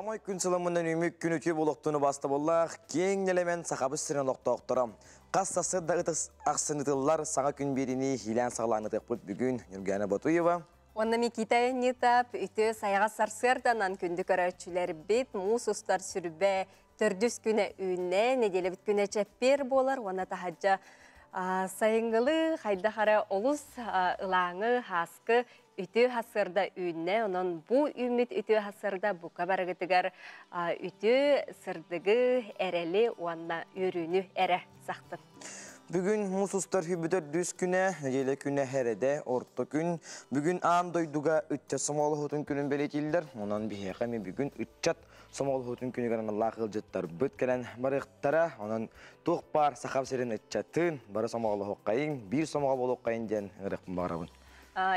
Самой күн сылымынан үмік күн өте болуқтыны басты боллақ, кең елемен сақабы сірен лоқтауқтырам. Қастасы да ақсынытылар саңа күн беріне хилен сағылаңытық бұд бүгін Нұргәні Батуева. Онна Микита Нитап, үті саяға сарсырданан күнді көрәтшілер бет, мұс ұстар сүрбе, түрдіс күні үйіне, неделі біт күні чәппер болар, оны тахаджа сайыңғылы, қайда қара олыс, ылаңы, хаскы, үті хасырда үйіне, онын бұл үміт үті хасырда бұқа барығытығар үті сырдығы әрелі, онна үріні әрі сақты. Бүгін мұсыстар хүбітер дүс күні, елі күні әреде, орты күн. Бүгін ам дойдуға үтчат сомалы ғытын күнін бәлетелдер. Онан бейеқами бүгін үтчат сомалы ғытын күні ғаран Аллах ғылжеттар бүткелен барықтара. Онан тұқ бар сақап серін үтчатын, бары сомалы ғыққайын, бір сомалы болу қайын ден ғырықпын бағырабын.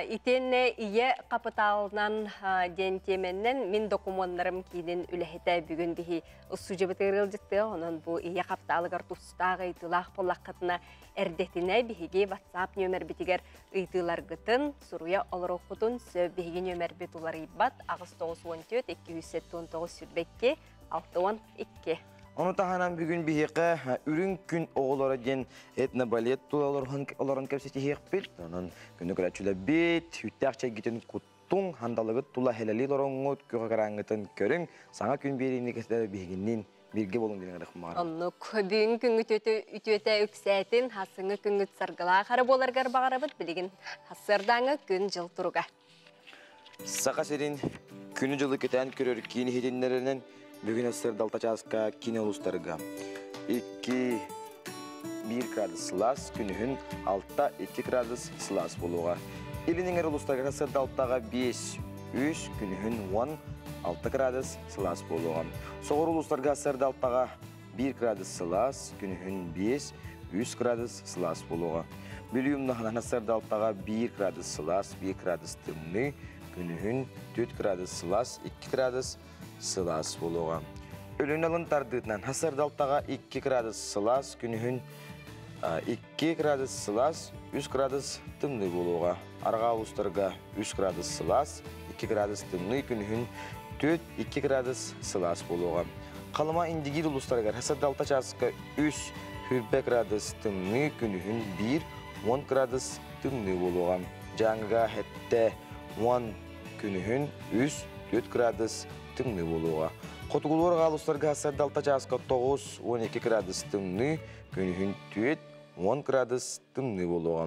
Итенне ие капиталынан ден теменнен мен документтарым кейден үләхеті бүгін бейі ұссы жебітіріл жетті. Онын бұл ие капиталығар тұстағы ұйтылақ болақ қытына әрдетіне бейге WhatsApp нөмір бітігер ұйтылар ғытын, сұруя олар оқытын сөй бейге нөмір біт олар ибат ағыз 914-279 сүрбекке 612. Оны таханан бүгін бейеқі үрін күн оғылары ден этна балет оларын көпсеті хеқпел. Онын күні көрәтшілі бет, үттәқчай кетен құттың, хандалығы тұла хеләлі лорыңғыт, көға қараңғытын көрің, саңа күн берейіне кәсілері бейгеннен берге болың деген рақым мағырам. Онны бүгін күнгіт үтөті үксәтін, хасыңы күнгіт сарғыла қары боларғар бағарабыд, білеген хасырдаңы күн жыл тұруға. Сақа серін күні жылы кетен көрер кейін хеденлерінен бүгін әсірді алтачасқа кине ұлыстарға. 2-1 градус сылас, күнігін 6-2 градус сылас болуға. Елініңер ұлыстарға әсірді алтаға 5-3, күнігін 10-6 градус сылас болуға. Соғыр ұлыстарға әсірді алтаға 1 градус сылас, күнігін 5-3 градус сылас болуға. Бөліумнағынан әсірді алтаға 1 градус сылас, 1 градус түмні, күнігін 4 градус сылас, 2 градус сылас болуға. Өлін алын тардығынан хасардалтаға 2 градус сылас, күнігін 2 градус сылас, 3 градус түмні болуға. Арға ұлыстарға 3 градус сылас, 2 градус түмні, күнігін 4-2 градус сылас болуға. Қалыма индигид ұлыстарға хасардалта часқа 3 градус түмні, күнігін 1-10 градус түмні болуға. Жаңыға әтті 10 күнігін 3-4 градус түмні болуға. Қотығылыр ғалыстарға сәрдалта жасқа 9-12 градус түмні, күнігін 4-10 градус түмні болуға.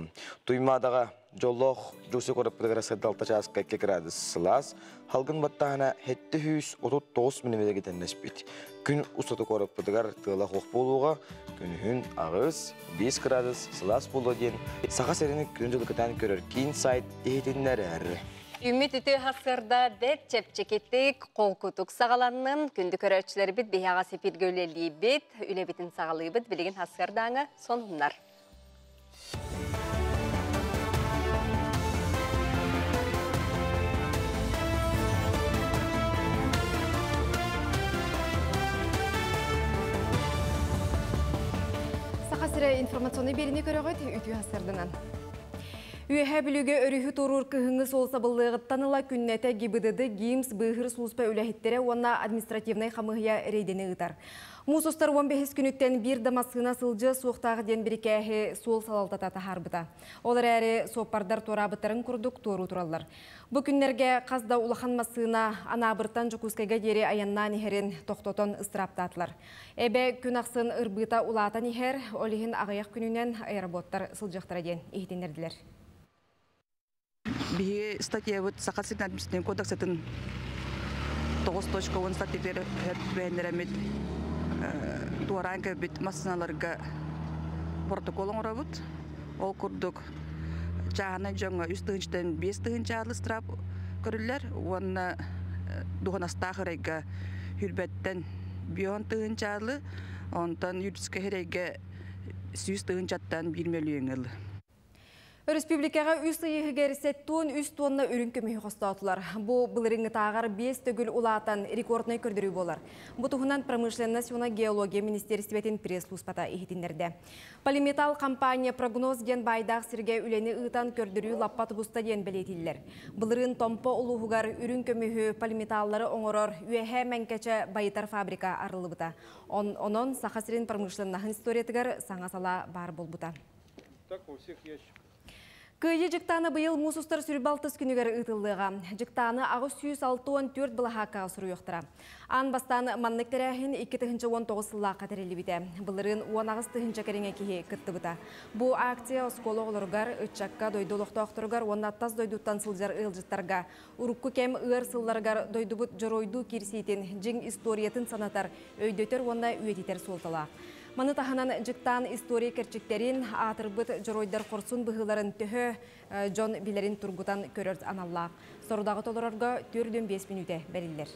Туймадаға жолық жүсі көріппедігір сәрдалта жасқа 2 градус сылас, халғын баттағына 739 мм кетен нәспет. Күн ұстаты көріппедігір тығыла қоқ болуға, күнігін ағыз 5 градус сылас болу ден. Сақа сәріні күн жылы кітен көрір кейін сайт ехетенлері әрі. Үміт үті хасырда бет чепчекеттік қол күтік сағаланның күнді көрәтшілері бет бейаға сепелге өлелі бет, үлі бетін сағалы бет білеген хасырдаңы сонынлар. Сақасыры информационный беріне көріғыт үті хасырдынан. Үйәхә білуге өріхі тұрыр күхіңі сол сабылығыттаныла күннәті гибідіді геймс бұғыр сұлыспа үләхеттері онна административнай қамығыя рейдені ұтар. Мұсыстар 15 күніттен бір дамасына сылжы соқтағы ден бірікәхі сол салалтата тахарбыта. Олар әрі сопардар торабыттарын күрдік тору тұралар. Бұл күннерге қазда улахан масына анабыртан жүкускайға дері аяннан ехерін тоқтотон ыстыраптатылар. Әбе күн ақсын ұрбыта улатан ехер, олығын ағаяқ күнінен аэроботтар сылжықтыра ден ехтенерділер. Биһиги статья вот Сахарского административного кодекса 9.10 статьялары бәйнеремет туаранка бит массаналарга протокол оңорабыт. Ол курдук чаана жаңа 3-тен 5 чаалы страп көрүлөр. Онна дуганастахырайга хүрбәттен бион тыгын чаалы, онтан юридический херейге 100 чаттан 1 миллион. Республикаға үс ыйығығар сәттуын үс тонна үрін көмейі қостаутылар. Бұ бұлырыңы тағар 5 төгіл ұлаатан рекордной көрдірі болар. Бұтығынан промышленность уна геология министерстветін пресс-луспата ехетіндерді. Полиметал компания прогноз ген байдақ сірге үлені ұйтан көрдірі лаппат бұста ден білетілер. Бұлырын томпо ұлығығар үрін көмейі полиметаллары оңырор үйәхә мәнкәчі байытар фабрика арылы бұта. Онын сақасырын промышленнахын историятығар саңа сала бар бол бұта. Так у всех ящиков. Күйе жықтаны бұйыл мұсыстар сүрбалтыз күнігер ұтылдыға. Жықтаны ағы 164 бұлахақа сұру yoқтыра. Ан бастаны маннықтарахын 2-19 сылла қатарелі біті. Бұлырын 10-ағыз кәріңе кейі күтті бұта. Бұ акция оскологылырғар, үтчакка дойдулықты оқтырғар, онна таз дойдуттан сылжар ұлжыттарға. Урукку кәм ұғыр сылларғар дойдубыт жоройду керсейтін, жың историятын санатар, өйдөтер онна үйететер солталақ. Маны таханан жықтан история керчіктерін атырбыт жоройдар қорсын бұғыларын төхі жон билерін тұргутан көрерд аналлақ. Сордағы толырарға 4-5 минуте бәрілер.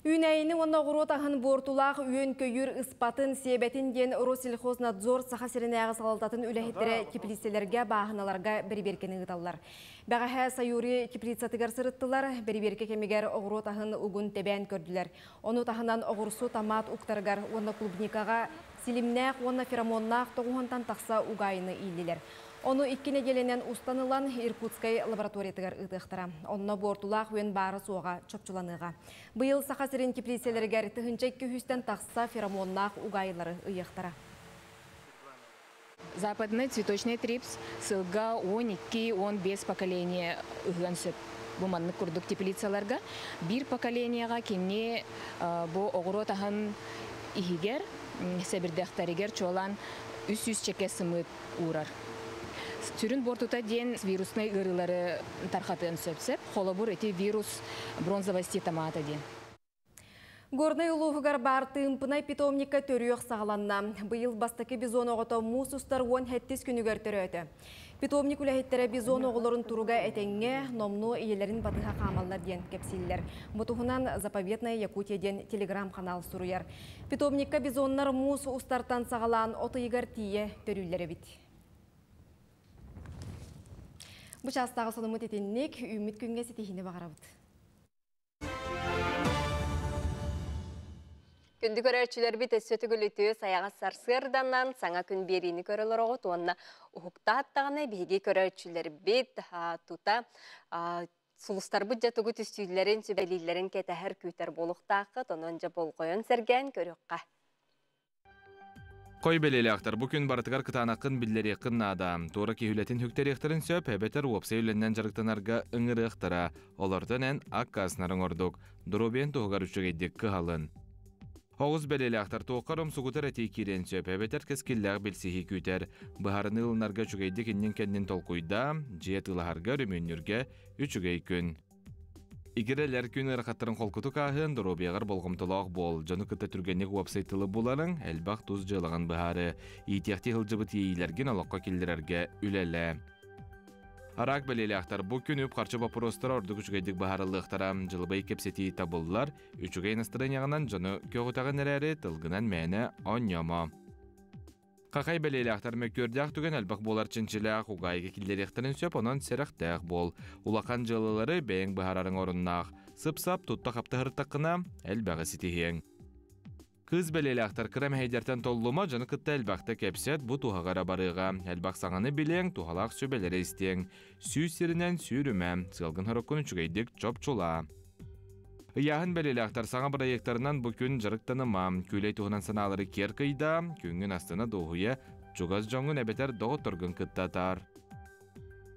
Үйнәйіні онна ғұротағын бортулақ үйен көйір ұспатын себетін ден Россельхознадзор сақасырыны ағы салалтатын үләхеттері теплицелерге бағыналарға бір-беркені ғыталар. Бәғаға сайури теплицатығар сырыттылар, бір-берке кемегер ғұротағын ұғын тәбән көрділер. Оны тағынан ұғырсу тамат ұқтарғар, онна клубникаға силимнәқ, онна феромоннақ тоғуғантан тақса ұғайыны илділер. Оны 2 неделенен устанылан Иркутскай лабораториятығар ұтықтыра. Онына бортулақ өен бары суға чопчыланыға. Бұйыл сақасырын теплицелергер тұхынчай күйістен тақса феромоннақ ұғайлары ұйықтыра. Западный цветочный трипс сылга 12-15 поколение ұғын сөп. Бұманны күрдік теплицаларға. Bir поколенияға кемне бұ оғырот ағын игер, сәбірдіқтарігер чолан 300 чеке сымыт урар. Түрін бортута ден вирусный ырылары тарқатын сөпсеп, холобур эти вирус бронзовости тамата ден. Горный улуғығар бар тымпынай питомника төріөқ сағаланна. Бұйыл бастаки бизон оғыта мұсустар 10-7 күнігер төрөті. Питомник үләхеттері бизон оғылырын тұруға әтенге номну иелерін батыға қамаллар ден кепсиллер. Бұтығынан заповедная Якутия ден телеграм-канал сұруяр. Питомникка бизоннар мұс устартан сағалан отыйғар тие төрілері бит. Бұл жастағы сонымыт етеннек үміт күнге сетехіне бағарабыд. Күнді көрәтшілер бит әсөті күліті саяға сарсырданнан саңа күн беріні көрілер оғыт, онына ұхықта аттағына бейге көрәтшілер бит тута сұлыстар бұд жатығы түстүйлерін сөбәлейлерін кәтәхір күйтер болуқтақы, тонынжа бол қойын сәрген көріққа. Қой белелі ақтар бүкін барытығар қытанақын білдері қыннада. Тура кейілетін хүктер ектірін сөп, әбетер уапсай үленнен жарықтанарға ұңыр ықтыра. Олардың ән аққасынарын ордық. Дұрубен тұғығар үшігейдік қығалын. Оғыз белелі ақтар тоққарым сұғытыр әтей керен сөп, әбетер кәскелләғ білсіхи күйтер. Бұхарын ұлынарға жүгейдік іннен кәннен толқуйда, жиет ұлағарға рөмөннерге үшігей күн. Игерелер күн ырақаттарын қолқыты қағын дұробияғар болғымтылақ бол. Жоны күтті түргенек уапсайтылы боларын әлбақ тұз жылаған бұхары. Итияқти ғылжыбыт ейлерген алаққа келдерерге үләлі. Арақ бәлелі ақтар бұл күн өп қарчы бапыростар орды күшігейдік бұхарылы ықтара жылыбай кепсеті табылылар. Үшігей настырынияғынан жоны көғытағын әрәрі тылғынан мәні оньяма. Қақай бәлелі ақтар мөккөрді түген әлбақ болар чынчылақ ұғайғы келдеректірін сөп, онын сәріқтәқ бол. Улақан жылылары бәйін бұхарарын орыннақ. Сып-сап тұтта қапты ғырттақына әлбәғі сетігең. Қыз бәлелі ақтар кірім әйдертен толлыма жаны күтті әлбақты кәпсет бұ туғағара барыға. Әлбақ саңаны білең, туғалақ сөбелері істең. Сүй сірінен сүйріме, сылғын ғырыққын үшігейдік чоп-чула. Яғын бәлелі ақтар саңа проекттарынан бұл күн жарықтаныма. Күлей туғынан саналары кер қайда, күнгін астына доғуя чуғаз жоңын әбетер доғы тұргын күттатар.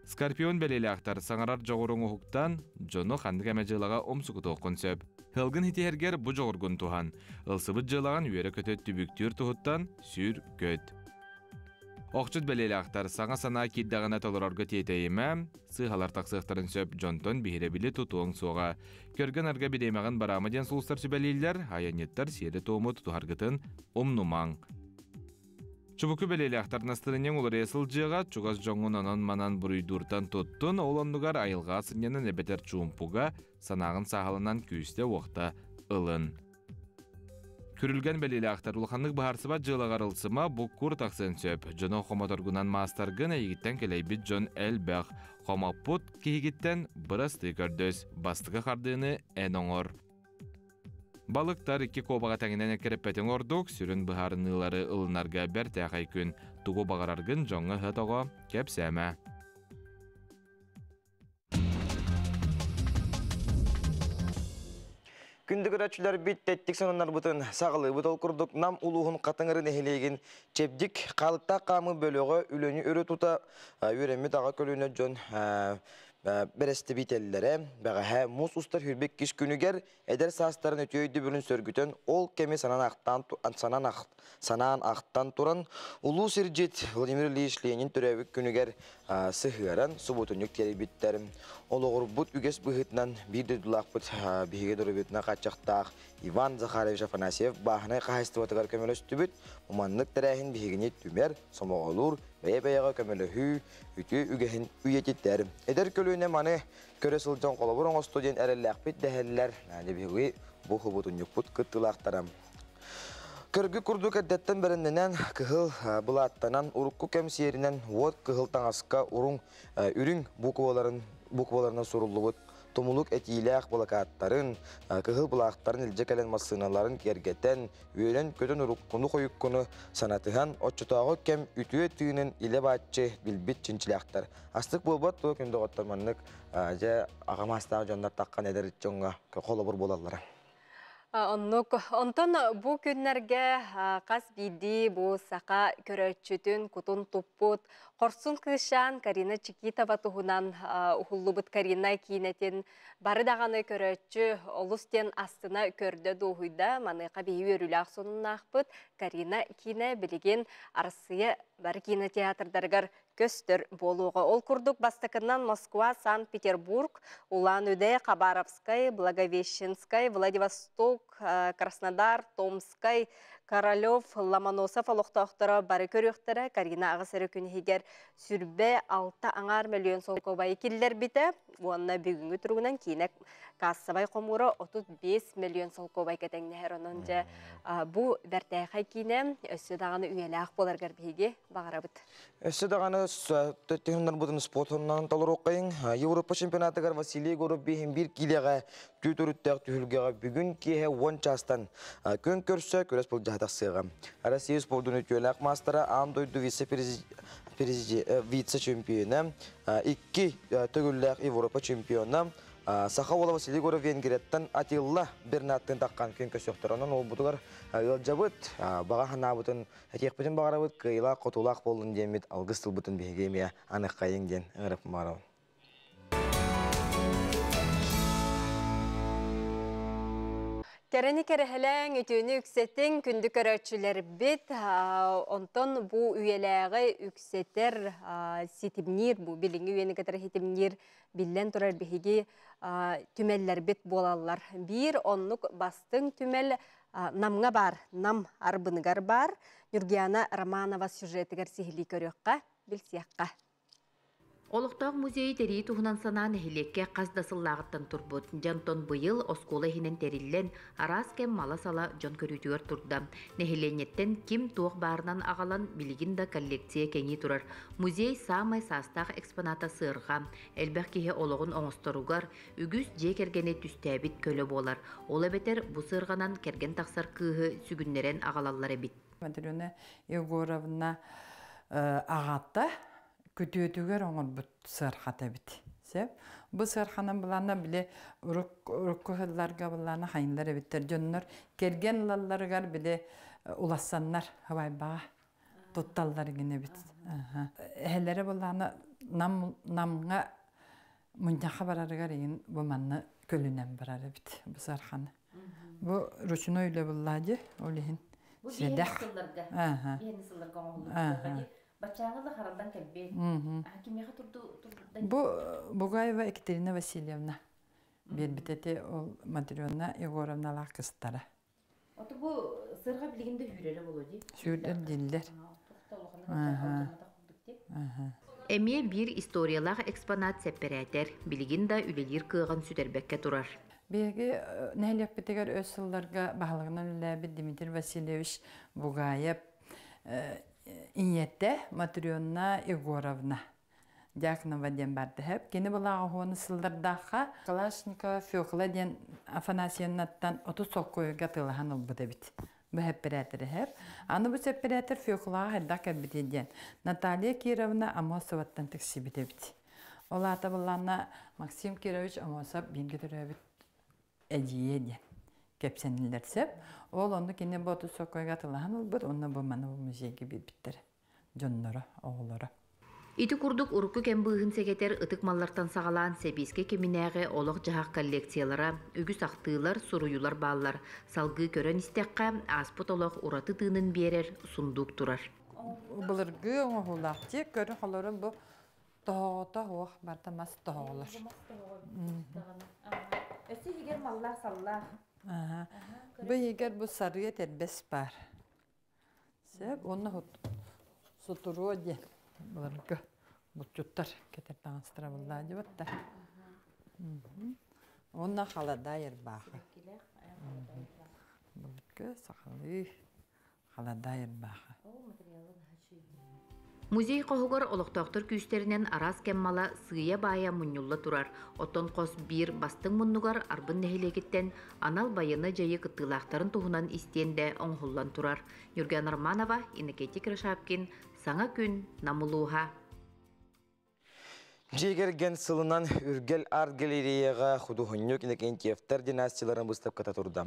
Скорпион бәлелі ақтар саңарар жоғырың ұхықтан, жоны қандық әмәжіліға омсықыты оқын сөп. Хылғын хитергер бұ жоғырғын туған.Ылсыбыт жылаған үйері көтет түбіктір тұғыттан сүр көт. Оқчыт бәлелі ақтар саңа сана кеддағына толырарғы тетейіме, сығалар тақсықтарын сөп жонтон бейіребілі тұтуың соға. Көрген арға бедемеген барамыден сұлыстар сөбәлейлер, айанеттар сері тоғымы тұтуарғытын омнумаң. Чубуку бәлелі ақтар настырынен олар есіл жыға, чуғаз жоңын анан манан бұруйдуртан тұттын, оландығар айылға сыненен әбетер чуымпуға санағын сағалынан күйісте оқта ылын. Күрілген бәлелі ақтар улханлық бағарсыба жылағарылсыма бұ күр тақсын сөп. Жоно қоматоргунан мастаргын әйгіттен келейбіт жон әлбәқ. Қомаппут кейгіттен бұрасты көрдөз. Бастығы қардыны ән оңыр. Балықтар 2 кобаға тәңінен әкереппәтің ордық, сүрін бұхарынылары ылынарға бәр тәқай күн. Туғы бағарарғын жоңы ғытоға кәпсәмә. Күнді көрәтшілер бит тәттік сонынар бұтын сағылы бұт олқұрдық нам ұлуғын қатыңырын әхелеген чепдік қалықта қамы бөлігі үлені өрі тұта өремі таға көліне жон бәресті бителлері бәғі мұз ұстар хүрбек кеш күнігер әдер састарын өтейді бүрін сөргітен ол кеме санаан ақтан тұран ұлу сіржет Владимир Ильич Ленин түрәвік күнігер сығыран сұбутынық телебіттерім. Ол оғыр бұт үгес бұғытынан бірді дұлақ бұт бейге дұрыбетіна қатшақтақ Иван Захарович Афанасьев бағынай қағысты батығар көмелі үсті бүт, ұманлық тәрәхін бейгіне түмер, сомағылыр, бәйе-бәйеға көмелі үті үгехін үйететтер. Әдер көлуіне маны көрі сылжан қолабыр оңы студент әрілләқ бет дәхелілер, бейге бұғы бұтынық бұт күттілақтарам. Көргі күрдік әдеттен бірінденен кығыл бұлаттанан ұрыққы кәмсиерінен от кығыл таңасқа үрің букваларынан сұрылы бұд. Томулук әтейләқ бұлақаттарын, кығыл бұлақтарын үлжек әлен масыналарын кергеттен, өйлен көтін ұрыққыны қойыққыны санатыған отчытағы кәм үтіе түйінің иле бәтчі білбет чинчіләқтар. Астық болбат тұғы күнді ғоттарманлық ағамастағы жандар таққан әдер жоңға қолы бұр болалары. Онтон бу күннерге қас биди бу сақа көрөтчүтүн кутун туппут Корсун кышан Карина Чикитова туһунан ухуллубут Карина кинетин бары даганы көрөтчү олустен астына көрдө дуһуйда маныка бейи өрүлак сонуннахпыт Карина кине билеген арсыя бар кинотеатрдаргар көстөр болуға. Ол курдук бастакынан Москва, Санкт-Петербург, Улан-Удэ, Хабаровскай, Благовещенскай, Владивосток, Краснодар, Томскай, Королев, Ломоносов олықтақтары бары көріқтері Карина ағысыры күнігер сүрбе 6 аңар миллион солқобай келдер біті. Онына бүгінгі тұрғынан кейінек кассабай қомуыры 35 миллион солқобай кәтәңнәр. Онынca бұ бәртәйқай кейіне өсі дағаны үйелі боларғар бейге бағара бұд. Өсі дағаны төттігімдер бұдың спортынан талыр оқайын. Европа чемпионатығар Василий Горов бейін бір келеға түйтіріттәқ түйілгеға бүгін кейе 10 частан көн көрсі көрес бұл жағдақ сыға. Россия спортын өтуеләқ мастера Андойду вице-чемпионы, 2 төгілләқ Европа чемпионы, Сахаула Василий Горов Венгреттен Атилла Бернаттен таққан көн көсіқтірінен ол бұдығар жабыт, баға хана бұтын әтек бұтын бағара бұт, қайла қотулақ болын демет алғыстыл бұтын бейгемия анық қайын ден ғырып марау. Кәрәні кәрәхіләң өтіні үксеттің күнді көрәтшілер бет, онтон бұ үйеләғі үксеттер сетімнер, бұ біліңі үйені кәтір сетімнер білден тұрар бігеге түмәлләр бет болалар. Бір онлық бастың түмәл намға бар, нам арбынығар бар, Нургияна Романова сюжетігер сихили көріққа, білсияққа. Олықтағы музейі тәрі тұғынан санан әхілекке қаздасыллағыттан тұрбыт. Жантон бұйыл осколы хинен тәрілен арас кәм мала сала жон көрітуер тұрды. Нәхіленеттен кім туық барынан ағалан білігінді коллекция кәңі тұрар. Музей самай састақ экспоната сырға. Әлбәқ кеге олығын оңыстыруғар, үгіз же кергене түстәбіт көлі болар. Олы бетер бұ сырғанан керген тақсар күйі сүгіннерен ағалалары бит. Материона Егоровна ағатта көтөтүгөр оңор бут сырхата бит. Бу сырханан булана биле уруккыларга булана хайынлар биттер жоннор керген лалларгар биле улассаннар хавайбага тутталлар гене бит. Эхелере булана намга мунja хабараргар ин бу манны көлүнөн барары бит бу сырханы. Бу ручной эле буллади олихин. Бу сылларга. Ени сылларга оңолду. Бачаңызы харалдан кәлбе. Кимеға тұрды? Бугаева Екатерина Васильевна. Бербітете ол Матрёна Егоровна лақыстары. Оты бұ сырға білігінде хүрері болу dey? Сүрдер дейілдер. Әме бір историялақ экспонат сәпперәтер, білігінде үлелер күйған сүтербәкке тұрар. Беги нәлек бітігер өз сылларға бағылығынан үләбі Дмитрий Васильевич Бугаев инетте Матрионна Егоровна Дьяконова ден барды хеп. Кені бұлағы хоны сылдардаға Калашникова Феокла ден Афанасьевнаттан 30 соққойға тылыған ұлбыды бит. Бұл хепперәтірі хеп. Аны бұл хепперәтір Феоклаға хайдақ әбіді ден. Наталья Кировна Амосоваттан тіксі біді бит. Ол ата бұллана Максим Кирович Амосов бенгі түрі бит әдейе ден. Кепсенілер сеп. Ол онды кені бұл 30 соққойға тылыған ұлбыд. Онны бұл маны бұл музейге біттері. Жонлары, оғылары. Ити курдук урукку кем быыхын сегетер ытык маллартан сагалаан себиске кеминээге олох жахак коллекциялара, үгүс актыылар, суруюлар бааллар, салгы көрөн истекка аспыт олох ураты тыынын берер сундук турар. Былыргы оңолакчы көрү холорун бу тоото оох бартамас тоолор. Өсі егер маллар саллар. Бу егер бу сарыя тербес бар. Сеп онны сутуру де. Бұларға бұтчуттар кетер таңыстыра бұлда жебатта. Онна қалада ер бағы. Бұларға сақалы қалада ер бағы. Музей қоғығыр олықтақтыр күйістерінен арас кеммала сыя бая мұнюлла турар. Оттон қос бір бастың мұннуғар арбын нәхелегеттен анал байыны жайы кыттылақтарын туғынан истенде оңғыллан турар. Юрген Арманова, Иннекети Крышапкин, Саңа күн намылуға. Жегерген сылынан үргел арт галереяға Худухонюк Иннекентьевтер династияларын бұстап ката турды.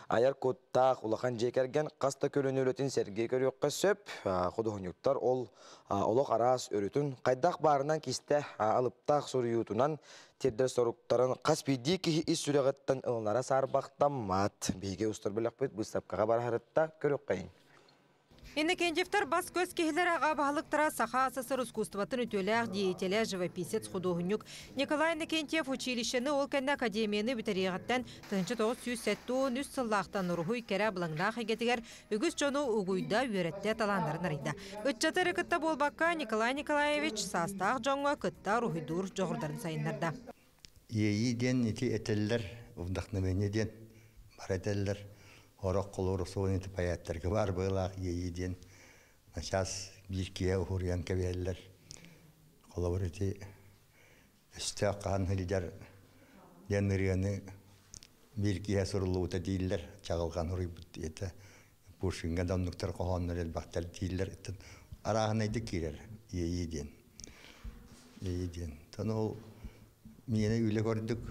Аяр коттақ улахан жекерген қаста көлін өретін Сергей Көрөкқа сөп, Худухонюктар олық арас өретін қайдақ барынан кесті алыптақ соруютунан тердер соруктарын қаспиди кихи ис сүрегеттен ылынара сарбақтан мат. Бейге ұстар білік бұд бұстапқаға бар харытта Көрөкқайын. Иннекентьевтер бас көз кехілер аға бағылықтыра саха асысыр искусстватын үтөләғ деятелі живописец Худухонюк Николай Иннекентьев училищені ол кәнді академияны бітереғаттан 1970 үс сыллақтан ұрғуй кәрі бұлаңнақ егетігер үгіз жону ұғуйда үйретті таландарын арыйда. Үтчатыры кытта болбаққа Николай Николаевич састақ жоңға кытта ұрғыдур жоғырдарын сайынларда. Ейі ден еті әтелілер, ұвдақнымені ден бар әтелілер. Орық қолыр соғын етіп аяттарға бар бұйлақ ейден. Начас бір кие ұхыриян кәбелілер. Қолыр еті үсті аққан хылидар ден үрияны бір кие сұрылы ұта дейілер. Чағылған ұрый бұд еті. Бұршынға дамнықтар қоғанлар әлбақтар дейілер. Арағын айды керер ейден. Тәні ол мені үйлі көрдік.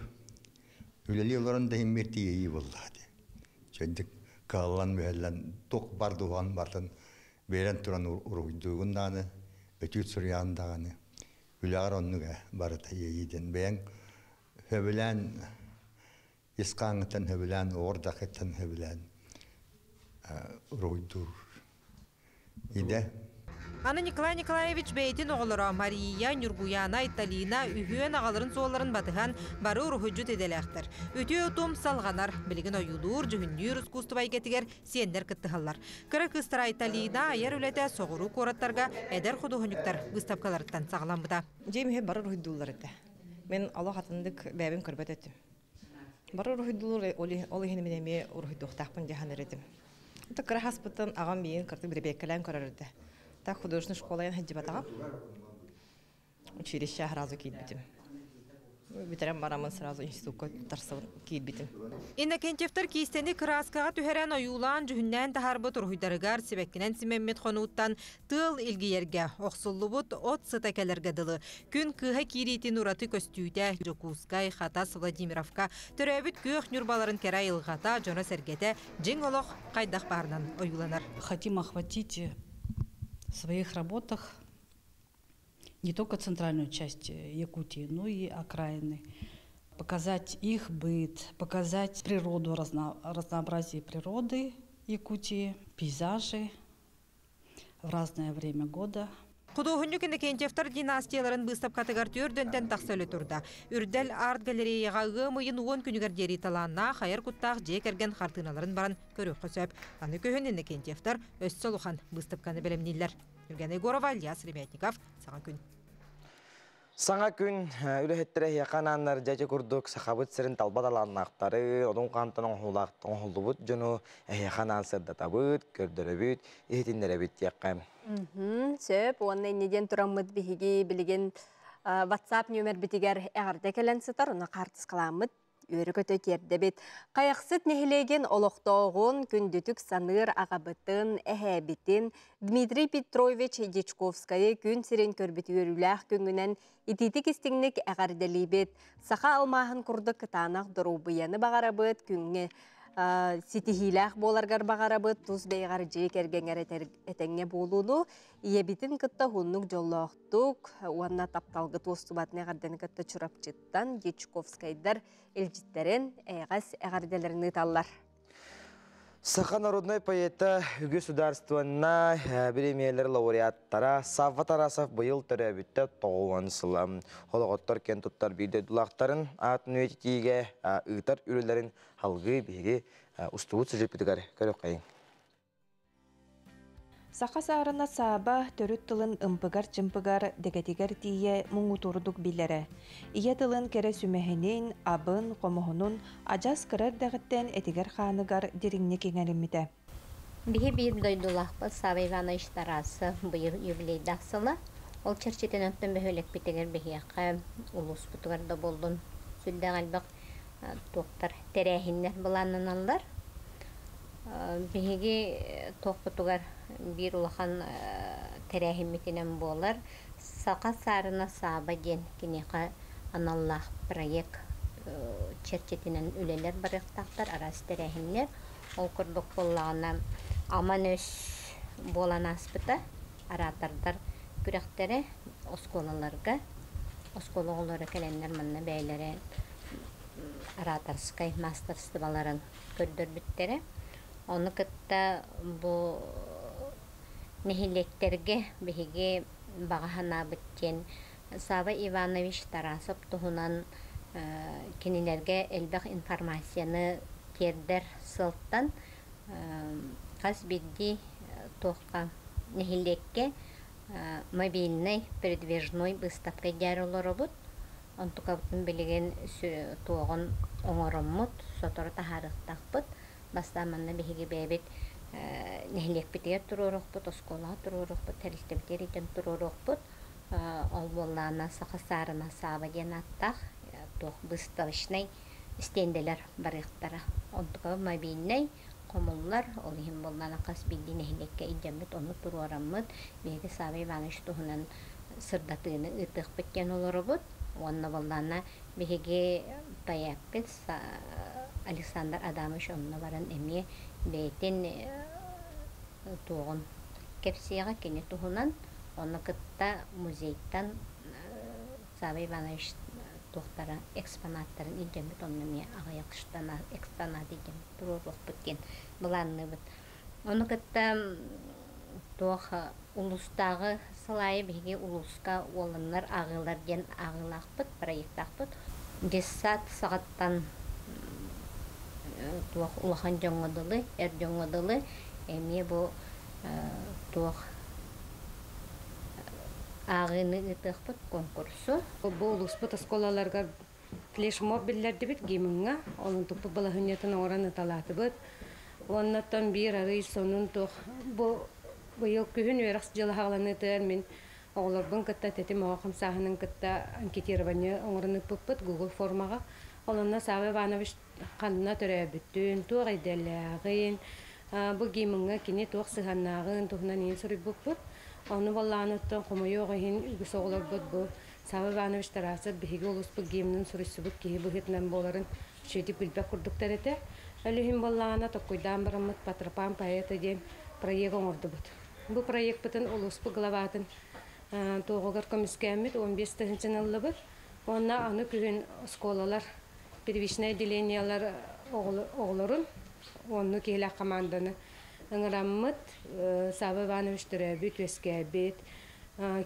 Үйлі оларында еммерті ейі болды. Сөйдік қалан мөһәллән тоқ бардуған бартын берен туран уруйдугунданы өтүт суряндаганы үләгәр оннуга барыта ейден бәң хөбелән искаңтан хөбелән ордакеттан хөбелән уруйдур иде. Аны Николай Николаевич бейтин оғылыра Мария, Нюргуяна, Италина, үйен ағаларын соғыларын батыған бары ұрғыджут еделәқтір. Өте өтім салғанар, білігін ойылуыр, жүхіндер ұскустывай кетігер сендер кіттіғалар. Кірі кыстыра Италина айар өлеті соғыру қораттарға әдер құдығынықтар ғыстапқаларыттан сағылан бұда. Жемі бары ұрғыдулар еді. Мен Allah атындық бәбім көрбет өттім. Бары ұрғыдулар олы хенеменеме ұрғыдуқтақпын жағаныр едім. Кірі хаспыттан ағам бейін кірті бірбеккілән көрір еді. Так художественная школа я ходила там. Училище сразу кидбитим. Битерем барамын сразу институтка тарсып кидбитим. Иннекентьевтер кистени краскага түһәрән аюлан жүһүннән тахарбы турһуйдарыгар себеккенен Симеммет хонуттан тыл илгиерге оксуллубут от сытакелерге дылы. Күн кыһа киритин ураты көстүүтә Жокускай Хатас Владимировка төрөбүт көөх нюрбаларын кера илгата жона сергете жиң олох кайдах барынан оюланар. Хотим охватить в своих работах не только центральную часть Якутии, но и окраины. Показать их быт, показать природу, разнообразие природы Якутии, пейзажи в разное время года. Художник Иннекентьевтер династияларын быстап категартер дөнден тақсөлі тұрда. Үрдел арт галереяға ғымыйын 10 күнігер дери таланна қайыр құттақ жекерген қартыналарын баран көріп қосып. Аны көхін Иннекентьевтер өз солухан быстап қаны білімнелер. Юрген Егорова, Ильяс Реметников, Саған күн. Саңа күн үлехеттері яқананлар жәжі күрдік сақабыт сірін талбат аланнақтары, одың қантының оңғылыбыт жону яқанан сырдатабыт, көрдірібіт, ехетіндеребіт яққайм. Сөп, оны неден тұрамыд бігі білген WhatsApp нөмір бітігер әғірді кәлін сытар, оны қартыс қаламыд. Өрі көті тердебет. Қаяқсыт нехілеген олықтауғын күндітік саныр ағабытын, әхәбітін Дмитрий Петрович Дичковскайы күн сирен көрбіт өріләқ күнгінен ититік істіңнік әғарделейбет. Сақа алмағын күрді кытанақ дұру бұяны бағарабыт, күнге ситихилах боларгар бағарабыт, туз бейгар жек әргенгер әтәңе болуну, иебитін кытта хуннук жоллақтук, уанна тапталғы тостубатны әғардені кытта чурапчыттан Дичковскайдар элжиттерен әйғас әғарделеріні таллар. Саха народной поэта государственна премиялар лауреаттара Савва Тарасов быйыл төрәбітті тоғуан сылам. Холоғоттар кен туттар бейді дұлақтарын атын өтетейге ұйтар үрілерін халғы бейге ұстуғыт сүжепетігар көріп қайын. Сақа саарына саба төрүт тылын ымпыгар-чымпыгар дегетигер тие муңу турдук билere. Ие тылын кере сүмехенин, абын, комохунун ажас кырар дегеттен этигер ханыгар дириңне кеңеримите. Биһи бир дойдулахпы Саба Иванович Тарасы быйыл юбилейдақсыла. Ол черчетен өттен бөхөлек битегер бихияққа улус бутугарда болдун. Сүлдә галбак тоқтар терәһиннер буланнанлар. Биһиги тоқпутугар бир улахан терәһимитинен болар. Сақа сарына Саба ден кинеқа аналлах проект черчетинен үлелер барықтақтар арас терәһиннер. Ол курдук боллагына аман өс болан аспыта аратардар күрәхтере осколаларга осколалары кәленнер манна бәйләре аратарскай мастерство баларын көрдөрбүттере. Оны кытта бу нехилектерге биһиге багахана биттен Саба Иванович Тарасов туһунан кинилерге элбек информацияны тердер сылттан кас бидди тоққа нехилекке мобильный передвижной выставка жарылырыбыт. Онтукабытын билеген тоғын оңороммут сотор тахарықтақпыт. Бастаманна биһиги бэбит нехилек битер турурукпут, оскола турурукпут, терилтебитеритен турурукпут. Ол боллана сақасарына Саба ден аттақ тоқ выставочный стенделер барықтара. Онтука мобильный комуллар олихим боллана қас билди нехилекке иджамбит оны туруараммыт. Биһиги Саба Иванович туһунан сырдатыны ытық біткен олорубут. Онна боллана биһиги паяппит Александр Адамович онна баран эми бейтен туғын кепсияға кене туһунан оны кытта музейттан Саба Иванович туқтара экспонаттарын иджембит онна ме ағаяқыштан экспонат иджембит туруруқ біткен бұланны бит. Оны кытта туқ улустағы сылайы беге улуска олынлар ағылар ден ағылақ бит, проекттақ бит. 10 сағаттан туох улахан жоңодылы, жоңодылы, эми бу туох агыны ытыкпыт конкурсу. Бу улуспут осколаларга флешмобиллерди бит гиминга, онун тупу балахынетин ораны талатыбыт. Оннаттан бир ары сонун туох бу быйыл күһүн өрәкс жылы хагаланыты мен оглорбун кытта тетим оғам сахынын кытта анкетирование оңырыны пыппыт Google формага. Олонна Саба Иванович қанына төрәбіттін, туғы иделләғын, бұл гейміңі кене туғы сығаннағын, туғынан ең сұры бұппыт. Оны баллағыныттан қомайы оғайын үгіс оғылар бұд бұл. Саба Иванович Тарасы бігі олыс бұл геймінің сұрысы бұд кейі бұл хетінен боларын шөйті бүлбәк күрдіктер еті. Әліхін баллағына тоққойдан барымыд Патрапан поэта ден проект оңырды бұд. Бұл проект бұтын олыс бұл ғылаватын туғығыр комискәмет 15 тығынчын ылы бұд. Онна аны күген сколалар первичное отделениялар оғларын, оны кейлі команданы ыңыраммыт, Саба Иванович түрәбіт, өскәбіт,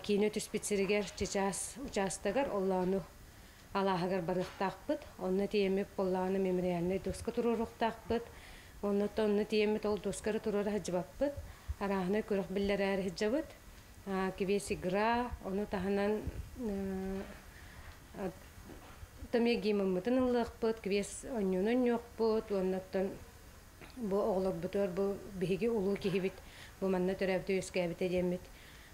кейіні түспетсірігер участагар, олланы алағығар барықтақпыт, оны тиеміп болланы мемориальный доска тұрырықтақпыт, оны тиеміп ол доскары тұрыры хәджібаппыт, арағыны көріқ білдер әрі хәджабыт, кебесі гра, оны тағынан Тәме гейміммітін ылықпыт, квес оннюнын жоқпыт, оннаттан бұ оғылық бұтыр, бұ бігі ұлы кейбіт, бұ манна түрәбді өскәбіт әдемет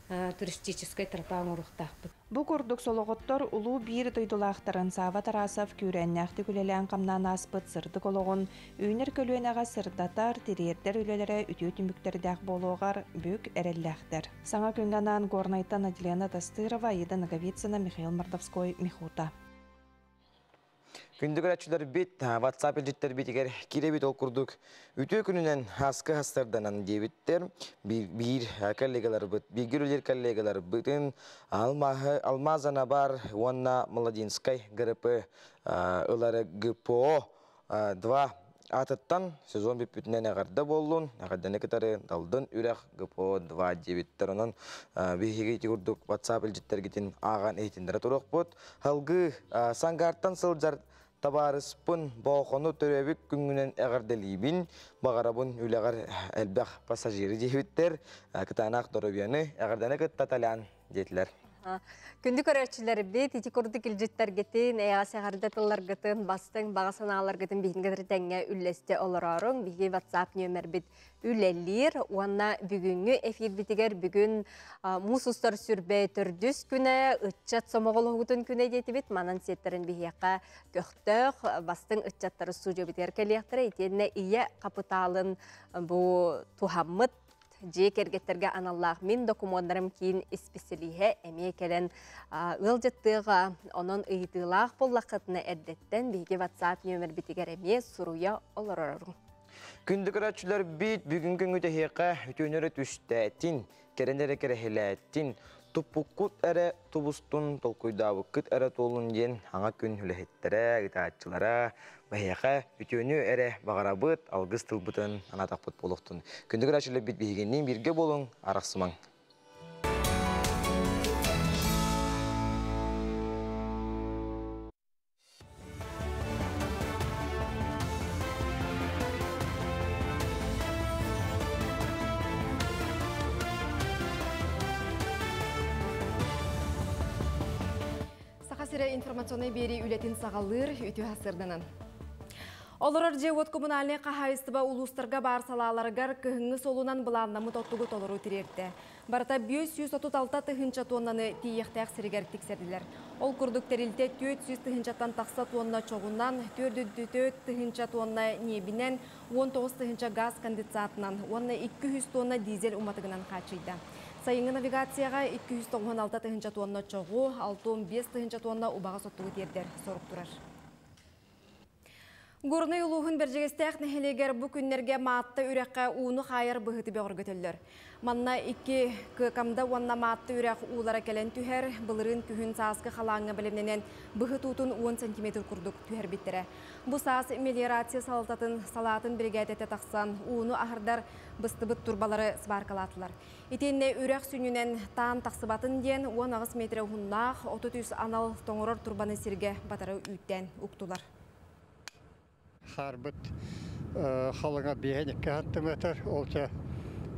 туристическай тарпаң ұрықтақпыт. Бу курдук сологоттор улуу бир тойдулаахтарын Сава Тарасов күрәннәхти күлелән камнан аспыт сырдык ологон үйнер көлүөнага сырдатар тириердер үлелере үтүү түмүктердәк болугар бүк эрелләхтер. Саңа күнганан Горнайтан Аделена Тастырова, Ида Наговицына, Михаил Мордовской, Михута. Күндік әрәтшілер бет, WhatsApp елжеттер бетігер керебет ол күрдік. Үтө күнінен асқы хастарданан дебеттер, бір коллегалар бұд, бігірілер коллегалар бұдын, Алмазана бар, Уанна Молодинскай, ГРП, ұлары ГПО, 2 атыттан сезон беппетінен ағарда болуын, ағарданы кітары далдың үрәқ ГПО 2 дебеттер онын бігеге күрдік WhatsApp елжеттер кетін аған әйтіндері тұрық бұд. Халғы саңғарттан сылжар табарыспын бауқону төребік күнгінен әғарделейбін, бағарабын үләғар әлбәқ пассажиры дейбіттер, кітанақ дұрыбияны әғарданы күт таталян дейтілер. Күнді көрәтшілері бет, ити күрді келжеттер гетін, әғасығардатылар гетін, бастың, бағасаналар гетін бейінгідір тәңе үллесте оларарың, бейге WhatsApp нөмір бет үлелер, уанна бүгінгі эфир бітігер бүгін мұсыстар сүрбе түрдіс күні, үтчат сомоғылы ғытын күні деті бет, манан сеттерін бейеқа көқтіқ, бастың үтчаттары сұжы бітер кәлияқтыры, етеніне ие қапыталын бұл тухаммыт, Жек әргеттерге аналлақ мен документтарым кейін испеселіге әме кәлін ұлжеттіға оның ұйытылақ боллақытыны әддеттен бейге WhatsApp нөмір бітігер әме сұруя олар орарың. Күндік әрәтшілер бейт бүгінгі өте хеқа үтөнері түстәтін, кәрендері кәрәхеләтін, тұппұққұт әрі тұбыстың толқойдауы күт әрі толын ден аңа күн үләхеттері, ұтаатчылара, бәйеқа үтөні әрі бағарабыт, алғыз тылбытын анатақпыт болуқтын. Күндік әрәтшілер бейт бейгеннен бірге болың, арақсымаң. Информационный бери үлетін сағалыр үті хасырдынан. Олар жеуот коммунальный қағайыстыба улустарға бар салаларғар көхіңі солунан бұланнамы тоттығы толыру тірерді. Барата 536 тұхынча тоннаны тиектәк сірігер тексерділер. Ол күрдік тәрілте 400 тұхынчаттан тақса тонна чоғынан, 4 тұхынча тонна небінен, 19 тұхынча газ конденсатынан, 200 тонна дизель уматығынан қачыйды. Сайыңы навигацияға 296 тұхынча тонна чоғу, 65 тұхынча тонна убаға соттығы тердер сорық тұрар. Гурны улуғын бәржегестәқ нәхелегер бұ күннерге маатты үрәққа уыны қайыр бұғыты бәғыр көтелдер. Манна 2 камда уанна маатты үрәқ улара кәлен түхер, бұлырын күхін саасқы қалаңы білімненен бұғыт ұтын 10 см күрдік түхер біттірі. Бұ саас мелиорация салатын бригадеті тақсан уыны ағырдар бұстыбыт турбалары сваркалатылар. Итенне үрәқ сүнінен таан тақсыбатын ден 10 метр ұғыннақ 30 анал тоңырыр турбаны сірге батары үйттен ұқтылар. Харбыт халыңа бейін 2 метр, олча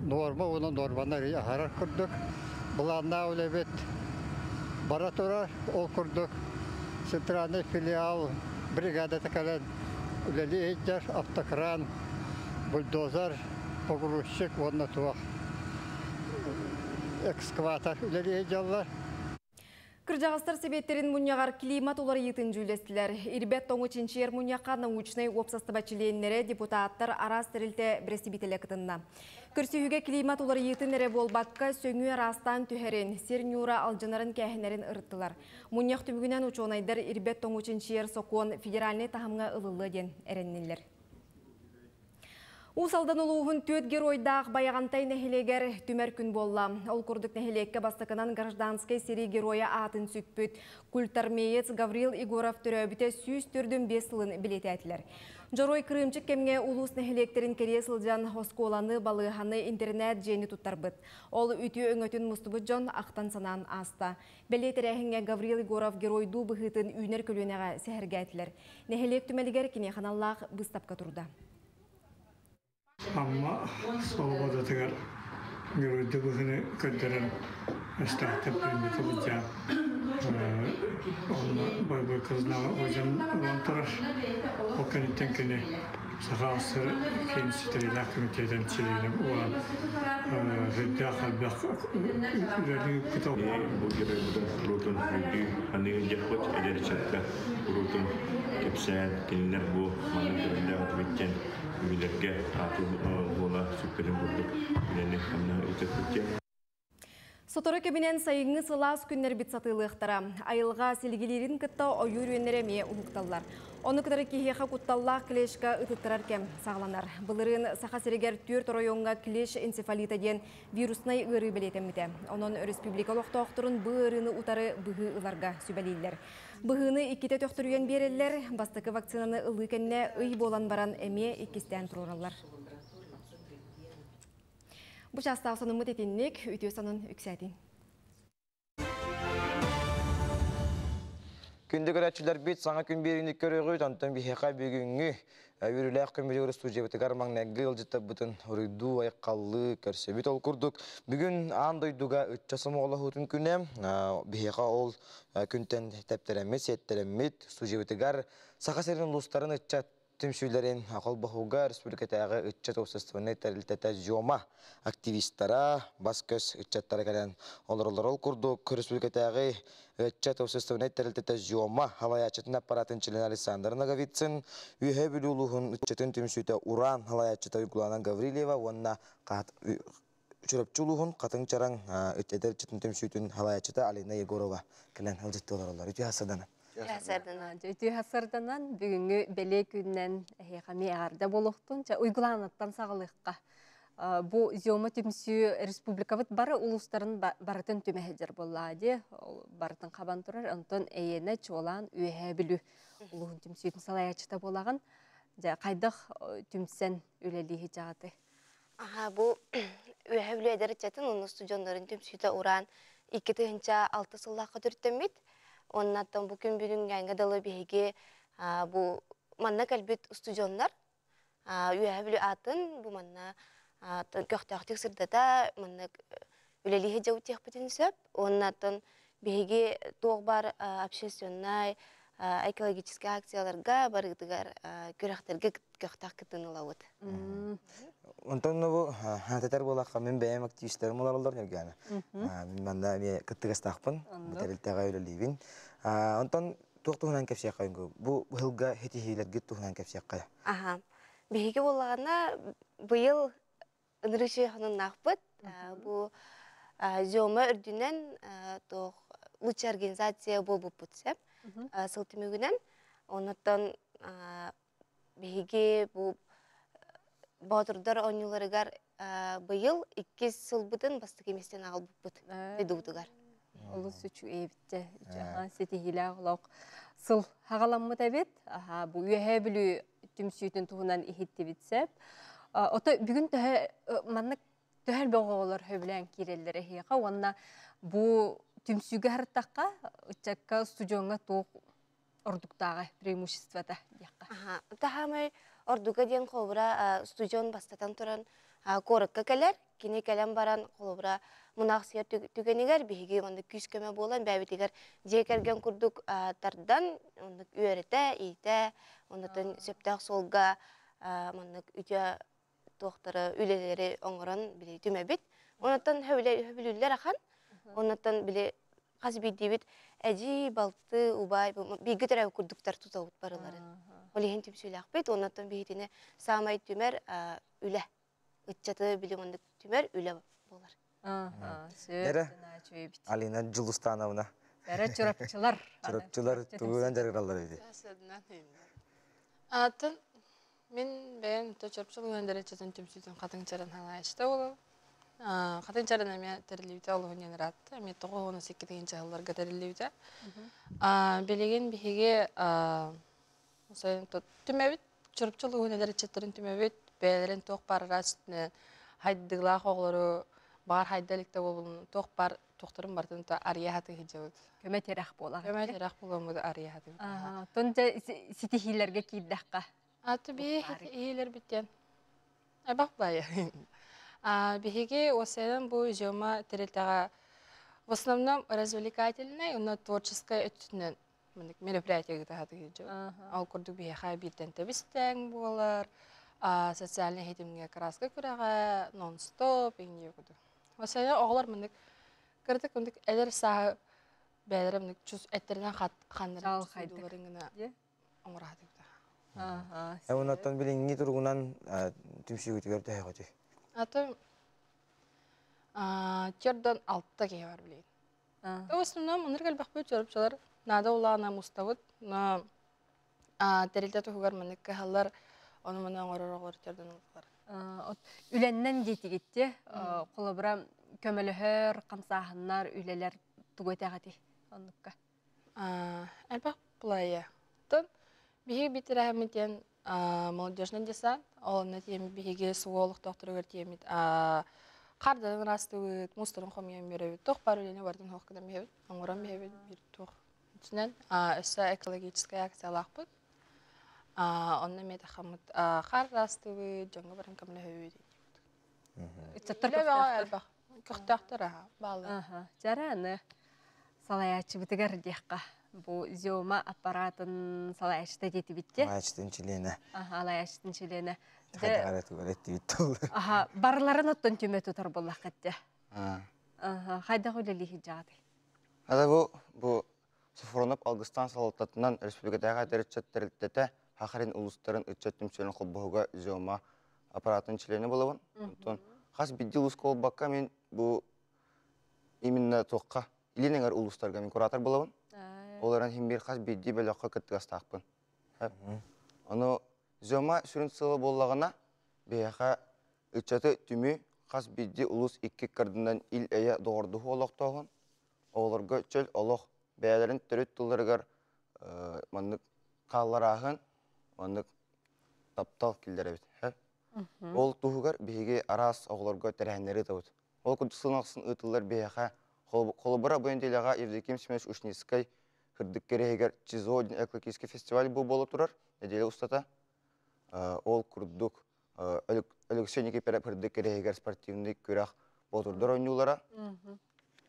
норма, оны норманы ағарар күрдік. Бұланна өлебет бара тұрар, ол күрдік. Центральный филиал бригадаты кәлін үлелі ейдер, автокран, бульдозер, погрузчик, онна туақ. Экскаватор үлелі ейдерлер. Кыржағыстар себеттерін мұнияғар климат олар етін жүлестілер. Ирбет тоңы ченчер мұнияқа научный опсастыбачыленлері депутаттар арас тірілті брестибителі кітінна. Күрсүйіге климат олар етін әрі болбаққа сөңі арастан түхерін, сернюра алжанарын кәхінерін ұрыттылар. Мұнияқ түмігінен учонайдар ирбет тоңы ченчер соқуын федеральный тахымға ылылы ден әріннелер. Усалдан улуғын төт геройдақ баяғантай нәхелегер түмер күн болла. Ол күрдік нәхелекке бастықынан гражданскай сери героя атын сүкпіт. Культармеец Гаврил Игоров түрәбіте сүйіз түрдің 5 сылын білеті әтілер. Жорой Крымчык кемге улус нәхелектерін кере сылжан осколаны, балығаны, интернет жені тұттар бұд. Ол үті өңөтін мұстыбыт жон ақтан санан аста. Білетер әхінге Гаврил Игоров геройду бұғытын үйнер көлінеға сәхірге әтілер. Нәхелек түмелігер кене қаналлақ бұстапқа тұрда. Amma soğuğa tığar görüldü bugünü könderen стартап күнді бұджа. Оны бой-бой қызына өзім ұлантырар. Ол көнеттен күні сағасы кенсітерілі комитетен чилейініп оған жүдді қалбақ үлердің күтіп. Бұл жерде бұдан құрутын үлді қандығын жақпыт әдері чатта құрутын кепсән келінер бұл маңын көрінде атыбеттен үйлерге атыл ола сүппелін бұрдық үлені қамна өтіп өткен. Соторы кебінен сайыңы сылас күннер бит сатылықтара. Айылға селгелерін кітті ойыр өнереме ұлықталар. Оны кітары кейхеға құтталлақ клешка ұтыттырар кем сағланар. Бұлырын сақа серегер 4 районға клеш энцефалита ден вируснай ғыры білетеміде. Оның республикалық тоқтырын бұғырыны ұтары бұғы ұларға сөбәлейлер. Бұғыны 2-те тоқтырген берелер, бастықы вакцинаны ұлы кәнне ұй болан баран әме 2-стен тұроралар. Бұл жастағы санымы тетеннік, өте санын үксәден. Күнді көрәтшілер бет саңа күн берінді көріғі, тантан бейхеқа бөгіңі өріләқ көмелері студия қармаң нәгі ұлжытта бұтын ұрыйду айқаллы көрсебет ол күрдік. Бүгін андойдуға үтчасым оғылы ұтын күні, бейхеқа ол күнтен тәптеремет, сеттеремет, студия сақа серінің ұлыстарын үтчат Тимшүлерин ақыл бұхуға республикатағы үтчат обществоны тәрілтәті жома активистара, бас көз үтчаттары кәрен олар күрдік республикатағы үтчат обществоны тәрілтәті жома халаячатын аппаратын член Александр Наговицын, үйе білі ұлығын үтчатын тимшүйті Уран халаячыта ұйгуланан Гаврилева, онына Чурапчулуғын қатың чараң үттедер үтчатын тимшүйтін халаячыта Алина Егорова кілен ұлжытты олар. Үті асаданы. Өті хасырданан бүгінгі бәле күннен қами ағарда болуқтын, ұйғыланаттан сағылыққа. Бұ зиома түмсі республикавыт бары ұлыстарын барытын түмәхедер болады. Барытын қабан тұрар, ұнтын әйені чолан үйе білі ұлығын түмсійтін салаячыта болаған. Қайдық түмсен өлелігі жағаты? Бұ үйе білі әдері чатын, ұны студионларын түмсіті ұран 2-6 сыллаққа түрттемет. Оннаттан бұл күн бүгін ғанға далы бейге бұл манна кәлбет студионлар. Үйе білі атын бұл манна көқтіқтік сырдата манна өлелігі жау текпетін сөп. Оннаттан бейге тоқ бар общественный экологический акцияларға барығдығар көріқтерге көқтіқ кітін ұлауыд. Онтон бұл хататар болаққа мен бәйім активистерім оларылдар нергені. Манда күттігі стақпын, бәтәрілтіға өлелейбін. Онтон тоқтығынан кәпсек қайынғы. Бұл ғылға хетихейлерге тоқтығынан кәпсек қай? Бейге болағына бұйыл ұнырышы қанын нақпыд. Бұл зиома үрдінен лучшая организация бұл бұппытсеп. Сылтымегінен. Онаттан бейге бұл Батырдар оңыларығар бұйыл 2 сыл бұдын бастық еместен ағыл бұд бедуғдығар. Олы сүчу ебітті. Сетігілі ағылауқ сыл хағаламмы тәбет. Бұл үйе білі түмсүйетін тұғынан ехетті бітсеп. Ота бүгін маннық төхәл бұғылар хөбілән керелері хеға. Онына бұл түмсүйгі әрттаққа ұтчаққа студионға тоқ ордуктағы преимуществода яққа. Тахамай ордуга ден қолыбыра студион бастатан тұран корыққа кәлер, кене кәлем баран қолыбыра мұнақ сер түгенегер, бейге онды күз көмі болан, бәбетегер жекерген күрдік тардан, онды үйеріті, ейті, ондытын сөптақ солға үйте тоқтары үйлелері оңыран біле түмәбет. Онытын хөбілілер ақан, онытын біле қазбей дейбет әжі, балты, ұбай, бейгі түрәу күрдіктар тұтауыт барыларын. Олеген түмсүйлі ақпет, онаттан бейетіне самай түмер үлі. Үтчаты білімонды түмер үлі болар. Дәрі Алина Жылустановна. Дәрі чұрапчылар. Чұрапчылар туғынан жарғыралар өйді. Атын, мен бәйін чұрапчылы өндері чатын түмсүйтін қатын чарын халайышты олу. Қатын чарын әме тәрілеуді олуғын ен ратты. Әме 9-18 жағыларға тәрілеуді. Белеген бейге түмәбет, чұрыпчылы өнелері четтірін түмәбет, бәлерін тоқ бар рәстіне хайдығылақ оғылары бағар хайдалықта болуын тоқ бар тоқтырын бартын ария хаты хеджауыд. Көмет ерақ болар. Көмет ерақ болуын ария хаты. Тонда сетихилерге кейддаққа? Аты бей хейлер біттен. Бақ бай. Бейге осайдан бұл жома тәрелтаға В основном развлекательное, но творческое это мероприятие где-то ал курдук бияха биттен тебистен болар, социальный хитимге краска күрәгә, нон-стоп инде күдү. Mesela оғлар мындык кырдык мындык элер саһа бәләре мындык чус эттерден хандырып чусудуларын гына оңрады бит. Оннан билинги тургунан түмшүгүтүгөр тәһәгәти. Аты Чердон алтта кей бар билейін. В основном, оныр кәл бақпы көріпшілер, нада олағына мұставыд, но тәрелді тұғығар мәнік кәхалар, оны мұны оңырыр оғыр Чердон алтылар. Үленнен деті кетті, қолыбыра көміліғір, қамсағынлар, үлелер тұғыт әғати оныққа. Әлбақ бұлайы. Бігі бітір әметтен молодежный десант, олына темі бігі суолық доқтырығыр темет, Қардан растывыд, мустарын қомиян беревід. Тоқ бар өлені бардың хоққыдан бейвід, оңыран бейвід бір тоқ. Үтінен өсі экологическая акциялақ бұд. Онна меді қамыд қар растывыд, жоңғы барын көмілі өйді. Үтсаттар көқтақтыр балы. Жараны салаячы бітігер дейққа. Бұл зиома аппаратын салаячыда деті бітте. Салаячытын чилені. Салаячытын чилені. Қайдағареті көретті бітті олар. Барларын оттон түме тұтар болақ қәтті. Қайдағы өлелі жағды? Ада бұл Сафронов Алгыстан салаттатынан республикадағы дәретчеттерілтеті хақарин ұлыстарын үтчет түмшелін қолбауға зиома аппаратын чилені болуын. Қас бидді ұлыс қол баққа мен бұл именно тоққа иленеңер ұлыстарға мен куратор болуын. Оларан химбир қас бидді бәліққа күттігастақпын. Оны зиома сүрін сылы болағына бейақа үтчеті түмі қас бидді ұлыс икки кардынан ил әйе доғырдығы олақтауын. Оларға чөл олық бәлерін түрет тұлырығар маңдық қалар ағын, маңдық таптал келдері бет. Ол тұғығар бейге арас оғыларға тәрәнері дауыд. Ол күдісін ұтылар бейақа қолыбыра бойынделіға Евдоким Семенович Ушницкай кырдык керегер Чизодин экологический фестиваль бұл болып тұрар, неделе ұстата. Ол күрдік Алексей Никипера кырдык керегер спортивный көрәқ болтырдар ойнулара.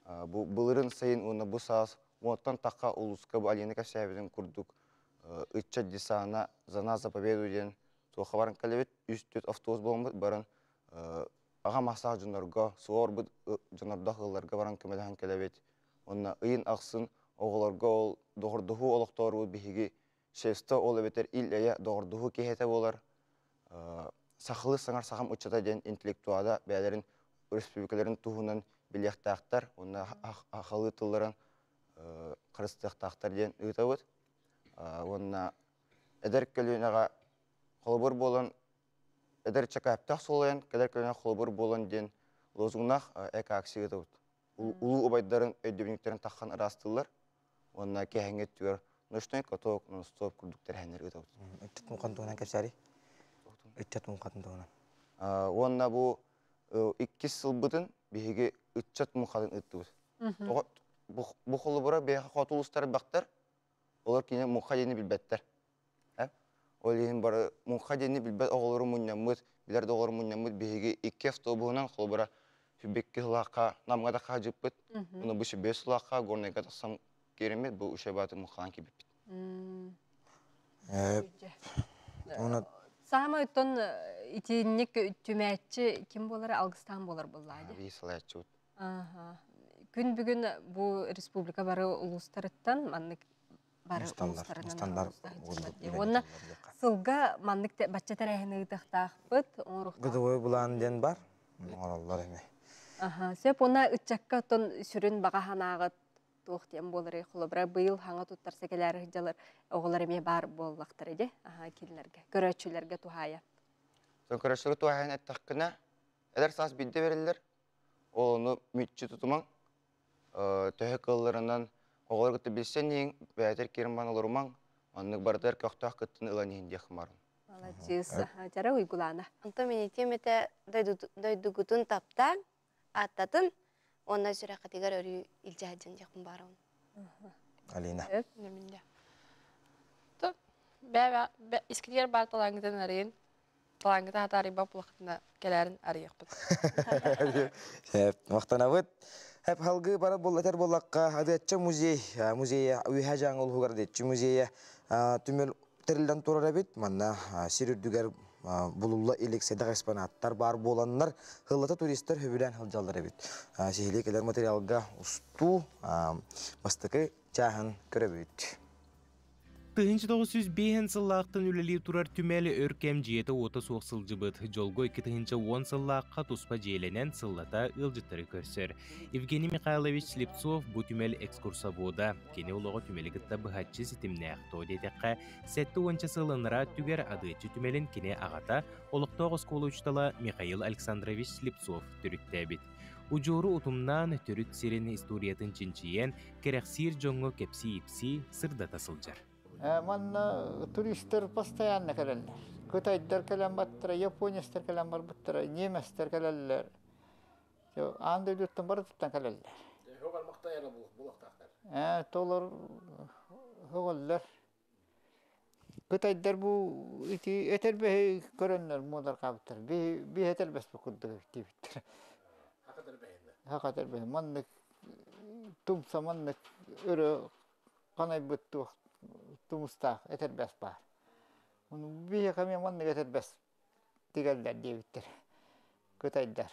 Бұлырын сайын оны бұл саас, оңаттан таққа ұлысқа бұл Алина Касябеден күрдік үтчат десана зана заповеду ден тоқа барын кәлебет, үстет автобус болмыз барын аға масақ жынарға, суар бұд жынарда ғыларға баран көмеліған кәлебет. Онына ұйын ақсын оғыларға ол доғырдығы олықтар бұл бейге шесті ол өбетер ил әйе доғырдығы кейхеті болар. Сақылы саңар сақам ұтчата ден интеллектуада бәлерін республикаларын тұғынан білектақтар, онына ақылы тылларын қырыстықтақтар ден ұйтауыд. Онына әдір көлінеға қолыбыр болан, әдір чақа әптақ солайын, кәдір көлінеға қолыбыр болан ден лозуғынақ әкі аксиғы тауыд. Улу обайдарын өйдебініктерін таққан ырастылар. Онна кәһәңе түгер ночной каток, нон-стоп күрдіктер әнер өтауд. Үттет мұнқантығынан кәпсәрі? Үттет мұнқантығынан. Онна бұл 2 сыл бұдын бейге үтчет мұнқатын үттігіз. Бұл қолы бұра бейға қатулыстары бақтар, олар кейіне мұнқа дені білбәттер. Ол ең бары мұнқа дені білбәт оғылары мұннамыз, білерді оғылары мұннамыз бейге 2 автобуынан қолы бұра Хүбекке лақа, намғада қажып бұд, оны бұшы 5 лақа, горнайға тақсам керемет, бұл үші баты мұққан кебіп бұд. Сағама өттін итеннік түмәтші кем болар, Алгыстан болар бұллады? Вейсалайатшы бұд. Күн бүгін бұл республика бары ұлыстарыттан, маңнық бары ұлыстарынан ұлыстарыттан. Оны сылға маңнық бәтче тәрәхіні ұтықтақ бұд, Гыдывой бұлан ден бар, ораллар әме. Сөп оны үтчакка тон сүрін бағаханағыт тоқтен болыры құлыбыра бұйыл хаңа тұттар сәкелері жалыр оғылар еме бар болуқтыр еді келілерге, көрәтшілерге тухая. Көрәтшілерге тухаян әттіққына әдір саас бидді берілер, оны мүтчі тұтымаң, төхі қылыларынан оғылар күтті білсен ең бәйтер керімбан олырмаң, анның бардыр көқтақ күттін ұлан ең де қымарын. Молодец, жара уйгулана. Антон мен темете дойдугутун таптан, аттатын, онна сүрә қатигар өрі илжаджан жақын баруын. Алина. Искидер бар талаңғыдан арайын, талаңғыда хата арай бап уақытында кәләрін арайық бұд. Вақтана бұд, Hep halgı bara bollater bollakka adetçe muzeye ühe жаңыл хугар детчи muzeye tümel terilden torar bit manna sirürdüger bululла элекседе экспонаттар бар боланнар хыллата туристтер хөбүлән хылжалдар бит. Сихиликелер материалга усту бастыкы чаһын көрөбүт. 1905 сыллақтын үлелі турар түмәлі өркем жиеті оты соқсылжы бұд. Жолгой 2010 сыллаққа туспа жейленен сыллата ылжыттыры көрсір. Евгений Михайлович Слепцов бұ түмәлі экскурса бода. Кені олығы түмәлі гітті бұхатчы сетімне ақтау дедеққа сәтті онча сылыныра түгер адыйчы түмәлін кене ағата олықтау сколы ұчтала Михаил Александрович Слепцов түрікті бит. Ужору утумнан түрік сирен историятын чинчиен керексир жоңго кепси-ипси сырда тасылжар. Манна туристер постоянно келелер. Кытайдар келен баттыра, японистер келен бар баттыра, неместер келелер. Андай дүттен бар дүттен келелер. Хоғал мақтайыры бұлақтақтар. Толар хоғаллар. Кытайдар бұл етер бәй көрінлер модар қабыттыр. Бей етер бәс бұл күрді дейбіттір. Хақатыр бәйінді? Хақатыр бәйінді. Маннық тұмса маннық өрі қанай бұтты уақыт. Тумустақ әтәрбәс бар. Бейі қаме маннық әтәрбәс дегелдер дейбіттір. Көтайдар.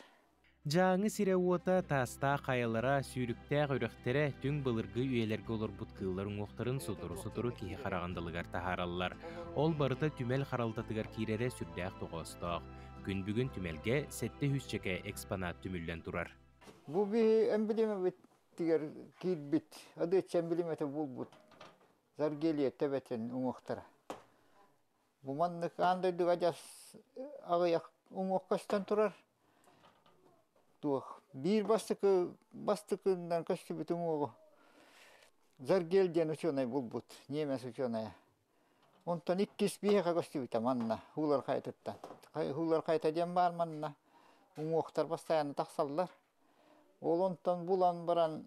Жаңы сире ота таста қайылара сүйріктәғ өріқтері түң бұлырғы үйелерге олар бұткыларын оқтарын сұтыру кейі қарағандылығар тахаралар. Ол барыта түмел қаралтатығар кейрері сүрдәқ тоғыстақ. Күн бүгін түмелге сәтті хүсчеке экспонат түмілден тұрар. Бұл бейі әмбілеме біт дегер кейд біт. Адетші әмбілеметі бұл бұд. Заргелия төбетен уңуқтыра. Бұманнық андайдық ажас ағаяқ уңуққастан тұрар. Бір бастықынан көшті біт уңуғы. Заргелден ученый бұл бұд, немес ученый. Онтан иккес бейеға көшті біт манна, хулар қайтыттан. Хулар қайтаден бар манна, уңуқтар бастаяны тақсалдар. Ол онтан бұлан баран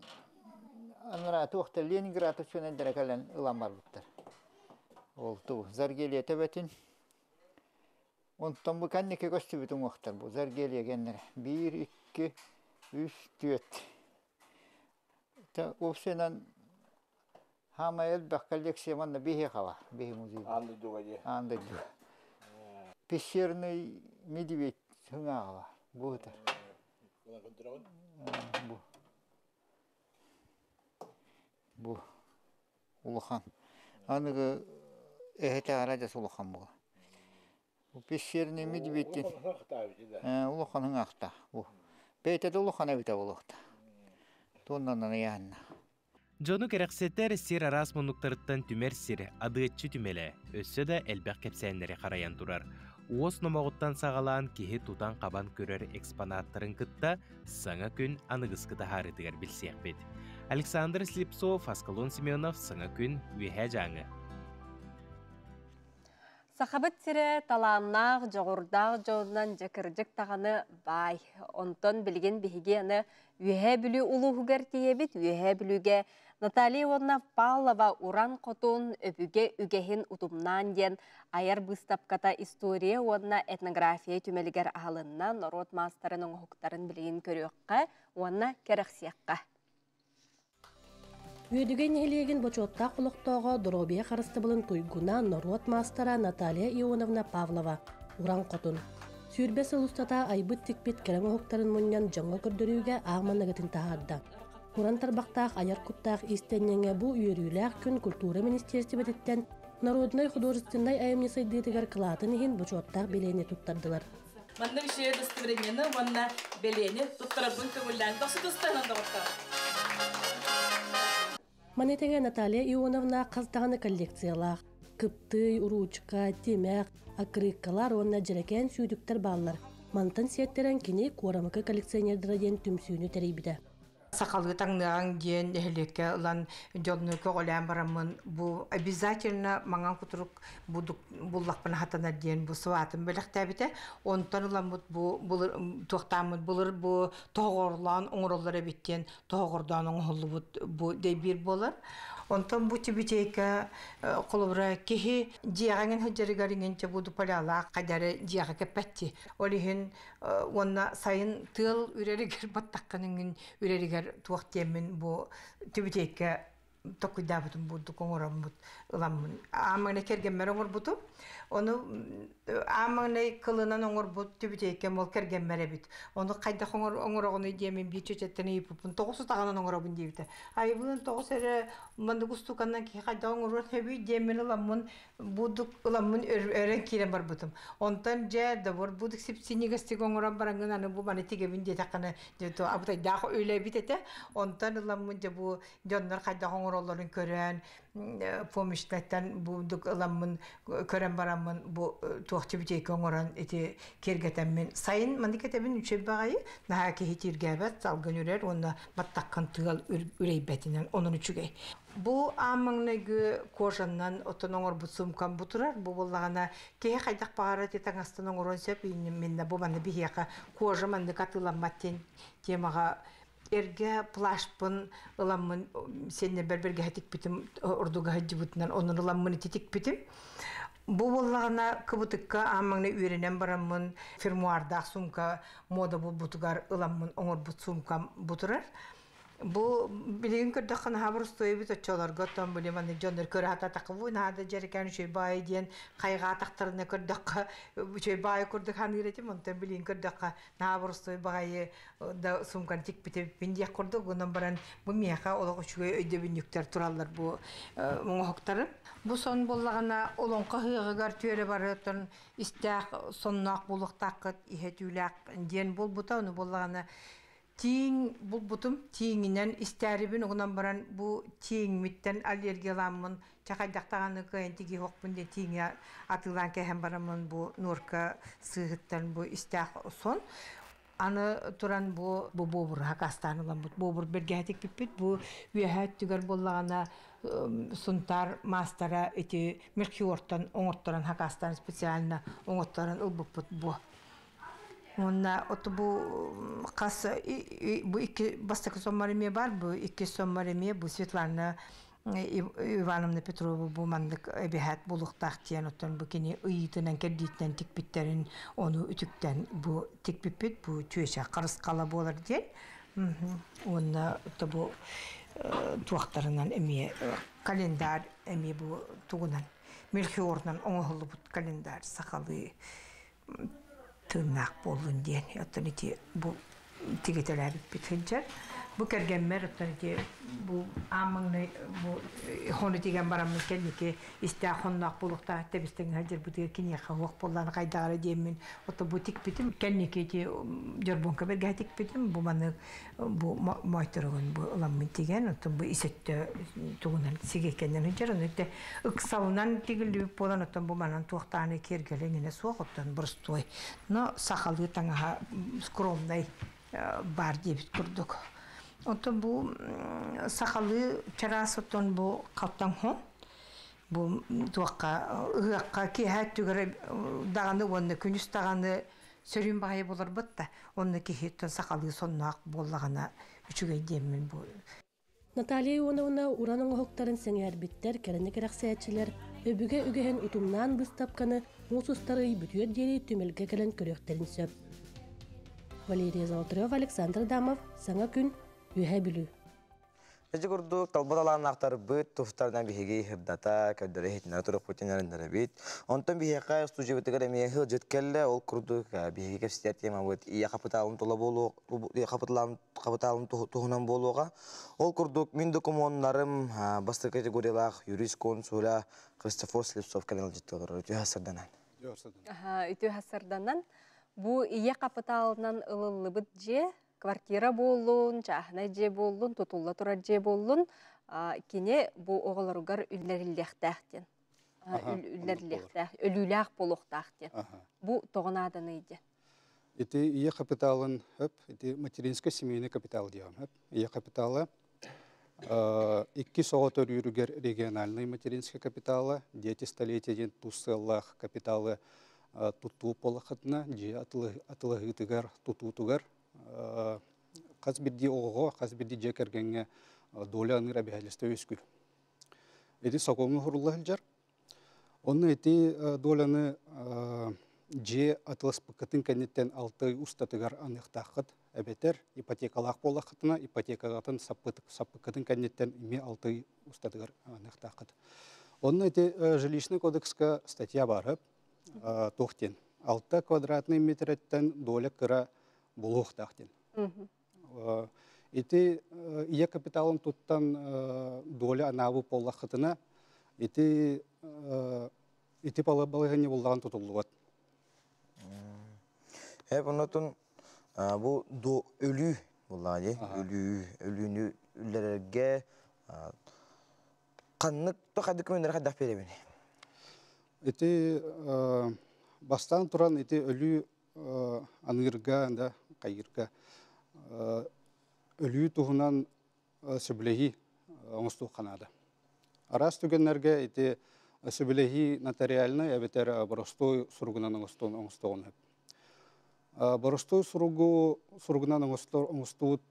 Анара тоқты Ленинград ученый дәрекәлен ұлан бар бұттыр. Ол тұу Заргелия төбетін. Онтан бұл кәннеке көсті бүтін оқтар бұл Заргелия кәннері. 1, 2, 3, 4. Опсенан хама әлбәқ коллекция манна бейе қава. Бейе музей. Аңды дуға де. Аңды дуға. Пещерный медведь хыңа қава. Бұғытыр. Бұл. Бұл ұлыхан. Анығы әйті арадас ұлыхан бұл. Бұл пещерный медведтен. Ұлыхан ұңақта. Бәйтеді ұлыхан әбіті ұлықта. Тоннан яғынна. Жону керексеттер сир арас мұнықтарыттан түмер сир, адыетчі түмелі. Өссі де әлбәқ кепсәнлері қараян тұрар. Уос номағыттан сағалан кеге тутан қабан көрер экспонаттарын кытта саңа күн анығысқыда харытығар білсек бет. Александр Слепцов, Аскалон Семенов, саңа күн үйе жаңы. Сақабыт тире таланнақ жоғырдақ жоғынан жекіржік тағаны бай. Онтон білген бігеге аны үйе білі ұлығығар дейбіт, үйе біліге Наталья Ивановна Павлова уран қотуын өбіге үгехін ұтымнан ден айар бұстапката история онына этнография түмелігер ағылынна народ мастарының ұқықтарын білген көріққа, онына керексияққа. Үйедіген елеген бочотта құлықтауға дұробия қарысты білін туйгуна народ мастара Наталья Ивановна Павлова уран қотуын. Сүйірбесі ұлыстата айбыт тікпет керен ұқықтарын мұниян жаңға көрдіруге ағманығытын тағадда. Уран тарбақтақ, аяр құттақ истеннеңе бұл үйерілер күн культура министерстібететтен народной художественной айымне сайдыдығар қылатын еген бочоттақ белейіне тұттардылар. Мандың шүйе дұстыбіреңені, манна белейіне тұттарабын көңілден тосы тұстанан дұғыттар. Манетеңе Наталья Ионовна қаздағаны коллекциялақ. Кыпты, уручка, темәк, акриккалар онна жірекен сүйдіктер баллар. Мантан сеттерен кені корамықы коллекционердерден түмсүйіні тәрейбіді. Сақалғы таңнаған ден әхілекке ұлан жолны көғілән барамын. Бұл обязательно маңан құтырық бұллақпын хатана ден бұл сұватын бөлік тәбіті. Онтан ұлан бұл тоқтамын бұлыр бұл тоғырлан оңырылар әбеттен тоғырдан оңылы бұл дейбір болар. Онтан бұл түбітейкі қолыбыра кехи диағанын хүджерігарыңенче бұды поляла қадары диаға кәпәтті. Олығын онна сайын тыл үрерігер баттаққаныңын үрерігер бир туох темин бу түбүтекке токуйдабытын бурду коңоромбут ыламмын. Амыны кергенмер оңорбуту. Onu amane kılından oңор bot tübüteyke mol kergenmere bit. Onu kayda oңorogunu diyemin bir çeçetini yapıpın. Toğusu tağanan oңorobun deyipti. Ay bunun toğus ere mandı gustukandan ki kayda oңorun hebi diyemin ılamın buduk ılamın ören kiren bar butum. Ondan jerde var buduk sipsini gastik oңoran barangın anı bu bana tigebin diye takana diyordu. Abutay daha öyle bitete. Ondan ılamın bu jonlar kayda oңorolların kören pomuştaytan buduk ılamın kören baramın bu tuğtibiteki oңoran eti kergetemmin sayın mandiketebin üçe bagayı nahaki hitirgebet salgın ürer onu battakkan tığal üreybetinden onun üçüge. Bu amıngı koşandan oton oңor butsumkan buturar bu bollagana kehe kaydak bağırat etan astan oңoron sep minne bu bana bir yaka koşa mandı katılanmatten temaga erge plaşpın ılamın seninle berberge hatik bitim orduga hacibutinden onun ılamını titik bitim. Bu bollagana kıbıtıkka amangna üyerenen baramın firmuarda sumka moda bu butugar ılamın oңor but sumka buturar. Bu bilgin kırdıkın haber stoyu bit açıyorlar gotan böyle mani jonlar kör hata takıvu nada jerikan şey bay diyen kayga taktarına kırdıkka şey bay kırdık han üreti montan bilgin kırdıkka haber stoyu bagayı da sumkan tik bitip bindiye kırdık ondan baran bu miyaka olağı şu öde binükler turallar bu muhaktarın. Bu son bollagana olon kahıgar tüyere baratan istek sonnak buluk takıt ihetülak diyen bol buta onu bollagana Tiğin bu butum tiğinen isteribin oğlan baran bu tiğin mitten alergiyalanmın çakaydaqtağını kıyentigi hokbun de tiğine atılan kehem baramın bu nurka sığıttan bu istek son. Anı turan bu bobur hakastan olan bu bobur bergehetik pipit bu üyehet tüger bollağına suntar mastara eti mirkiyortan oңortaran hakastan spesialina oңortaran ılbıpıt bu. Onda oto bu kas bu iki bastakı sommarimiye var bu iki sommarimiye bu Svetlana Ivanovna Petrova bu mandık ebehat buluktaq diyen oton bu kini ıyıtınan kerdiyetinden tikbitlerin onu ütükten bu tikbipit bu tüyeşe qarız qala bolar diyen. Onda oto bu tuaqtarından emiye kalendar emiye bu tuğunan Melchior'dan oңoğulu bu kalendar sakalı tırnak bolun diyen otaniti bu tigeteler bitince bu kergenmer otaniti bu amını bu honu digen baramın kendiki istahonnak bulukta tebisten hacer bu diye kinye hawak bollan kaydara diyemin oto bu tik bitim kendiki ti jorbon kaber gatik bitim bu manı bu moytorun bu ulamın digen oto bu isette tuğunan sigekenden hacer onu de ıksalınan tigilip bolan oto bu manan tuğtane kergelenine soğuktan burstoy no sakalı tanga skromday bar diye kurduk. Oto bu sakalı çarasoton bu kaptan hon bu tuakka ki her tügere dağını onu kündüz dağını sörün bağı bolar batta onu ki hitton sakalı sonnak bollagana üçüge demin bu. Natalia Ionovna uranın oğukların senger bitter kerene kerakseçiler öbüge ügehen utumnan bыстапkanı musustarı bütüyor deri tümelge gelen körökterin söp. Valeria Zolotrev, Alexander Damov, Sana Gün, Ühe Bülü. Ece kurduk, talbot alan aktar büt, tuftardan bihegi hirdata, kadere hitnara turuk putinarindara bit. Ondan biheka stuji bitigar emiye hil jetkelle, ol kurduk, bihegi kefsiyat yema bit, iya kapitalın tola bolu, iya kapitalın tuhunan boluğa. Ol kurduk, min dokumonlarım, bastı kategoriyalar, yurist konsula, Christopher Slipsov kanal jittiler, ütü hasardanan. Ütü hasardanan. Bu iya kapitalından ılılıbıt je, kvartira bolun, çahna je bolun, tutulla turar je bolun, kine bu oğlarugar üllerillektähten. Ölülək boluqtähten. Bu toğunadan idi. Ити iya kapitalın hep, ити материнский семейный капитал diyorum hep. Iya kapitалы iki soğutur yürüger regionальный материнский капиталы, 10 столетиян тусыллах капиталы tuttuğu polakatına, atılığı tıgar, tuttuğu tıgar. Kaz birdi oğu, kaz birdi cekergenge dolanır abihaliste öskül. Eti soğuğunu hurullah hilcar. Onun eti dolanı же атылыс пыкытын кәнеттен 6 устатыгар анықтақыт, әбетер ипотекалақ болақытына ипотекағатын саппыкытын кәнеттен име 6 устатыгар анықтақыт. Onun eti жилищный кодекска статья барып, тоқтен. 6 квадратный метреттен доля кыра болуқ тақтен. Ити ие капиталын туттан доля анабы болақытына, ити балығыне болдаған тұтылуат. Бұнатын бұл өлі болады, өліні үллерге қаннық тоқады көмендер қадақ беремені? Ити бастан тұран ити өлі анырға, қайырға, өлі тұғынан сөбілегі оңысту қанады. Арас түгенлерге ити сөбілегі нотариальны әбетер бұрыстой сұрғынан оңыстуғын өп. Бұрыстой сұрғынан оңыстуғыт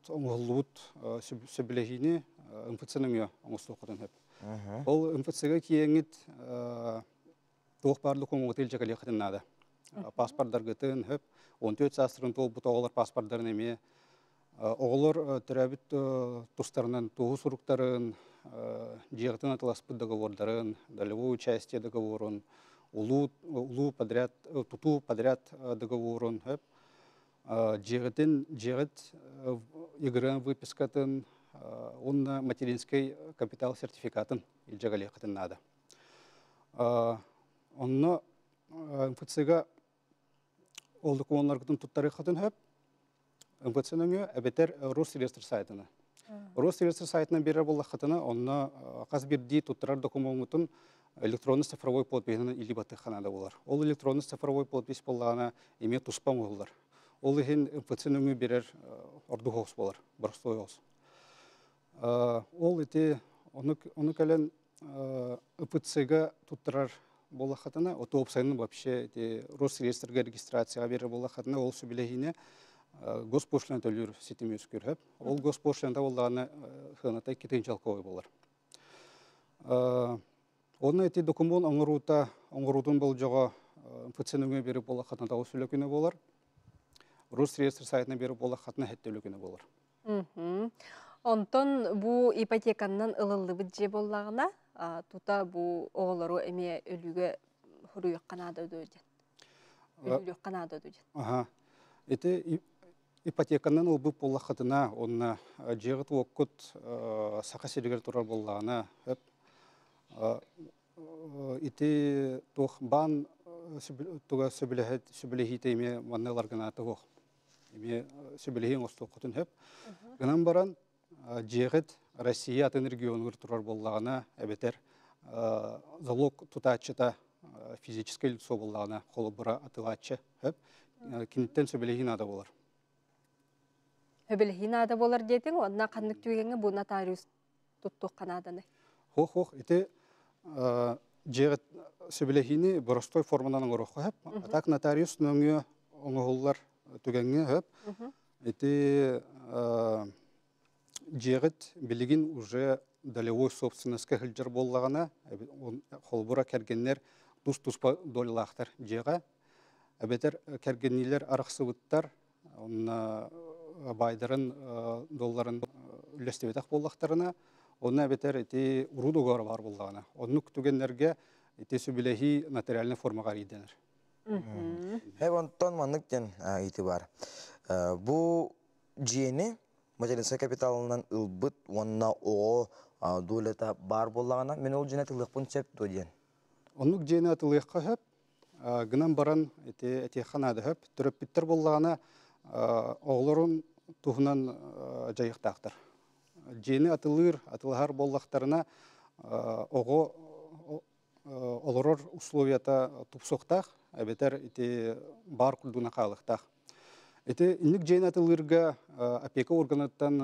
сөбілегіне МФЦ-нің оңыстуғын өп. Ол МФЦ-ға кейеңіт тоқ барлы қоңғытел жәкәлі қытынады. Паспорттар ғытын өп, 14 састырын тоғыл бұт оғылар паспорттарын әме. Оғылар түрәбіт тұстарынан тоғы сұрықтарын, жиғытын атыласпы договордарын, долевой участие договорын, туту подряд договорын, жиғыт егірін выпискатын, онна материнский капитал сертификатын илжағали қытынады. Онна МФЦ-ға олды қуанларғытын тұттары қытын өп, МФЦ-нің әбетер Росреестр сайтыны. Росреестр сайтына берер болы қытыны, онна қазберді тұттырар документын электронный цифровой подписінің или баты қанады болар. Ол электронный цифровой подпис болағына еме тұспан олар. Ол еген МФЦ-нің берер орды ғоғыз болар, бұрыстой ғоғыз. Ол еті, оны кәлін МФЦ-ға тұттырар болы қытыны, оты опсайының вообще Росреестрге регистрацияға берер болы қытыны, ол сөбілегіне госпошланы төлер сетеме өскер. Ол госпошланында болағына ғанатай кетен жалқауы болар. Оны әті документ оңырудың бұл жоға МФЦ-нің беріп болы қатында осы өлікіне болар. Росреестр сайтына беріп болы қатына әтті өлікіне болар. Онтон бұл ипотеканнан ылылы бүдже болағына, тута бұл оғылару әме өліге хүрүйік қанады өдейден. Өлілік қанады өдейден. Әті ипотеканнан ұлбып болы қатына, онына жеғыт оқыт сақа серігер тұрар болағына, ити тох бан туга сөбілехите име маннеларгана тох име сөбілехин осту қотын хөп. Гынан баран жегет Россия атын регионы турар боллагана әбетер залог тутачыта физическое лицо боллагана қолы бұра атылачы хөп. Кинттен сөбілехин ада болар. Сөбілехин ада болар дедің, онна қанық түйгенге бұл нотариус тұттық қанаданы. Хох, ити жегет сөбілехини бұрыстой форманан ұрыққа хөп. Так нотариус нөңі оңығылар түгенге хөп. Ити жегет білігін уже долевой собственностьқа хілжер боллағана, қолбыра кәргенлер тұс-тұспа долылақтар жеға. Әбетер кәргенлер арықсы бұттар, байдарын долларын үлестебетақ боллақтарына, оны әбетер әте ұрудығар бар болғаны. Оны күтігенлерге әте сөбілехи нотариальный формаға рейденер. Онтон маннықтен еті бар. Бұл жиені материнский капиталынан ұлбыт, онына оғы дөлеті бар болғана, мен ол жиені тылықпын сәп дөден? Онық жиені тылыққа хөп, гынан баран әте қанады хөп, түріп біттір болғана оғылырын тұғынан жайықтақтыр. Жиені атылығар боллақтарына олырыр условията тұпсоқтақ, әбетер бар күлдуына қалықтақ. Инік жиені атылығырға опека органаттан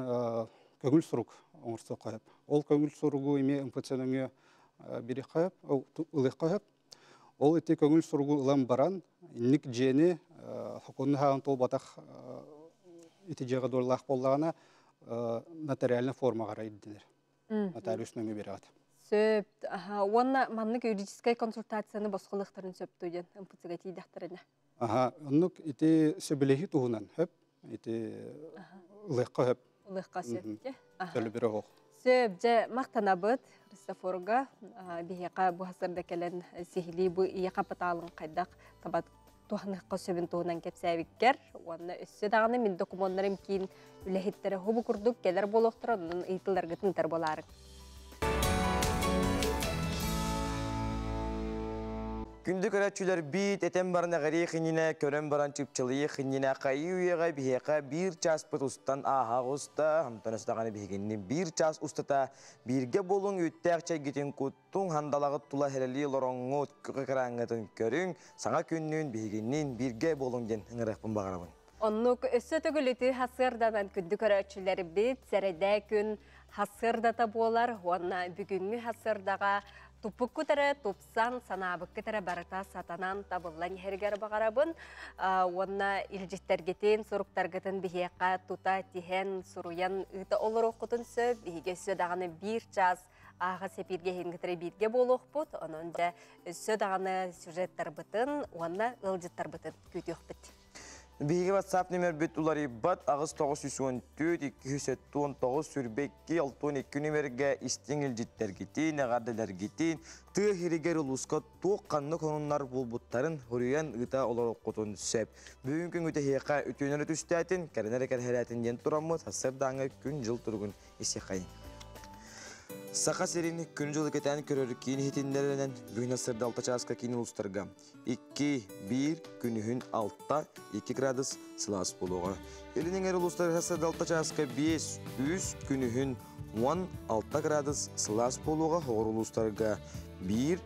көңіл сұруқ оңырсы қойып. Ол көңіл сұруғу еме МФЦ-ніңе бері қойып, ұлық қойып. Ол көңіл сұруғу ұлан баран, инік жиені құқынны хағын тол батақ жеға доллақ болағына нотариальный формаға райденер. Нотариусның береді. Сөп, онна маннык юридическая консультацияны босқылықтарын сөп дөйден МФЦ-ға тейдіқтіріне? Ага, оннук ити сөбелехи туһунан хөп, ити лыхка хөп. Лыхка сөпте. Төлбөрө ох. Сөп же мақтанабыт Христофорга бихеқа бу хасырда келен сихили бу ия капиталын кайдак табат туханыкка сөбүн туһунан кепсәбиккер. Онна өссө даганы мен документларым кийин үлехиттере хобу курдук келер болохтыр, онун ыйтыларга тынтар болар. Күнді көрәтшілер бейт, әтен барына ғари қыніне, көрін баран чүпчіліе қыніне қайы үйеға бейеқа бір час бұт ұстан аға ұста, хамтан ұстағаны бейгеніне бір час ұстата, бірге болуң өтті ақчай кетен күттің, хандалағы тұла хелелі лороңғы көкіраңғытын көрің, саңа күннің бейгеннен бірге болуң ден ұңырақпын бағарабын. Оннук өссө төгіліті хасырданан күнді көрәтшілер бейт, сәрәдә күн хасырдата болар, онна бүгінгі хасырдаға Тупук күтәрі, тупсан, санабык күтәрі барыта сатанан табылан хергер бағарабын. Онна илжеттергетін, сұруқтаргетін бігеқа тута тихен, сұруян ұйта олар оқытын сөп, бігеге сөдағаны бір час аға сепирге хенгітірі бірге бол оқпыт. Оның да сөдағаны сюжеттар бұтын, онна ұлжеттар бұтын көті оқпыт. Биге WhatsApp номер бит улары бат агыс 914 279 сүрбекки 62 номерге истиңил життергитин, агардаларгитин, тыхиригер улуска тоққанны конуннар болбуттарын хуриян ыта олар оқытын сөп. Бүгүнкү үтө хека үтөнөрү түстәтин, кәренер кәрхәрәтин ден турамыз, хасырдаңы күн жыл тургун исекайын. Сақа серин күн жылы кетен көрөр кейін хетіндерінен бүгін асырда 6 часка кейін ұлыстарға. 2-1 күнігін 6-2 градус сылас болуға. Елінің әр ұлыстарға асырда 6 часка 5-3 күнігін 10-6 градус сылас болуға. Хоғыр ұлыстарға 1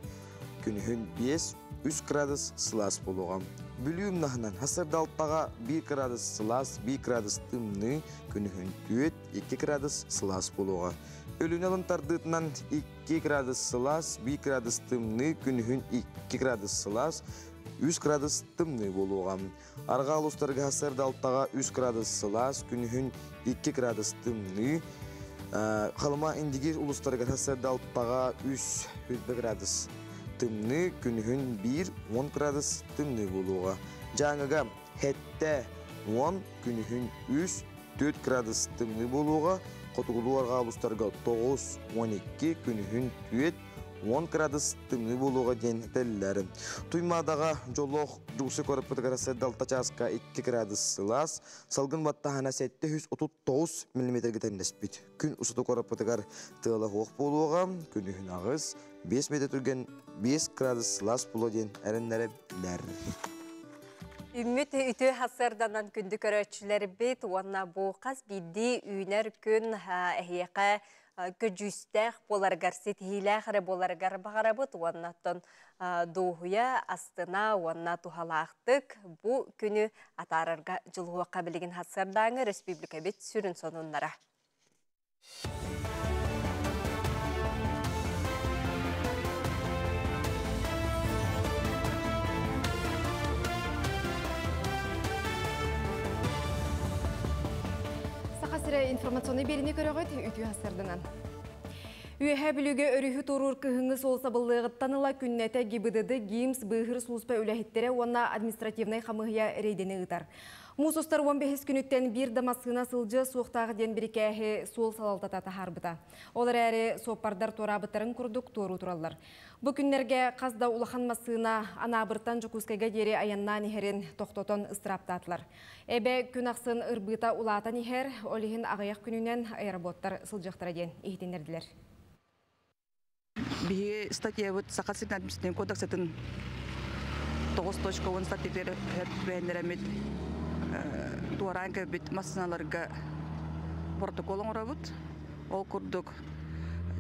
күнігін 5-3 градус сылас болуға. Бүліум нағынан асырда 6-ға 1 градус сылас, 1 градус тымны күнігін 2 градус сылас болуға. Өлін алын тардытынан 2 градус сылас, 1 градус тымны, күнігін 2 градус сылас, 3 градус тымны болуға. Арға алыстарға асырда 6-ға 3 градус сылас, күнігін 2 градус тымны. Қалыма индигер ұлыстарға асырда 6-ға 3 градус тымны, күнігін 1-10 градус тымны болуға. Жаңыға хетті 10, күнігін 3-4 градус тымны болуға. Қотығылуарға алыстарға 9-12 күнігін 10 градус тымны болуға ден тәлілері. Туймадаға жолуқ жүгісі көріп бұтығарасы далта часқа 2 градус сылас, салғын баттағана 739 мм кетеріндес бүт. Күн ұсыты көріп бұтығар тығылы оқ болуға, күнігін ағыз 5 метр түрген 5 градус сылас болу ден әрінлері білер. Үміт үті хасырданан күнді көрәтшілер бет, онна бұқас биді үйнер күн әйеқа көджүстәқ боларғар сетхиләқірі боларғар бағарабыт, оннаттан доғуя астына, онна тухалақтық. Бұ күні атарырға жылуға қабілеген хасырдаңы республика бет сүрін сонынлара. Информационный беріне көріғыт үті асырдынан. Үйәхә білуге өріхі тұрur күйіңі солса бұллығыттаныла күннәті гибідіді геймс бұғыр сұлыспа үләхеттері онна административнай қамығыя рейдені ұтар. Мұсыстар 15 күніттен бір дамасына сылжы соқтағы ден бірікәхі сол салалтата тахарбыта. Олар әрі сопардар торабытарын күрдік тору тұралар. Бұл күннерге қазда улахан масына анабыртан жүкускайға дере аяннан ехерін тоқтотон ыстыраптатылар. Әбе күн ақсын ұрбыта улатан ехер, олығын ағаяқ күнінен аэроботтар сылжықтыра ден ехетенерділер. Биге статья вот Сахасин административный кодекс это 9.10 статья бәндеремет туаранка бит массаналарга протоколын орабыт. Ол курдук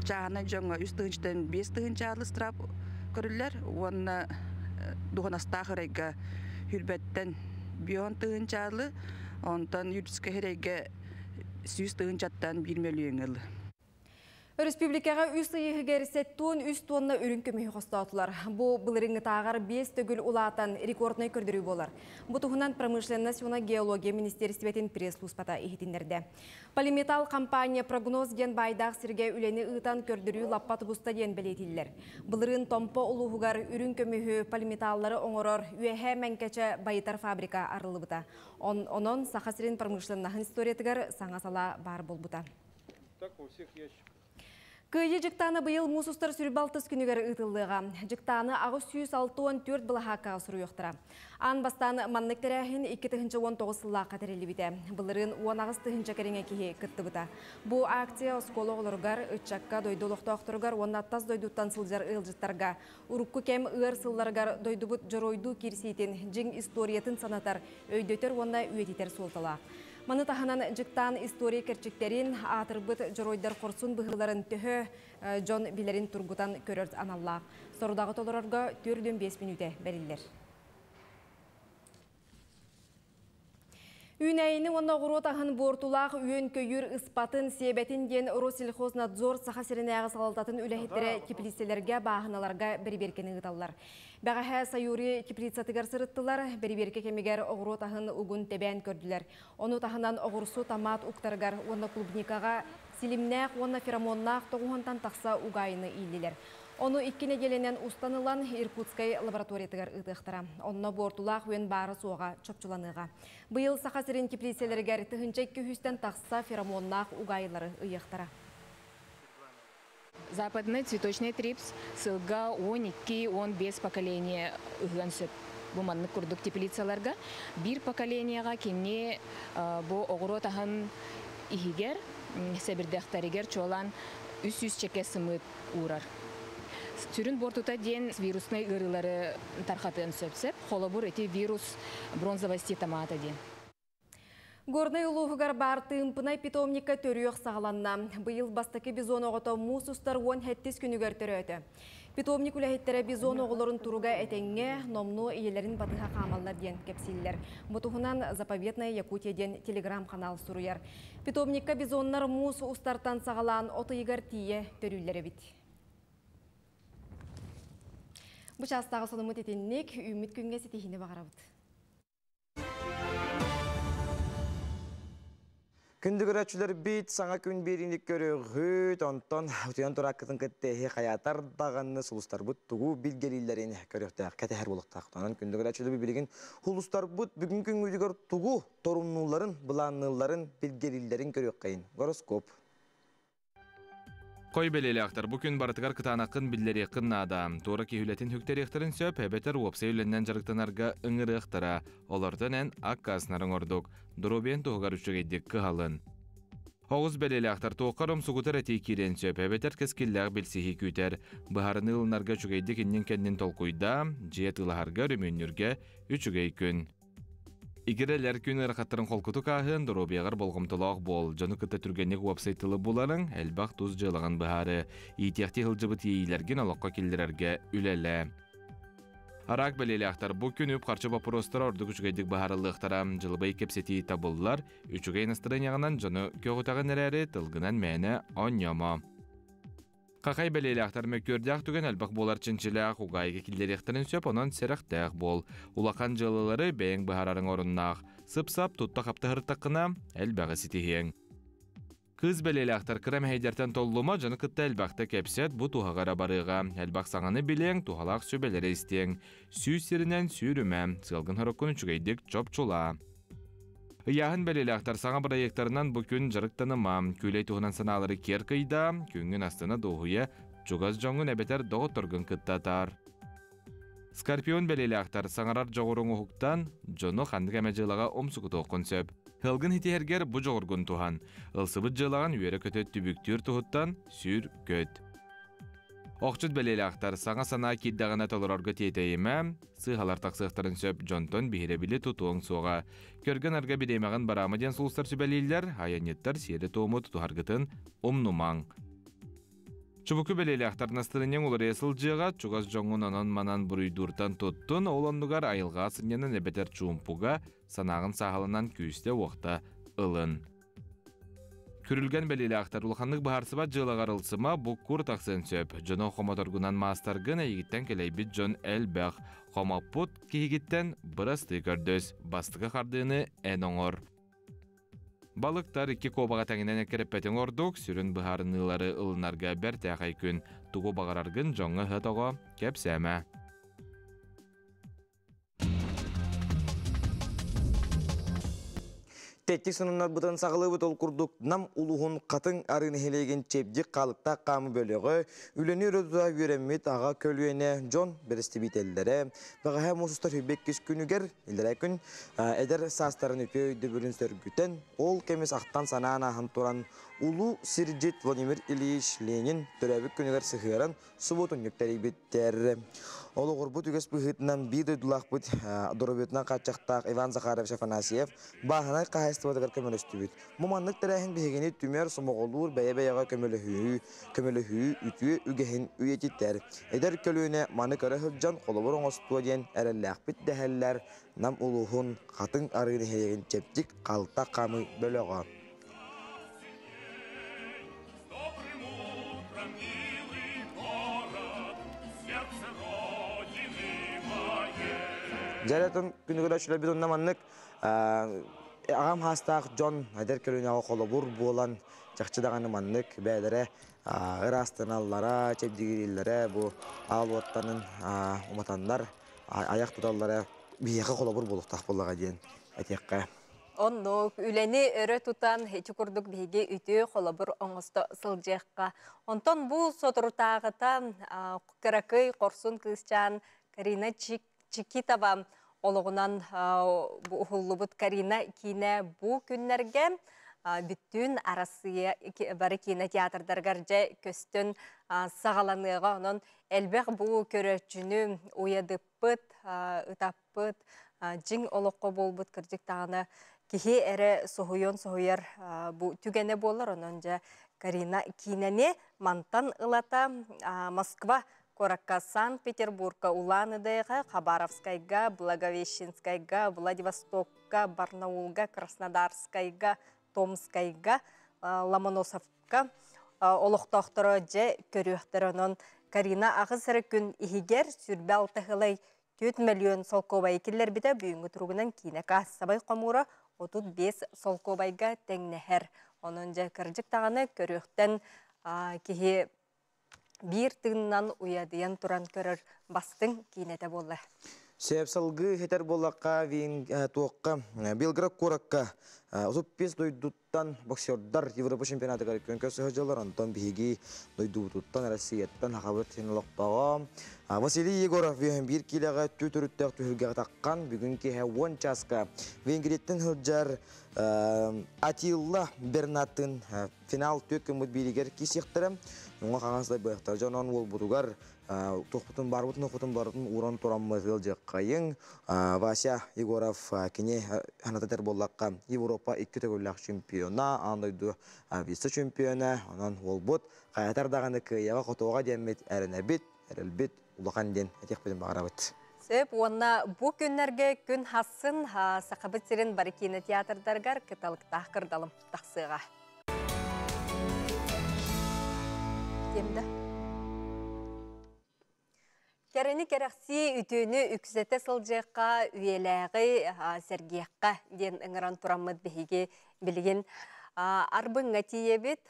чағана жаңа 3-тен 5 чағалы страп көрілер. Оны дуған астағырайга хүрбәттен 10 чағалы, онтан юридическа херейге 100 чаттан 1 миллион ылы. Республикаға үс ыйығығар сәттуын үс тонна үрін көмейі қостаутылар. Бұл бұлырыңы тағар 5 төгіл ұлаатан рекордной көрдірі болар. Бұтығынан промышленность геология министерстветін пресс-луспата ехетіндерді. Полиметал компания прогноз ген байдақ сірге үлені ұйтан көрдірі лаппат бұста ден білетілер. Бұлырын томпо ұлығығар үрін көмейі полиметаллары оңырор үйәхә мәнкәчі байытар фабрика арылы бұта. Онын сақасырын промышленнахын историятығар саңа сала бар бол бұта. Күйе жықтаны бұйыл мұсыстар сүрбалтыз күнігер ұтылдыға. Жықтаны ағы 164 бұлахақа сұру yoқтыра. Ан бастан маннықтырағын 2-19 сылла қатарелі біті. Бұлырын 10-ағыз кәріңе кейі күтті бұта. Бұ акция оскологылырғар, үтчаққа дойдулықты оқтырғар, онаттаз дойдуттан сылжар ұлжыттарға. Урукку кәм ұғыр сылларғар дойдубыт жоройду керсейтін, жың историятын санатар, өйдөтер онна үйететер солтала. Маны таханан жықтан история керчіктерін атырбыт жоройдар қорсын бұғыларын төхі жон билерін тұргутан көрерд аналлақ. Сорудағы толырарға 4-5 минуте бәрілер. Үйнәйіні онна ғұротағын бортулақ үйен көйір ұспатын себетін ден Россельхознадзор сақасырыны ағы салалтатын үләхеттері теплицелерге бағыналарға бір-беркені ғыталар. Бәғаға сайури теплицатығар сырыттылар, бір-берке кемегер ғұротағын ұғын тәбән көрділер. Оны тағынан ұғырсу тамат ұқтарғар, онна клубникаға силимнәқ, онна феромоннақ тоғуғантан тақса ұғайыны илділер. Оны 2 неделенен устанылан Иркутскай лабораториятығар ұтықтыра. Онына бортулақ өен бары суға чопчыланыға. Бұйыл сақасырын теплицелергер тұхынчай күйістен тақса феромоннақ ұғайлары ұйықтыра. Западный цветочный трипс сылга 12-15 поколение ұғын сөп. Бұл манны күрдік теплицаларға. Bir поколенияға кемне бұл оғырот ағын ихигер, сәбірдіқтаригер чолан үс-үс чеке сымыт ұрар. Түрін бортута ден вирусный ырылары тарқатын сөпсеп, холобур эти вирус бронзовости тамата ден. Горный улуғығар бар тымпынай питомника төріөқ сағаланна. Бұйыл бастаки бизон оғыта мұсустар 10-7 күнігер төрөті. Питомник үләхеттері бизон оғыларын тұруға әтенге номну иелерін батыға қамаллар ден кепсиллер. Бұтығынан заповедная Якутия ден телеграм-канал сұруяр. Питомникка бизоннар мұс устартан сағалан отыйғар тие төрілері бит. Бұл жастағы сонымыт етеннек үміт күнге сетехіне бағарабыд. Күндігір әтшілер бейт саңа күн беріндік көріғіт, онтан ұтыян тұраққытын кіттегі қаятар дағанны сұлыстар бұд тұғу білгелілерін көріқтәқ кәтәхер болықтақ. Күндігір әтшілер білген ұлыстар бұд бүгін күн өйдігір тұғу торуннуларын, бұланныларын, білгелілерін көріқ қайын. Гороскоп. Қой белелі ақтар, бүкін барытығар кытанақын білдері қыннада. Тура кейілетін хүктер ектірін сөп, әбетер опсы өліннен жарықтанарға ұңыры ықтыра. Олардың ән аққасынарын ордық. Дұрубен тұғығар үшігейдік қығалын. Оғыз белелі ақтар тоққарым сұғытыр әтей керен сөп, әбетер кескілләғ білсіхи күйтер. Бұхарын ұлынарға жүгейдік іннен кәннен толқойда, жиет ұлағарға рөмөннерге үшігей күн. Игерелер күн ырқаттырын қолқыты қағын дұрубияғыр болғымтылақ бол. Жаны күтті түргенек уапсайтылы боларын әлбақ тұз жылаған бұхары. Итияқти ғылжыбыт ейілерген алаққа келдерерге үләлі. Арақ бәлелі ақтар бұл күн өп қарчы бапыростыр ордық үшігейдік бұхарылықтара жылбай кепсеті табылылар. Үшігей настырынияғынан жаны көғытағын әрәрі тылғынан мәні оньяма. Қақай бәлелі ақтар мөккөрдіғ түген әлбақ болар чынчылақ ұғайғы келдеректірін сөп, онын серақтәқ бол. Улақан жылылары бәйін бұхарарын орыннақ. Сып-сап тұтта қапты ғырттақына әлбағы сетихең. Кыз бәлелі ақтар кірім әйдертен толлыма жаны күтті әлбақты кәпсет бұ туғағара барыға. Әлбақ саңаны білең, туғалақ сөбелері істең. Сүй сірінен сүйрімәм, сылғын ғырыққын үшігейдік чоп-чола. Яғын бәлелі ақтар саңа проекттарынан бұл күн жарықтаныма. Күлей туғынан саналары кер қайда, күнгін астына доғуя жүгаз жоңын әбетер доғы тұргын күттатар. Скорпион бәлелі ақтар саңарар жоғырың ұхықтан, жоны қандық әмәжіліға омсықыты оқын сөп. Хылғын хитергер бұ жоғырғын туған. Үлсібіт жылаған үйері көтет түбіктір тұғыттан сүйр көт. Оқчыт бәлелі ақтар саңа сана кеддағына толырарға тетейіме, сығалар тақсықтарын сөп жонтон бейребілі тұтуың соға. Көрген арға бедеймаған барамаден сұлыстар сөбәлейлер, айанеттар сері тоғымы тұтуғарғытын омнумаң. Чубуку бәлелі ақтар настырынен олар есіл жыға, чуғаз жоңын анан манан бұрыйдуртан тұттын, оландығар айылға сыненін әбетер чуымпуға санағын сағалынан күйісте оқта ылын. Күрілген бәлелі ақтар улханлық бағарсыба жылағарылсыма бұ күр тақсын сөп. Жоно қоматоргунан мастаргын әйгіттен келейбіт жон әлбәқ. Қомаппут кейгіттен бұрасты көрдөз. Бастығы қардыны ән оңыр. Балықтар 2 кобаға тәңінен әкереппәтен ордық, сүрін бұхарынылары ылынарға бәр тәқай күн. Туғы бағараргын жоңы ғытоға кәпсәмә. Теттик сынынар бұтын сағылы бұт ол күрдік нам ұлығын қатын арын хелеген чепдік қалықта қамы бөлігі, үлені өрөдіға үйремет аға көлуене жон бірісті бітелдері. Бағаға мұсыстар хүбек кес күнігер, елдері күн, әдір састарын өпе өйді бөлін сөргітен, ол кемес ақтан санаан ағын тұран Улу Сирджит Владимир Ильич Ленин төрәбік күнігер сығырын сұбутын нүктері беттері. Олы ғұрбұт үгес бұғытынан бір дөйділақ бұд дұрыбетінен қатшақтақ Иван Захаров Шафанасиев бағынай қағайсты бұдығыр көмел өсті бүд. Мұманлық тәрәхін бігені түмер сұмығылуыр бәйе-бәйеға көмелі хүй үтуе үгехін үйететтер. Әдер көлуіне маны көрі ғылжан қолы бұрын осытуа ден әрілләқ біт дәхәлілер нам ұлығын қатын арыны хелеген чептік қалықта қамы бөліға. Жаратын күнігілі үшілі біз оннаманлық ағам хастақ Джон әдер көлінеға қолы бұр болан жақшыдағаны манлық бәдірі ырастыналлара, чепдігілері, бұл ал оттанын ұматандар, аяқ тұталары бейеқі қолы бұр болуқтақ болаға дейін әтеққа. Онно үләне өрі тұтан хечі күрдік бейге үті қолы бұр оңысты сылжеққа. Онтон бұл сотыртағыта күкірәкөй қорсын кызчан Карина Чикитова олығынан ұхылыбыт Карина кейіне бұ күннерге бүттін арасы бары кейіне театрдарғар жа көстін сағаланыға онын әлбәқ бұ көрәтшіні ойадыппыт, ұтаппыт, жың олыққа болбыт кірдік тағына кеге әрі соғыяр бұ түгені болыр. Онын жа Карина кейініне мантан ылата Москва Коракка, Санкт-Петербурга, Улан-Удайга, Хабаровскайга, Благовещенскайга, Владивостокка, Барнаулга, Краснодарскайга, Томскайга, Ломоносовка, Олықтақтыры же көріқтірінен Карина ағызыры күн ихигер сүрбе алтығылай 4 миллион солқобай келер біді бүйінгі тұрғынан кейіне қасабай қомура 35 солқобайга тәңнәхер. Оның же кіржік тағаны көріқтен кеге бір тыңнан уядыян тұран көрір бастың кейінеті болды. Себеп салғы хетер болаққа вейін туаққа Белград Коракка 35 дойдуттан боксердар Европа чемпионаты қарып көнкөсі høжалар Антон Бейги дойдуттан Россияттан хақабыр теніліқтаға. Василий Егоров вейін бір келеға төтіріттәқ түхілге таққан бүгін кеге 10 часқа Венгреттен høжар Атилла Бернатын финал төкім бұдбелігер кесектірі. Оңа қағансылай бұяқтар жанан ол бұдығар тоқпытын барбытын, оқытын барбытын уран тұрамызыл жаққайын. Вася Егоров кене ханататар болаққа Европа 2 төгілләқ чемпиона, андайды виса чемпиона, онан ол бұд. Қаятардағаны күйеға қотуға демет әрінәбет, әрілбет, ұлақан ден әтек бетін бағара бұд. Сөп, онна бұ күннерге күн хасын сақабыт сирен бары кейіні театрдарғар кіталық тақырдалым тақсыға. Демді. Кәріні кәріқси үтіні үксеті сылжаққа, үйеләғі сәргеққа ден ұңыран тұрамыд бейге білген арбыңға тиебет,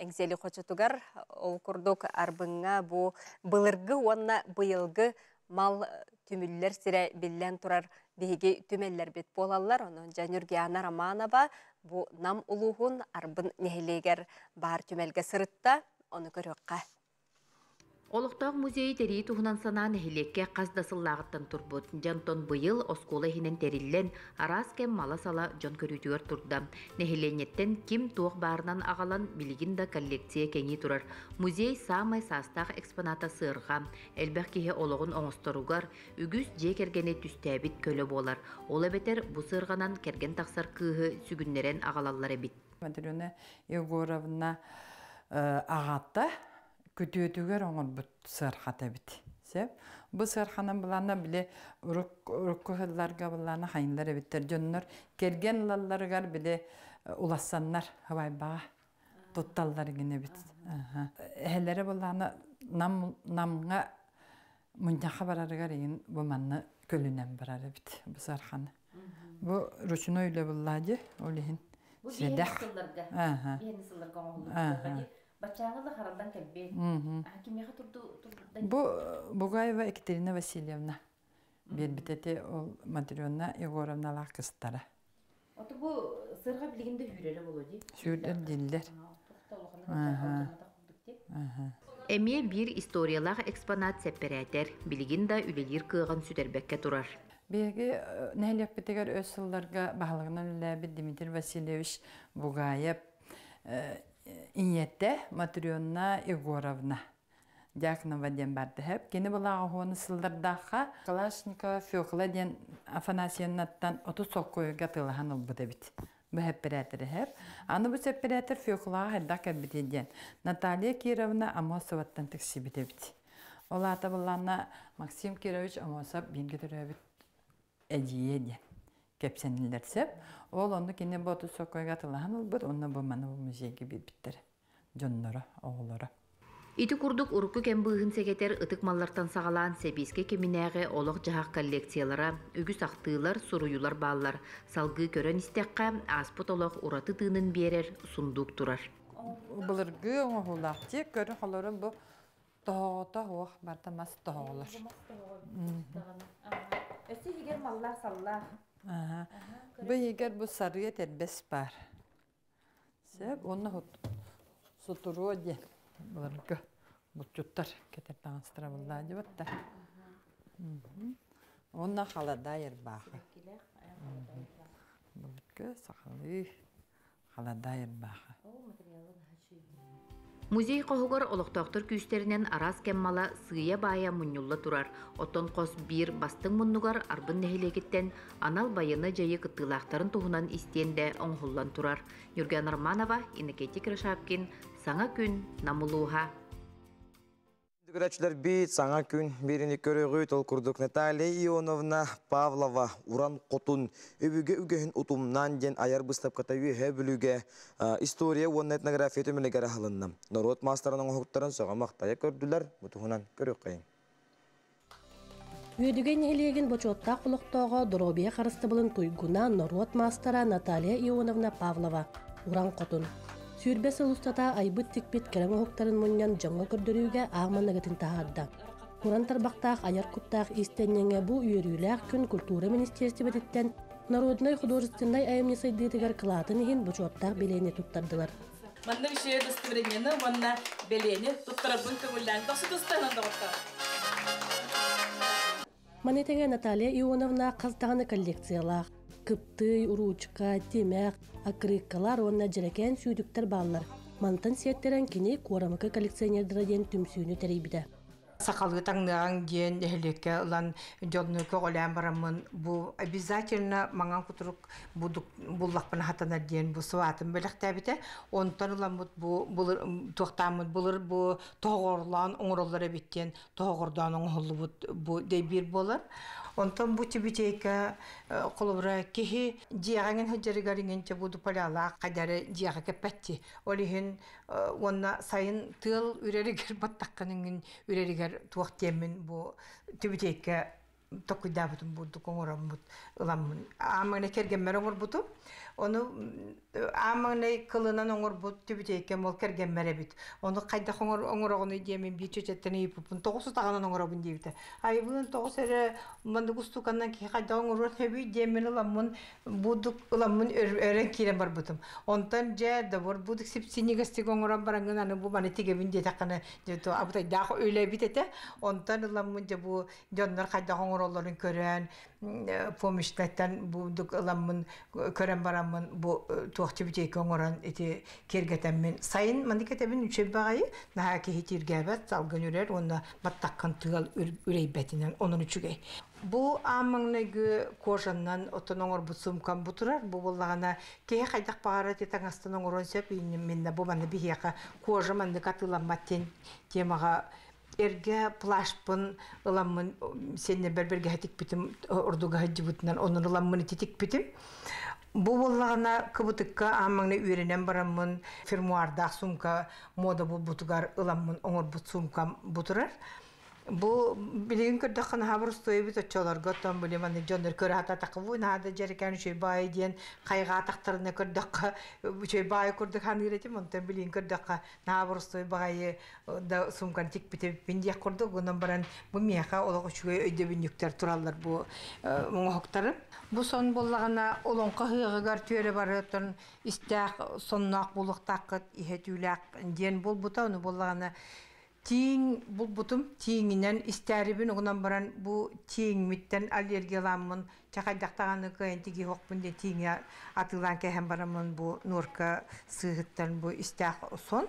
әңзелі қочытуғар, ол күрдік арбыңға бұ бұлырғы онна бұйылғы мал түміллер сірі біллән тұрар бейге түмеллер бет болалар. Оның Жанюргияна Романова бұ нам ұлығын арбын нәхелегер бар түмелге сырытта, оны көріққа. Олықтақ музей тәрі тұғынан санан әхілекке қаздасыллағыттан тұрбыт. Жантон бұйыл оскола хинен тәрілен арас кем мала сала жон көрітуер тұрда. Нәхіленеттен ким туық барынан ағалан білігінді коллекция кәңі тұрар. Музей самай састақ экспоната сырға. Әлбәқ кеге олығын оңыстыруғар, үгіз же кергені түстәбіт көлі болар. Ол әбетер бұ сырғанан керген тақсар күйі сүгіннерен ағалалар әбіт. Материона Егоровна ағатта күтөтүгөр оңор бут сырхата бит. Бу сырханын булана биле уруккыларга булана хайындар биттер жоннор келген лалларгар биле улассаннар хабайбага Тутталлар гене бит. Эхелләре булланы намга муньяха барарыгар ин бу манны көлүнән барары бит. Бу сарханы. Бу ручной үле буллади, олихин. Бу бенисылларга. Бенисылларга оңлар. Бачаңы да харадан кәлбе. Кимеха турду. Бугаева Екатерина Васильевна. Бетете ол Матрёна Егоровна лакыстары. Ото бу сырга билгенде хүрәре болоди. Хүрәр диллер. Эме бир историялах экспонат сепперәтер, билгин да үлелер кыган сүтәрбәккә турар. Беге нәлек битегәр өсөлләргә баһалыгынан Ләбид Дмитрий Васильевич Бугаев иньетте Матрёна Егоровна Дьяконова ден барды хеп. Кені бұлағы ғоны сылдардаға Калашникова Фёкла ден Афанасьевнаттан 30 соққойға тылыған ұлбыды бит. Бұл хепперәтірі хеп. Аны бұл хепперәтір Фёклаға хайдақ әбіті ден. Наталья Кировна Амосоваттан тіксі біті бит. Ол ата бұллана Максим Кирович Амосов бенге түрі бит әдейе ден. Кепсенілер сеп. Ол онды кені бұл 30 соққойға тылыған ұлбыд. Онны бұл маны бұл музейге биттері. Жонлары, оғылары. Ити курдук урукку кембыгын сегетер ытык маллартан сагалаан себиске кеминээге олох жахак коллекциялара, үгүс актыылар, суруюлар баалар, салгы көрөн истекка аспыт олох ураты тыынын берер сундук турар. Булыргы оңолакчы көрөн холорун бу тоото ох бартамас тоолор. Өсү егер маллар саллар. Бу егер бу сарыя тербес бар. Сеп онны сутуру де. Бұларға бұтчуттар кетер таңыстыра бұлда жібатта. Онна қаладайыр бағы. Бұлға сақалы қаладайыр бағы. Музей қоғығыр олықтақтыр күйістерінен арас кеммала сыя бая мұнюлла турар. Оттон қос бір бастың мұннуғар арбын нәхелегеттен анал байыны жайы кыттылақтарын туғынан истенде оңғыллан турар. Юрген Арманова, Иннекетик Рашапкин, Саңа күн намулуға. Көрәчләр бит саңа күн берini көрөгөй тол курдук Наталья Ионовна Павлова уран котун өбүгө үгөһүн утумнан ден аяр быстап катайы хөбүлүгө история он этнография төмөлөгө халынна. Народ мастерының хоктарын сага мактая көрдүлөр, бутугунан көрөк кайын. Үйдүген элеген бочотта кулуктоого Доробия карыстыбылын туйгуна народ мастера Наталья Ионовна Павлова уран котун. Сүрбе сылустата айбыт тикпет керең оқтарын мұньян жаңа көрдірүүге ағманнагатын тағадда. Уран тарбақтақ аяр куттақ истеннеңе бу үйерүйләк күн культура министерстветтен народной художественной айымне сайдыдыгар кылатын ехин бучоттақ белейне туттардылар. Манна вишее достовременно, манна белейне туттарабын көңілден тақсы тұстанан дағытта. Манетеге Наталья Ионовна қаздағаны коллекциялақ. Кыпты, уручка, темек, акриккалар онна жерекен сүйдіктер баллар. Мантын сеттерен кене корамыкы коллекционердера ден түмсүйіні тәрейбіді. Сақалғы таңдаған ден әхілекке ұлан жолнөкі олан барамын. Бұл обязательно маңан күтірік бұллақпына хатана ден бұл суатын бөлік тәбіті. Онтан ұлан бұл тоқтамын бұлыр бұл тоғырлан оңыролары біттен тоғырдан оңғылы бұл дейбір болар. Онтан бұл тибетейкі қолыбыра кехи жияғанын хүджерігарыңенче бұды палялақ қадары жияға кәпәтті. Олығын онна сайын тыл үрерігер баттаққаныңын үрерігер туақтемін бұл тибетейкі тоқыда бұтын бұды қоңырам бұд ұламын. Амаңына кергенмер оңыр бұды. Оны амаңына қылынан оңыр бұд тибетейкі мол кергенмер әбіт. Оны қайда оңыр оғыны деймін бей чөчеттіні епіпін. Тоғысы тағынан оңыр оғын дейбіті. Айбығын тоғыс әрі манды құстықаннан ке қайда оңыр оғын әбі деймін ұламын бұдық ұламын өрен керен бар бұтым. Онтан жәрді бұр бұдық сепсенегістік оңыран бараңын аны бұл маны тегебін де таққаны абытай дағы өйлі бит әті. Онтан ұламын же бұл жонлар қайда оңыр оларын көрен, помыштаттан бұдық ұламын көрен барамын бұл туақты бітейкі оңыран әті кергетенмен. Сайын маны кетебін үшен бағайы, наға кехеті үргәбәт, салғын үрер, оны баттаққан тұғал үрей бәтінен, оның үшігей. Бұл амаңнығы кожаннан отын оңыр бұт сұмкан бұтырар, бұл болағана кеге қайдақ бағары тетің астын оңыр онсеп, менді бұл маны бігеқа кожа манды қатыламаттен темаға эрге плашпын ыламын сенне берберге хатик битим ордуга хаджи бутнан онун ыламын титик битим Бу боллагана кыбытыкка амаңны үйренен барамын фермуардах сумка мода бу бутугар ыламмын оңор бут сумка бутурар. Бу билеген көрдөккөн хабар стоебит очолорго том билеман жондар көрө хата такыбу нада жеркен шөй бай ден кайга тактырына көрдөккө шөй бай көрдөк ханырете монтен билеген көрдөккө набар стой багай да сумкан тик битеп биндия көрдөк ондан баран бу мияка олого чүгөй өйдө биндиктер тураллар бу моңоктары. Бу сон боллагана олонка хыгыгар төре барытын истак соннак булуктакыт ихетүлак ден болбута уну боллагана тиң булбутум тиңинен истәрибин онан баран бу тиңмиттен аллергияламын чакайдактаганы кайынтиги хокпун де тиңе атылган кеһем барамын бу нурка сыгыттан бу истак сон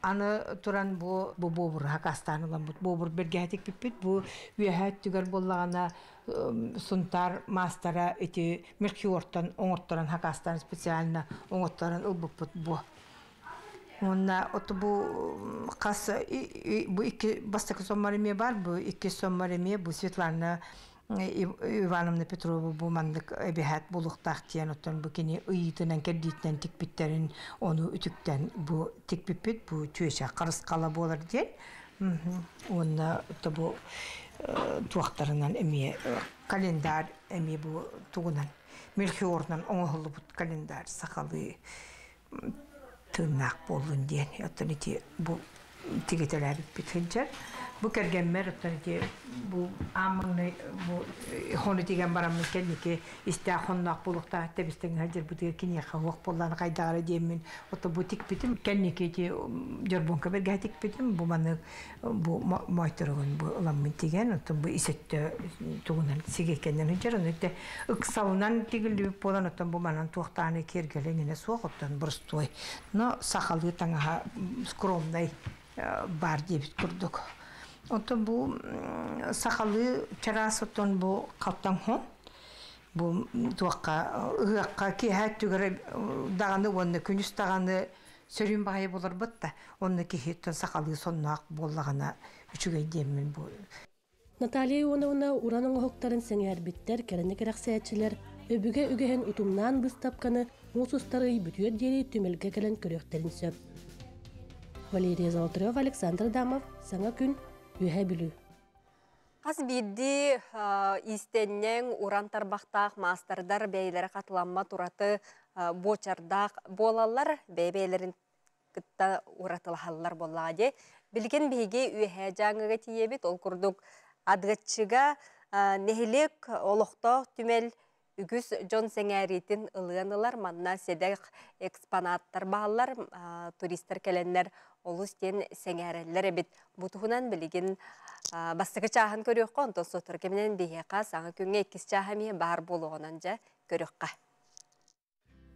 аны туран бу бобур хакастанылан бу бобур бергәтик пиппит бу үһәт түгәр боллагана сунтар мастера эти меркиортан оңорторан хакастан специально оңорторан ылбыппыт бу. Онна ото бу кас бу iki бастакы соммареме бар, бу iki соммареме бу Светлана Ивановна Петрова бу мандык эбихат булуктак тиен отон бу кини ыйтынан кердитен тикпиттерин ону үтүктен бу тикпиппит бу түйөчө карыскала болор ден. Онна ото бу туактарынан эми календар эми бу тугунан Мельхиорнан оңолу бу календар сакалы тыннак болун ден. Оттонити бу тигетелер битинчер. Бу кергенмер оттонити бу амыңны бу хону тиген барамын кенники исте хоннак булукта тебистен хажыр бу тиге кине хавак болланы кайдагары демин. Отто бу тик битим кенники ти жорбонка берге тик битим бу маны бу майторгон бу ламын тиген отто бу исетте тугунан сигекенден хажыр онте ыксалынан тигилип болан отто бу манан туактаны кергелеңине соғоттан бурстой. Но сахалы таңа скромный бар деп курдук. Ото бу сахалы чарас отон бу калтан хон. Бу туакка ыгакка кехат түгөрө даганы онны күнүс даганы сөрүн багай болор бутта. Онны кехеттен сахалы соннак боллагана үчүгөй демин бу. Наталья Ионовна уранын оқтарын сеңер биттер кәріні керақсаятчылар өбіге үгіген ұтымнан бұз тапқаны мұсыстары бүтүйер дері түмелге кәлін көректерін сөп. Валерия Золотарев, Александр Дамов, Саңа күн, үйе білу. Қас бидді истеннен урантарбақтақ мастардар бәйлері қатыламма тұраты бочардақ болалар бәйлерін кітті уратылахалар болаға. Білген бейге үйе жаңыға тиебет, ол күрдік адғытшыға нехелек олықтақ түмел үгіз жон сәңәретін ылғанылар, манна седек экспонаттар бағалар, туристер кәленлер олыстен сәңәрелер әбет. Бұтығынан білген бастығы чағын көріққа, онтон сотыр кемінен бейеқа саңы күнге 2 чағымен бар болуғынан жа көріққа.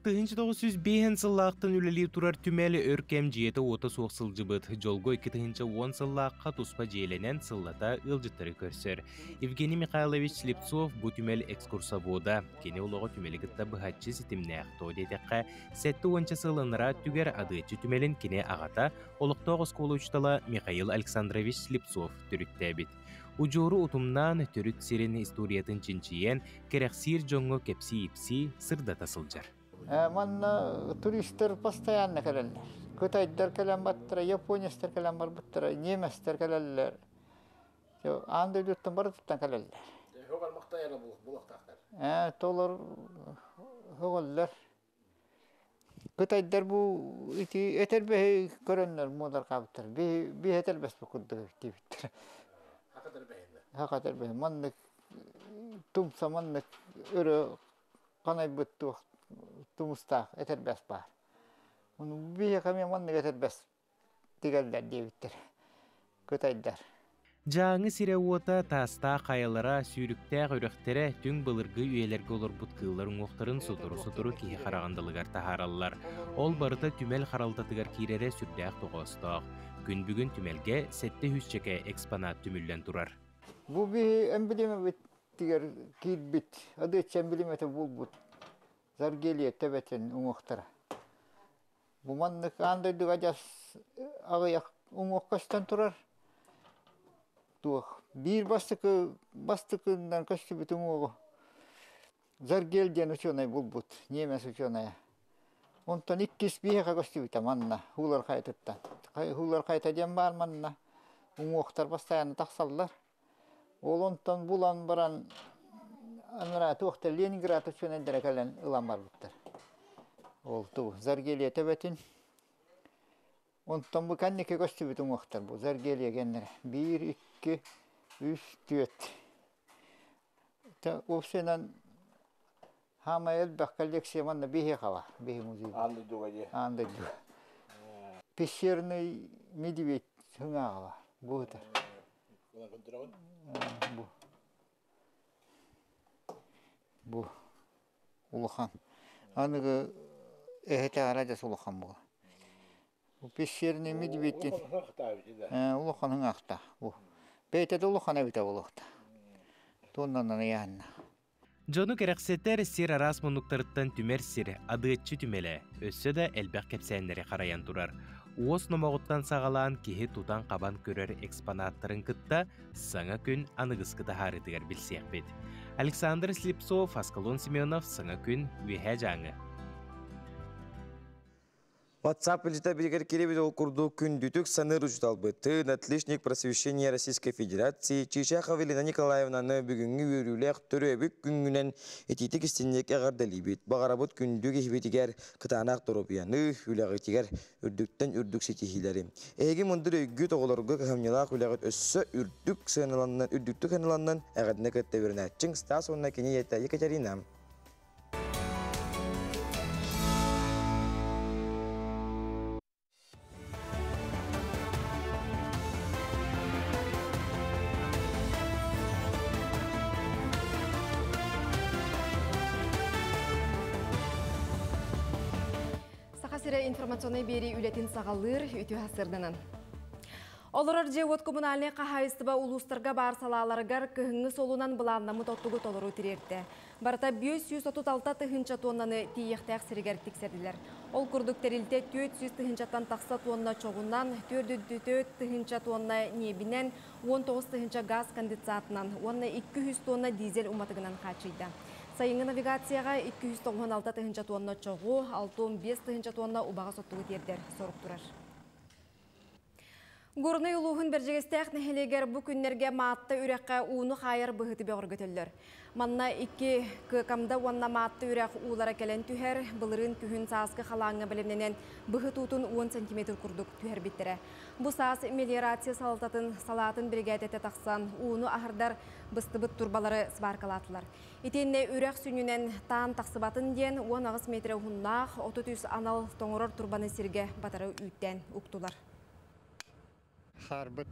1905 сыллақтын үлелі тұрар түмәлі өркем жиеті оты соқсыл жыбыт. Жолгой 2010 сыллаққа туспа жейленен сыллата ылжыттыры көрсір. Евгений Михайлович Слепцов бұ түмәл экскурсовода. Кені олығы түмәлі күтті бұхатчы сетімне ақтау дедеққа. Сәтті 10 сылыныра түгер адыйчы түмәлін кені ағата олықтау сколы ұчтала Михаил Александрович Слепцов түрітті әбет. Ужору утумнан түріт сирен историятын чинчиен керексир жоңғы кепси-ипси сырда тасылжар. Манна туристер постоянно келелер. Кытайдар келен баттыра, японистер келен бар баттыра, неместер келелер. Анда үлеттен бар тұттан келелер. Хоғал мақтайыры бұлықтақтар? Толар хоғаллар. Кытайдар бұл етер бәй көрінлер модар қабыттар. Бей етер бәс бұл күрді кейбіттер. Хақатар бәйінді? Хақатар бәйінді. Маннық тұмса маннық өрі қанай бұтты уақыт. Тумустақ, әтер бәс бар. Оның бейе қаме манның әтер бәс дегелдер дейбіттер, көтайдар. Жаңы сире ота таста қайылара сүйріктәқ өріқтері түң бұлырғы үйелерге олар бұткыларын оқтарын сұтыру кейі қарағандылығар тахаралылар. Ол барыта түмел қаралтатығар кейрере сүрдәқ тоғыстақ. Күн бүгін түмелге сәтті хүсчеке экспонат түмілден тұрар. Бұл бейе әмбілеме бет дегер кейт бет, адетші әмбілеметі бұл бұд. Заргелия тәбәтен ұңықтыра. Бұл маннық андайды ғадас ағаяқ ұңыққастан тұрар. Бір бастықынан көшті біт ұңығы. Заргелден ученый булбут, немес ученый. Онтон иккис биһэхэ көстүбүтэ манна, хуулар кайтыттан. Хуулар кайтаден бар манна. Уңуохтар постоянно тахсаллар. Ол онтон булан баран анара туохта Ленинград ученелдер кален ылан барбыттар. Ол ту Заргелия төбөтүн. Онтон бу каннеке көстүбүт уңуохтар бу Заргелия геннер. 1, 2, 3, 4. Та опсенан Хама элбэх коллекция манна биһэ хава, биһэ музей. Андыдуга. Пещерный медведь хыңагава. Бутер. Бу. Улахан. Аныгы эхете арадас улахан була. Бу пещерный медведь. Улахан хыңакта. Бу. Бейтеде улахан эбите улакта. Тоннан яанна. Жону керексеттер сир арас мунуктарыттан түмер сир адыгытчы түмеле, өссө да элбек кепсәннери караян турар. Уос номогуттан сагалаан кихи тутан кабан көрөр экспонаттарын кытта саңа күн аныгыскыта харытыгар билсек бит. Александр Слепцов, Аскалон Семенов, саңа күн үйе жаңы. WhatsApp листа билгер керебет ол курду күндүтүк саныр учталбыты отличник просвещения Российской Федерации Чичахова Елена Николаевнаны бүгүнгү өрүлек төрөбүк күнгүнен этитик истинек агардалибит. Багарабыт күндүк ихбетигер кытанак торопияны үлегитигер үрдүктен үрдүк сетихилери. Эги мундыр өйгү тоголорго хамнялак үлегит өссө үрдүк сыналаннан үрдүктүк сыналаннан агадына кеттеберне. Чың стасонна кене ета Екатерина. Информационный бери үлетін сағалыр үті хасырдынан. Олырар жеуот коммунальный қағайыстыба улустарға бар салаларғар күйіңі солунан бұланнамы тоттуғы толыру тірерді. Барыта 536 тыхынча тоннаны тиектәк сірігер тексерділер. Ол күрдік тәрілді 400 тыхынчаттан тақса тонна чоғынан, 4 тыхынча тонна небінен, 19 тыхынча газ конденсатынан, 200 тонна дизель уматығынан қачыйды. Сайыңы навигацияға 296 тыхынча тонна чоғу, 65 тыхынча тонна убаға соттығы тердер сорық тұрар. Гурны улуғын бәржегестәк нәхелегер бұ күннерге маатты үрәққа уыны қайыр бұғыты бәғыр көтелдер. Манна 2 камда уанна маатты үрәқ улара кәлен түхер, бұлырын күхін саасқы қалаңы білімненен бұғыт ұтын 10 см күрдік түхер біттірі. Бұ саас мелиорация салатын бригадеті тақсан, уыны ағырдар бұстыбыт турбалары сваркалатылар. Итенне үрәқ сүнінен таан тақсыбатын ден 10 метр ұғыннақ 30 анал тоңырыр турбаны сірге батары үйттен ұқтылар. Харбыт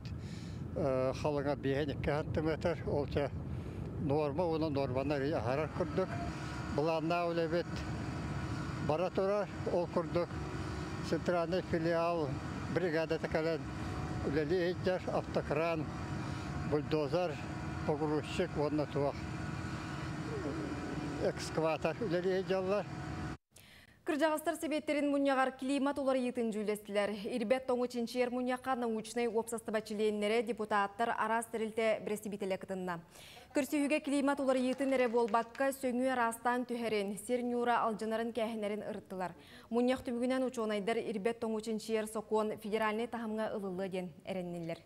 халыңа бейінікке хаттыметр, олча норма, оны норманы ағарар күрдік. Бұланна өлебет бара тұрар, ол күрдік. Центральный филиал бригада тәкәлен үлелі ейттер, автокран, бульдозер, погрузчик, онна туақ. Экскаватор үлелі ейттерлер. Кыржағыстар себеттерін мұнияғар климат олар етін жүлестілер. Ирбет тоңы ченчер мұнияқа научный опсастыбачыленлері депутаттар арас тірілті брестибителі кытынна. Күрсүйіге климат олар етін әрі болбаққа сөңі арастан түхерін, сернюра алжанарын кәхінерін ұрттылар. Мұнияқ түбігінен учонайдар ирбет тоңы ченчер соқуын федеральный тахымға ылылы ден әріннелер.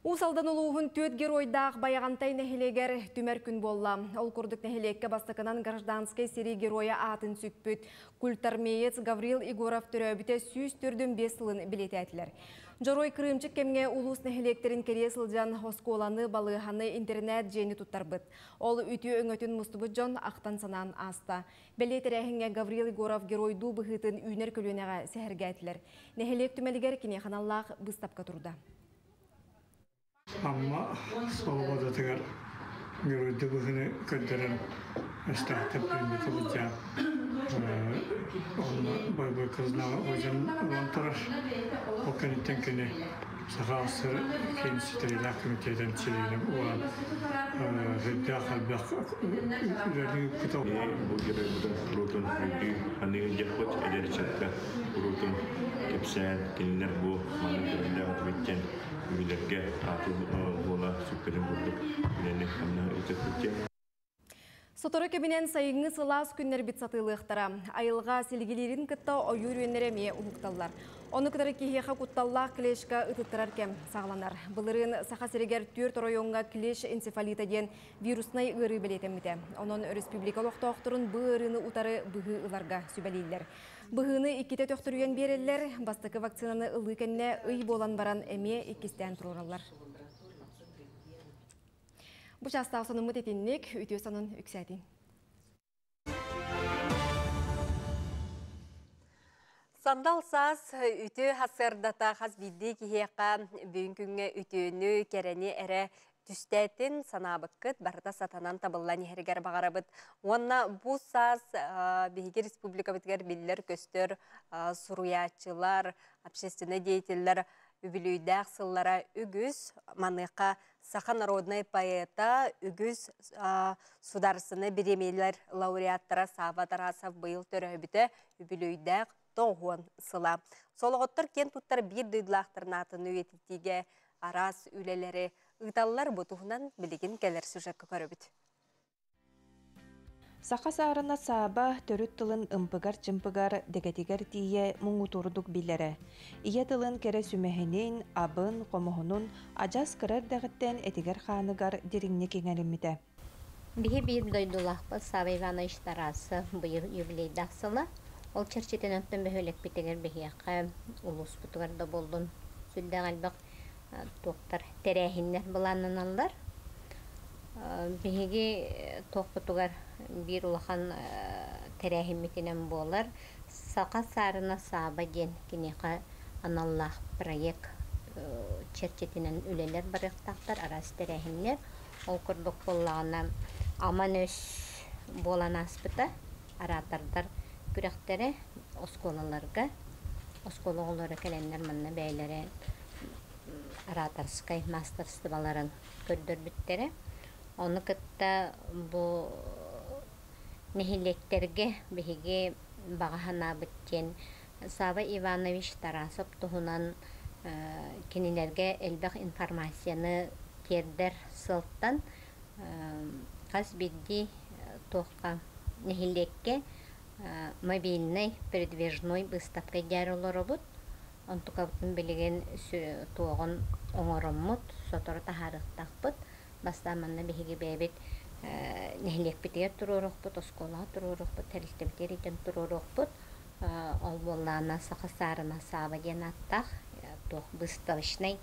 Усалдан улуғын төт геройдақ баяғантай нәхелегер түмер күн болла. Ол күрдік нәхелекке бастықынан гражданскай сери героя атын сүкпіт. Культармеец Гаврил Игоров түрөбіте сүйіз түрдің 5 сылын білет әтілер. Жорой Крымчык кемге улус нәхелектерін кере сылжан осколаны, балығаны, интернет жені туттар бұд. Ол үті өңөтін мұстыбыт жон ақтан санан аста. Білетер әхінге Гаврил Игоров геройду бұғытын үйнер көлінеға сәхірге әтілер. Нәхелек түмелігер кене қаналлақ бұстапқа тұрда. Amma solvada tegar görüldü bugünü könderen estahta primiti bulacağım. Onunla boy kızına hocam lontarar. O kanitten kene sahasır kendisi teriler komiteden çileyelim. Olan redda kalbak ürünü kitap. Bu görevde kurulun büyüdü. Annenin yapıt ederi çatta kurulun kepsen kendiler bu mantıklarında otomatikten Üyelerge atıl bola süperin bulduk. Üyelerine kamına ötüp Соторы кебінен сайыңы сылас күннер бит сатылықтара. Айылға сілгелерін кітті ойыр өнері ме ұлықталар. Оны кітары кейхеға құтталлақ клешка ұтыттырар кем сағланар. Бұлырын сақа серегер 4 районға клеш энцефалита ден вирусной ғыры білетеміде. Оның республикалық тоқтырын бұғырыны ұтары бұғы ұларға сүбәлейлер. Бұғыны 2 төқтірген берелер, бастықы вакцинаны ұлы кәнне ұй болан баран әме 2-стен тұроралар. Бұл жастағы соның мұт етіннік, өте соның үксәден. Сандал саз үті хасырдата қаз бидді кейеқа бүгінкүнге үтіні кәрәне әрі түстәтін санабыққыт барыта сатанан табылан ергер бағарабыт. Онна бұл саз Бейгі Республика бітгер білдер көстер сұруячылар, общественный деятелер үбілүйдәқ сыллара үгіз манықа Саха народный поэта үгіз сударсыны беремейлер лауреаттара Сава Тарасов бұйыл төрәбіті үбілүйдәқ тоғуын сыла. Солығыттыр кен туттар бір дыйлақтырнатын өйетітіге арас үлелері ұйталылар бұтуғынан білеген кәлер сүжәкі көрібіт. Сақа саарына саба төрүт тылын ымпыгар чымпыгар дегетигер тие муңу турдук билere. Ие тылын кере сүмехенин, абын, комохунун, ажас кырар дегеттен этигер ханыгар диринне кеңеримите. Бихи бир дойдулақпы Сава Иванович Тарасы бұйыр юбилейдақсыла. Ол черчетен өттен бөхөлек бітігер бихияққа улус бұтығарда болдun. Сүлді қалбақ тоқтар тәрәхінлер бұланын Бихиги тоқпытугар бир улахан тәрәхимметінен болар. Сақа сарына саба ден кенеқа аналлах проект черчетінен үлелер барықтақтар, арас тәрәхимлер. Ол күрдік болағына аман өш болан аспыта, аратардар күректері осколаларға, осколалары кәленлер манна бәйлері аратарскай мастерсты баларын көрдір біттері. Оны кытта бұл нехилектерге бігеге бағахана біттен Сава Иванович Тарасов тұхынан кенелерге әлбәқ информацияны тердер сылттан қаз бидді тоққа нехилекке мобильный передвижной выставка дәрілері бұд. Он тұқабытын білеген тоғын оңырыммыд, сотыры тахарықтақ бұд. Бастаманна бихиги бәбет нехилек битер турурук бут, оскола турурук бут, тәрілтебдер итен турурук бут. Ол боллана сақасарына саба ден аттақ, выставочный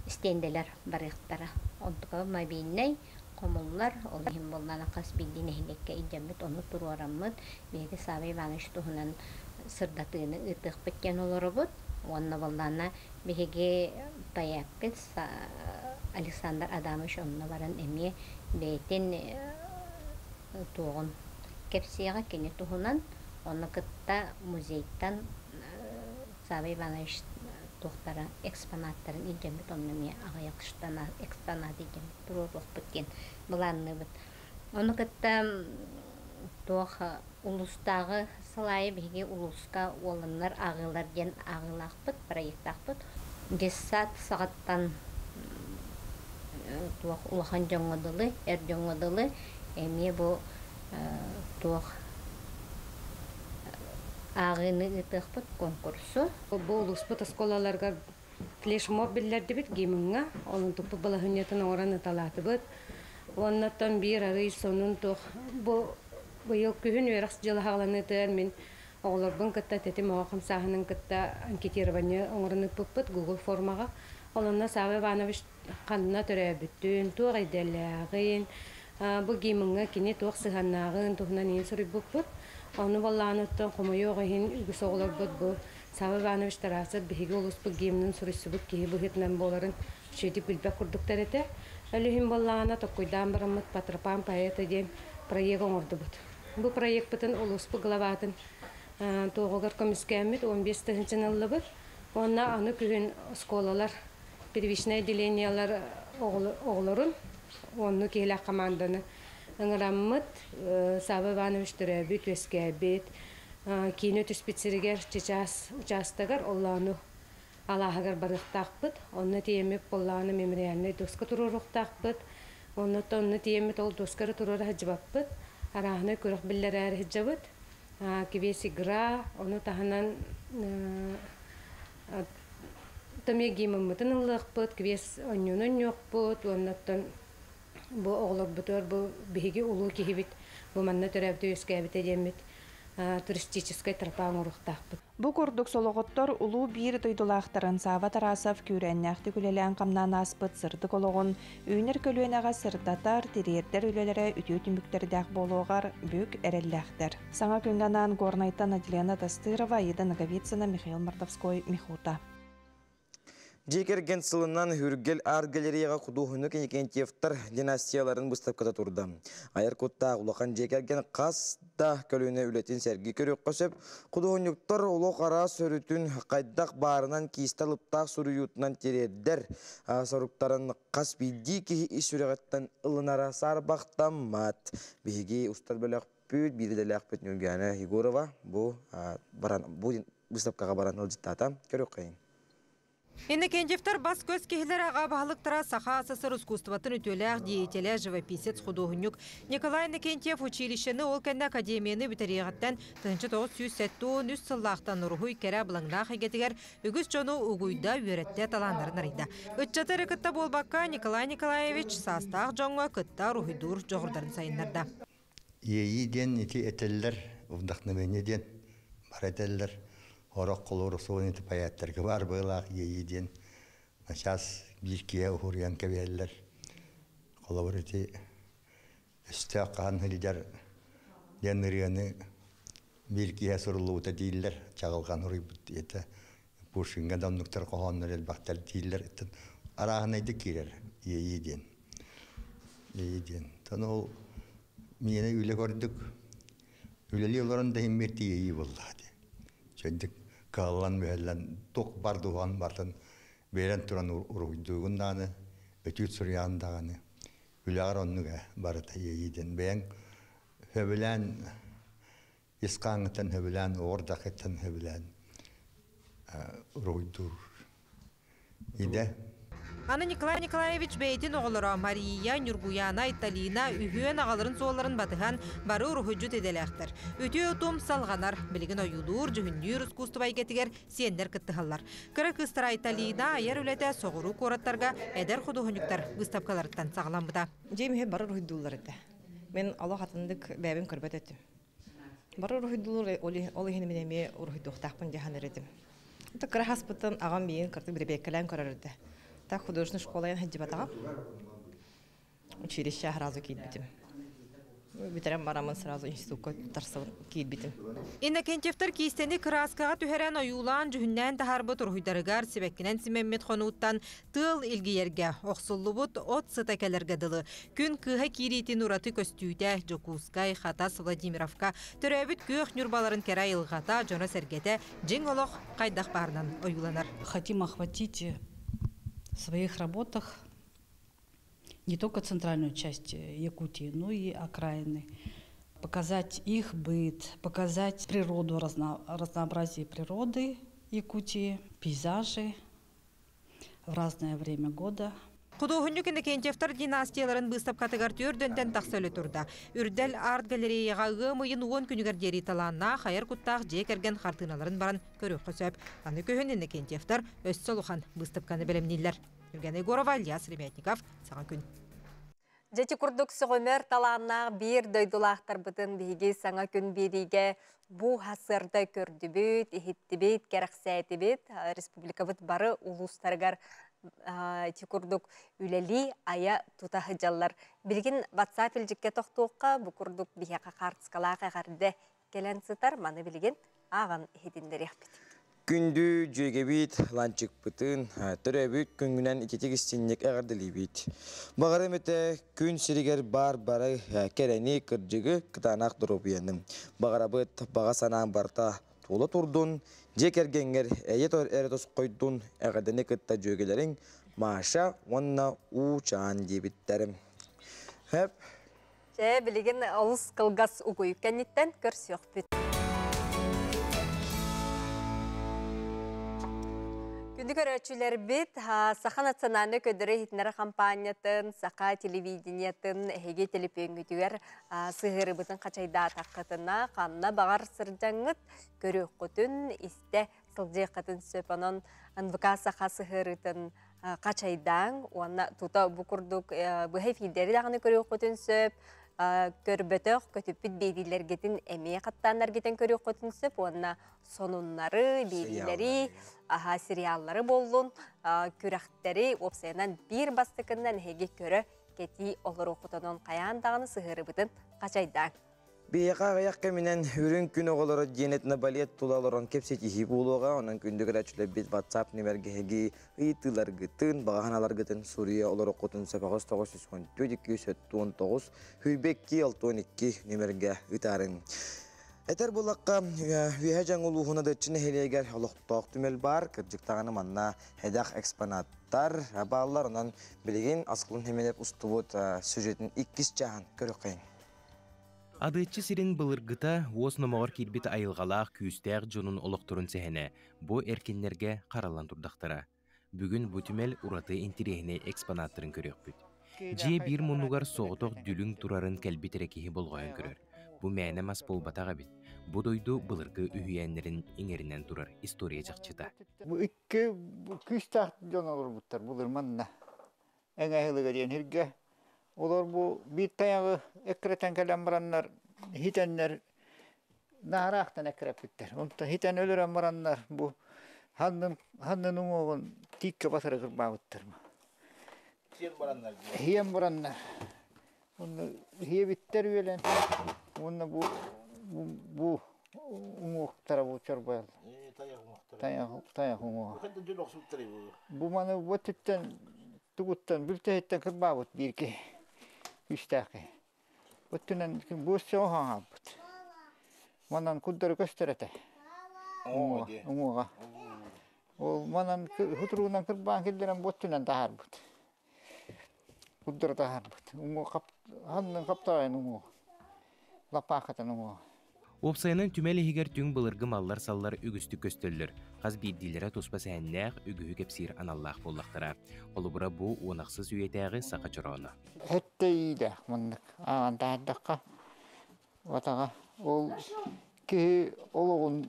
стенделер барықтара. Онтуға мобильный комуллар, ол ехім боллана қас билді нехилекке идембет, оны туруараммыд. Беге Сава Иванович туғынан сырдатыны ытық біткен олары бут. Онна боллана беге баяппет Александр Адамович онына баран әме бәйтен туғын кепсияға кене туғынан, оны кытта музейттан Сава Иванович туқтара экспонаттарын идембет, оны ме ағаяқыштана экспонат идембет, тұруруқ біткен бұланны бұд. Оны кытта туқ улустағы сылайы беге улусқа олынлар ағылар ден ағылақ бұд, проекттақ бұд. 10 сағаттан туох улахан жоңодылы, эр жоңодылы, эме бу туох ағыны ытықпыт конкурсу. Бу улуспыт осколаларга флеш-мобиллер дебит гейминга, onun тупы балахынетін ораны талаты бұд. Оннаттан бир арый сонун туох бу быйыл күхін верақс жылы хағланы тәр мен оғыларбын кытта тетім оғақым сағының кытта анкетирование оңырыны пыппыт Google формаға. Олонна Сава Иванович қанына төрәбіттін, туақ айдәләғын, бұл гейміңі кене туақ сығаннағын, туғынан ең сұры бұппыт. Оны баллағыныттан қомайы оғайын үгіс оғылар бұд бұл. Сава Иванович Тарасы бігі олыс бұл геймінің сұрысы бұд кейі бұл хетінен боларын шөйті бүлбәк құрдықтар еті. Әліхін баллағына тоққойдан барамыд патрапан поэта ден проект оңырды бұд. Бұл проект бұтын олыс бұл ғылаватын тоғығар комискәмет 15 тұхынчын ылы бұд. Онна аны күген сколалар первичное отделениялар оғылырын, оны кейлі команданы ыңыраммыд, Сава Иванович түрәбіт, өскәбіт, кейіні түспетсірігер участагар, олланы алағығар барықтақпыд, оны тиемеп болланы мемориальный доска тұрырықтақпыд, оны тиемет ол доскары тұрыры хәджібаппыд, арахны көрөх биллер хиджабыт. Кибес игра, оны таханан тамегимым мытынылык кибес оннунун жокпут, оннаттан бу оглок бутор бу биги улуу кихибит, бу манна төрөбдө өскөбүт эдемит. Туристической тропа мурухтахпыт. Бу курдук сологоттор улуу бир дойдулаахтарын Сава Тарасов күрәннәхти күлелән камнан аспыт сырдык ологон, үйнер көлүенага сырдатар, тириердер үлелere үтүү түмүктердәк болугар бүк эрелләхтер. Саңа күнганан Горнайтан Аделена Тастырова, Еда Наговицына, Михаил Мордовской, Михута. Жекерген сылынан хүргел арт-галереяға құдуғыны кенекентевтар династияларын бұстапқата тұрды. Айыр құтта ұлақан жекерген қасда көліне үлетін сәргі көрек қосып, құдуғынықтар ұлық ара сөрітін қайдақ барынан кейсталыптақ сұруютынан тереддер. Сұрықтарын қас бейді кейі исүрегеттен ылынара сарбақтан мат. Бейге ұстар бөлік пөт, бейділік пөт Нюргана Егорова бұл бұстапқаға баран ұлжыттата көрек қайын. Инна кенжефтар бас көз кехилер аға бағылықтыра саха асысыр искусстватын үтөләғ деятелі живописец художник Николай Никентьев училищені ол кәнді академияны бүтәріғаттан 1970 үс сыллақтан ұрғуй кәрі бұлаңдақ егетігер үгіз жону ұғуйда үйретті таландарын арыйда. Үтчаты рекітті болбаққа Николай Николаевич састақ жоңға күтті ұрғуйдур жоғырдарын сайынларда. Ейден еті әтелілер, ұвдақнымен бар әтелілер. Орок колор соны паяттерге бар былак ейден. Сейчас биркие ухурян кебеллер. Колорити стакан лидер денрианы биркие сорлуута диллер чагылган урыбыт эте. Пушинга дамныктар кохоннар элбактар диллер эттен. Арагынайды кирер ейден. Ейден. Тоно мени үйле көрдүк. Үйлели оларында химметти ейи боллады. Чөндік каллан мәллән тоқ бардуған бартын берен туран уруйдугунданы өтүт суряндаганы үләр оннуга барыта ейден бәң хөбүлән искаңтан хөбүлән ордакеттан хөбүлән уруйду иде. Аны Николай Николаевич бейдин оғылыра Мария, Нюргуяна, Италина, үйен ағаларын соғыларын батыған бары ұрғыджу теделәқтір. Өте өтім салғанар, білген ойылуыр, жүхіндер ұскусты байгетігер сендер күттіғалар. Кірі қыстыра Италина, айар өлеті соғыру қораттарға әдер құдығынықтар ұстапқаларыттан сағылан бұда. Жемі бары ұрғыдулар еді. Мен Allah атындық бәбім көрбет еттім. Бары ұрғыдулар ол ехені менеме ұрғыдуқтақпын жағаныр едім. Кірі хаспыттан ағам бейін кірті бір беккілән көрір еді. Так художественная школа я ходила там. Училище сразу кидбитим. Битерем барамын сразу институтка тарсып кидбитим. Иннекентьевтер кистени краскага түһәрән оюлан жүһүннән тахарбы турһуйдарыгар сибеккенен Симеммет хонуттан тыл илгиерге охсуллубут от сытакелерге дылы. Күн кыһа киритин ураты көстүүтә Жокускай, Хатас, Владимировка төрөбүт көөх нюрбаларын кәрә илгата жона сәргәтә җиң олох кайдах барынан оюланар. Хотим охватить в своих работах не только центральную часть Якутии, но и окраины. Показать их быт, показать природу, разнообразие природы Якутии, пейзажи в разное время года. Құдуғыню кенекентевтар династияларын бұстап категартер дөнден тақсөлі тұрда. Үрдел арт-галереяға ғымыйын 10 күнігер дері таланна қайыр құттақ жекерген қартыналарын барын көріп қосып. Аны көхін кенекентевтар өз солухан бұстап каны білімнейлер. Үрген Егорова, Ильяс Реметников, саған күн. Жеті күрдік сұғымер таланна бір дөйдулақтар бұтын бейге саңа күн береге бұ ғасырда көрді бөт, ехетті бет, кәріқсәйті бет, республика бұт бары ұлыстарғар тикурдук үлели ая тутахы жаллар. Билгин WhatsApp илжикке тоқтуыққа бұ күрдук бияқа қартысқалаға ғарды келен сытар, маны билгин аған хедіндер яқпет. Күнді жөге бит, ланчық бұтын, түрі бүт күнгінен икетек істеннек әғардылы бит. Бағары мәті күн сірігер бар-бары кәрәне кіржігі қытанақ дұрып ендім. Бағары бұт баға санаң барта толы тұрдың, жекергенгер әйет әретос қойдың әғадыны күтті жөгелерін маша онна ұчан дебіттерім. Әп? Білеген ауыз қылғас ұғой кәнеттен көрсі өқпет. Күнді көрөчүлер бит, Саха национальный көдірі хитнері компаниятын, Саха телевидениятын, әйге телепеңгітігер сығыры бұтын қачайда таққытына, қанына бағар сыржаңыт, көрі құтын, істе сылжы қытын сөпанын, НВК Саха сығырытын қачайдаң, оны тута бұқырдық бұхай фидері дағыны көрі құтын сөп, көрбөтөк көтүппүт бейдилергетин эмие каттаандаргетен көрүк көтүнсөп, онна сонуннары, бейдилери, сериаллары болдун, күрәхтери опсайынан бир бастыкындан хеге көрө кети олар окутанон каяндагыны сыгырыбытын качайдаң. Бейқа ғаяққа менен үрін күн оғылары денетіні балет тұлаларын кепсетихи болуға, оның күндік рәчілі бет WhatsApp немергеге ұйтылар ғытын, бағаналар ғытын Сурия олары қотын сәпағыз 914-219 Хүйбекки 612 немерге ұйтарын. Әтер болаққа үйе жаңылуғына дәтчіні хелегер олықтақ түмел бар, кіржіктағаны манна әдәқ экспонаттар, бағалар онан білеген асқылын хеменеп ұстывыт сюжетін 2 жағын көрі қайын. Адытчы сирин былыргыта оос номоғыр кирбит айылғалақ күйістәғ жонун олықтырын сәхіне, бұ әркенлерге қаралан тұрдақтара. Бүгін бұтімел ұраты интерегіне экспонаттырын көрек бүт. Же бір мұнуғар соғытоқ дүлің тұрарын кәлбетері кейі болғайын көрер. Бұ мәне мас болбатаға бит. Бұ дойду былыргы үйәнлерін еңерінен тұрар история жақчыта. Бұ үкке күйістәғ жон олар бұттар, бұлыр манна. Әңәйілігі ден хірге. Олар bu bir tayağı ekreten kalem baranlar, hitenler naharaqtan ekrep bitler. Ondan hiten ölüren baranlar bu hannın umuğun tikke basarı kırmağı bitler. Hiyen baranlar. Onu hiye bitler üyelen. Onu bu umuğ tarafı çorbayal. Tayağı umuğu. Bu manı bu tütten tuğuttan bültehetten kırmağı bit bir ki. Üstəki. Bütünen bu soğan habıt. Manan kudları gösterete. Umuğa. O manan hutruğundan kırban kildiren bütünen dahar bit. Kudları dahar bit. Hannın kaptağın umuğa. Lapakatan umuğa. Опсайынан түмәлі егер түң бұлырғы маллар саллар үгісті көстөллер. Қаз бейділері тоспа сәннәқ үгігі кепсир аналлақ боллақтыра. Олыбыра бұ онақсыз үйетәғі сақа чұрауны. Әтті үйді мұндық. Ағанда әддіққа. Ватаға. Ол кей олығын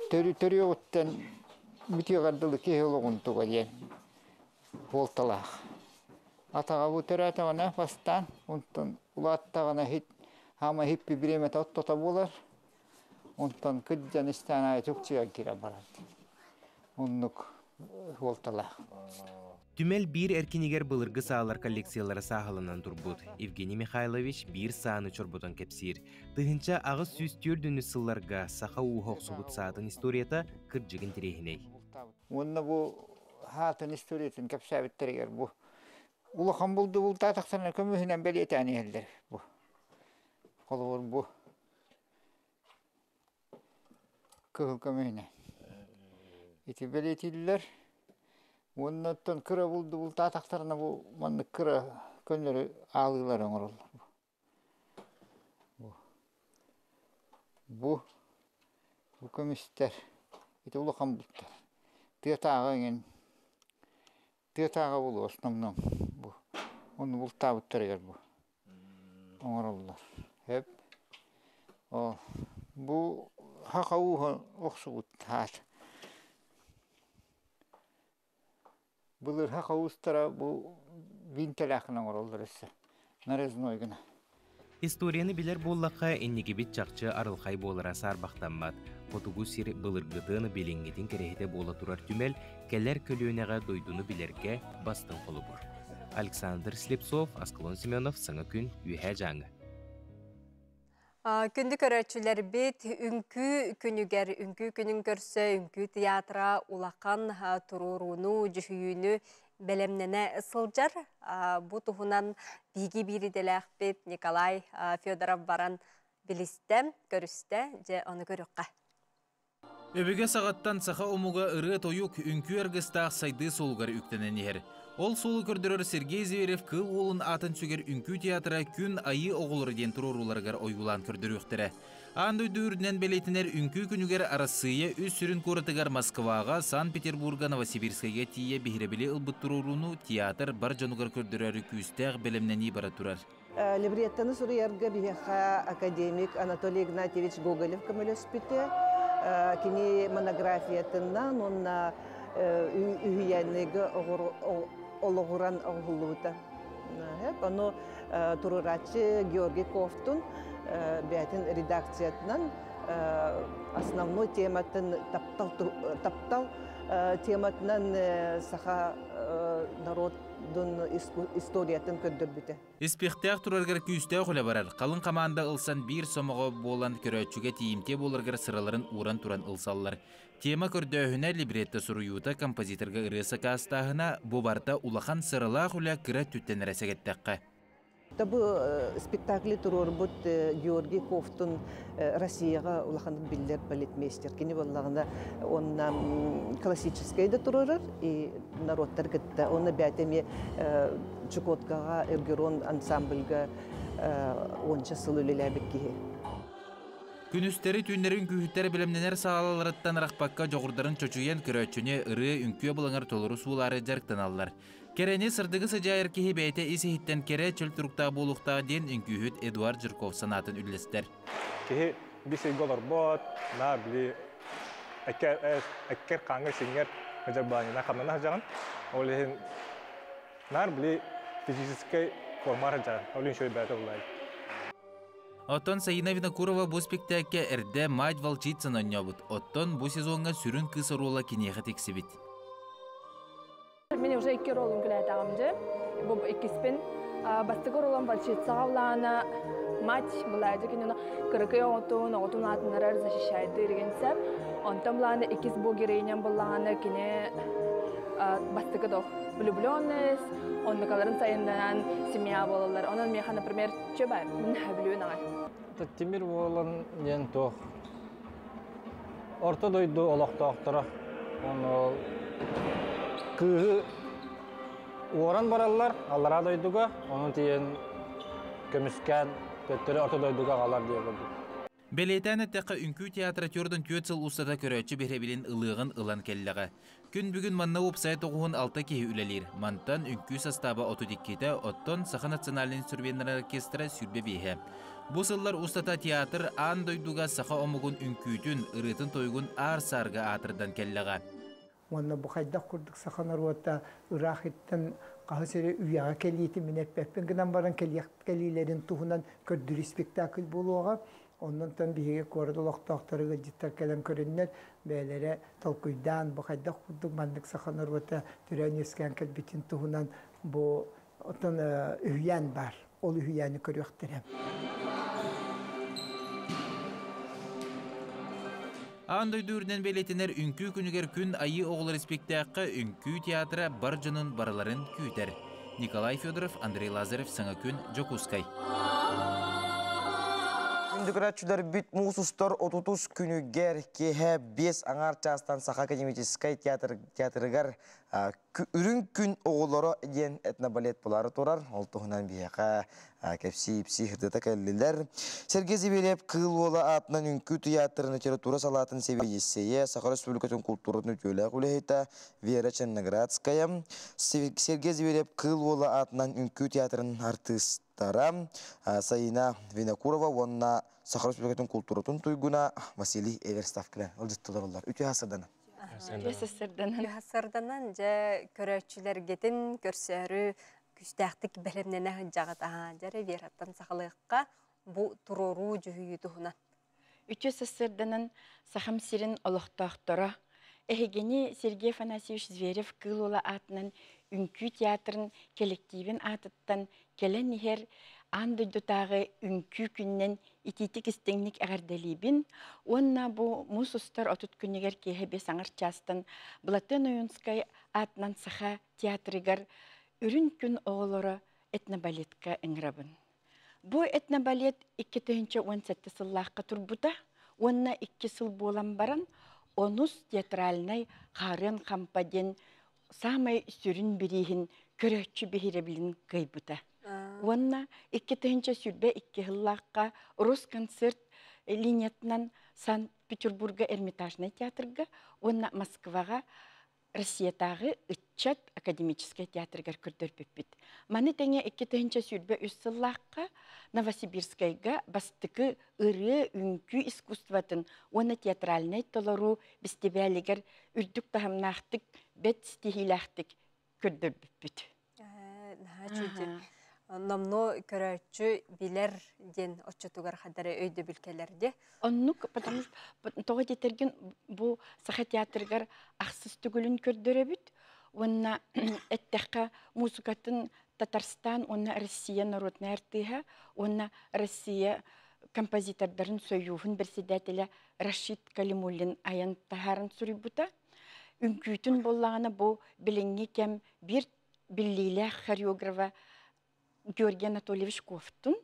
түрі өттен бүте қардылы кей олығын тұға ден. Болталақ. Атаға бұл түрі атағына бастан. Онтан ұлаттағына хит. Hama hippi birime tottota bular. Ondan kıdjan istana çokçuya gira barat. Onnuk voltala. Түмел bir erkiniger былыргы саалар коллекциялары сахалынан турбут. Евгений Михайлович bir сааны чорбутан кепсир. Тыгынча агыс сүз түрдүнү сылларга саха уухок субут саатын историята кыржыгын тирехиней. Онна бу хатын историятын кепсабиттеригер бу. Улахан булду бул татаксанар көмүхүнөн белетани элдер бу. Kolor bu. Kıhıl kömeyne. İti beletiller. Ondan kıra buldu bu tataklarına bu manlık kıra könleri ağlılar oğurlar. Bu kömüster. İti ulukan bulutlar. Tiyatağı bulu osnamdan bu. Onu bulutağı bulutlar bu. Oğurlar. Hep o bu hakavuha oxsugut hat. Bulur hakavustara bu bintelakna orollarsa. Nareznoyguna. Историяны билер боллаққа эннеге бит чақчы арылқай болыра сарбақтанмат. Фотогу сир былыргыдыны белеңгетін керехеде бола турар түмел, келер көліөнеға дойдуны билерге бастың қолы бұр. Александр Слепцов, Аскалон Семенов, Саңа күн, үйе жаңы. Күнді көрәтшілер бет, үнкі күнігер, үнкі күнін көрсі, үнкі театра, улақан тұруруну, жүхүйіні бәлемнені сылжар. Бұ тұхынан бигі біріделәқ бет Николай Федоров баран білістем, көрісті, же оны көріққа. Өбеге сағаттан саха омуға ұры тойук үнкі әргістақ сайды солғар үктенен ер. Ол солы көрдірір Сергей Зверев кыл олын атын сөгер үнкі театра күн айы оғылыр ден тұроруларғар ойылан көрдір өқтірі. Анды дүүрдінен белейтінер үнкі күнігер Россия үс сүрін көрітігер Москваға, Санкт-Петербурга, Новосибирскайға тие бігіребілі ұлбыттыруруну театр бар жанугар көрдірәрі күстәғ білімнені бара тұрар. Либреттаны сұрыярға бігеха академик Анатолий Игнатьевич Гоголев көміліспіті. Кені монографиятынан онна үйіянығы олығыран оғылуыта. Оны Турурачы Георгий Ковтун бәтін редакциятынан основной тематын таптал тематынан саха народдың историятын көддір біті. Испектақ тураргар күйістеу құлы барар. Қалын қаманда ылсан бір сомығы болан көрөтчіге тиімте боларгар сыраларын уран туран ылсаллар. Тема көрдөөхіне либретті сұруюта композиторға ұрысы кастағына бұбарта улахан сырала құля кіра түттен рәсегеттәққа. Табы спектакли турор бут Георгий Ковтун Россияга улаханын биллер балетмейстер. Кені боллағына он классический да турорыр и народтар кітті. Оны бәтеме Чукоткаға, Эргерон ансамбльга 10 сыл өлеләбік кейі. Күнүстері түннерін күйіттері білімненер сағалаларыттан рақпаққа жоғырдарын чөчуен көрөтчүне ұры үнкүйе бұлыңар толыру суылары жарқтан алылар. Керені сырдығы сыжайыр кейі бәйті есіхіттен кере чөл тұрықтағы болуқтағы ден үнкүйіт Эдуард Жирков санатын үлістер. Кейі бісі голар бот, на білі әккер қаңғы сеңер мәжабанына қамнана жағын. Олеген нар білі физическай формар жағын. Олен шөй бәйті олайды. Оттон Саина Винокурова бұл спектакке әрді Мать Волчицын өңнебіт. Оттон бұл сезонға сүрін кысы рола кенеғі тексібіт. Мен уже 2 ролын күләді ағымды. Бұл 2-спен. Бастығы ролын Волчица ғавлағына мать бұлайды кенені кіргі оғытын атынырар защищайды ергенсәп. Онтан бұлағына 2 бұл героинен бұлағына кене бастығы доқ. Влюбленность, ондықаларын сайындан семья болалар. Онан меха, например, чөбай, мен хәбілуін ағай. Таттимир болан ен тоқ. Орта дойду олақтақтыра. Оны күйі оран баралар, аллара дойдуға. Оның тиен көміскен, төттері орта дойдуға қалар дейі болды. Белейтән әттәқі үнкі театратөрдің көтсіл ұстата көрәтші беребілін ылығын ылан келліға. Күн бүгін манна опсайт оғуын алта кейі үлелер. Мантан үнкі састаба отудиккеті, оттон Саха националин сүрбенер оркестра сүрбе бейхе. Бұл сыллар ұстата театр аң дойдуға Саха омығын үнкүйтін, ырытын тойғын ар-сарға атырдан келліға. Онна бұқайдақ күрдік Саханар ота ұрақ еттін қағысыры үйаға келейті мінет бәппен гынан баран келейлерін туғынан көрдірі спектакль болуға. Ondan tan bihe korda loqtaqtarıga jitter kelen körünler beylere talkuydan buqayda xuduk mandık saxanır vata türen esken kelbitin tuhunan bu otan üyen var. Ol üyeni körüqtirem. Anday dürden beletiner ünkü günüger gün ayı oğulları spektakka ünkü teatra barcanın baraların küyter. Nikolay Fedorov, Andrei Lazarev, Sana Gün, Jokuskay. Күндігіратшылар бүт мұсыстар 30 күнігер кеге 5 аңар частан Саха академическай театрыгар үрін күн оғылары ден этнобалет болары тұрар. Ол тұғынан бияға кәпсі-ипсі хырдыта кәлілер. Сергей Зебелеп қыл олы атынан үнкі театрыны тература салатын себе есее Саха Республикатын культурын өтөлі құлейті Вера Черноградская. Сергей Зебелеп қыл олы атынан үнкі театрын артыст Саина Винокурова, онна Саха Республикатын культуратын туйгуна Василий Эверстав кілі. Олжыттылар. Үті хасырданы? Үті хасырданан жа көрәтшілер гетін көрсәрі күстәқтік бәлемнені жағатаға жәрі вераттан сақылыққа бұ тұрору жүхүйі тұхынан. Үті хасырданан Сахам сирин олықтақтыра. Эхегені Сергей Афанасьевич Зверев кылула атынан үнкі театрын коллективін атыттан келен ехер андыдутағы үнкі күннен ититік істеңнік әғарделейбін. Онна бұ мұсыстар отут күнігер кейі бес аңыр частын Блатен Уюнскай атынан Саха театрыгар үрін күн оғылары этнобалетка әңірабын. Бұ этнобалет 2017 сыллаққа тұрбыда, онна 2 сыл болан баран, онус театральнай қарын қампаден самай сүрін бірейін көрөтчі бейіребілін қайбыта. Онна 2 сүрбе 2 хыллаққа Рос концерт линиятынан Санкт-Петербурга Эрмитажный театрга, онна Москвага Россиятағы үтчат академический театргар көрдөрбүппүт. Маны теңе 2-тыгынча сүрбе үссыллаққа Новосибирскайга бастыкы ыры үнкү искусстватын, оны театральный толору бистебәлигер үрдүк тахамнақтык, бет стихилақтык көрдөрбүппүт. Намно көрәтчү билер ден отчетугар хадары өйді бүлкелерде. Оннук, потому что тоғы детерген бұл саха театргар ақсыз түгілін көрдөрөбүт. Онна әттәққа музыкатын Татарстан, онна Россия народная артыға, онна Россия композитордарын сөйюхын председателя Рашид Калимуллин аян тахарын сүрібута. Үнкүйтін боллағына бұл біліңге кәм бір білейлі хореографа Георгий Анатольевич Кофтун,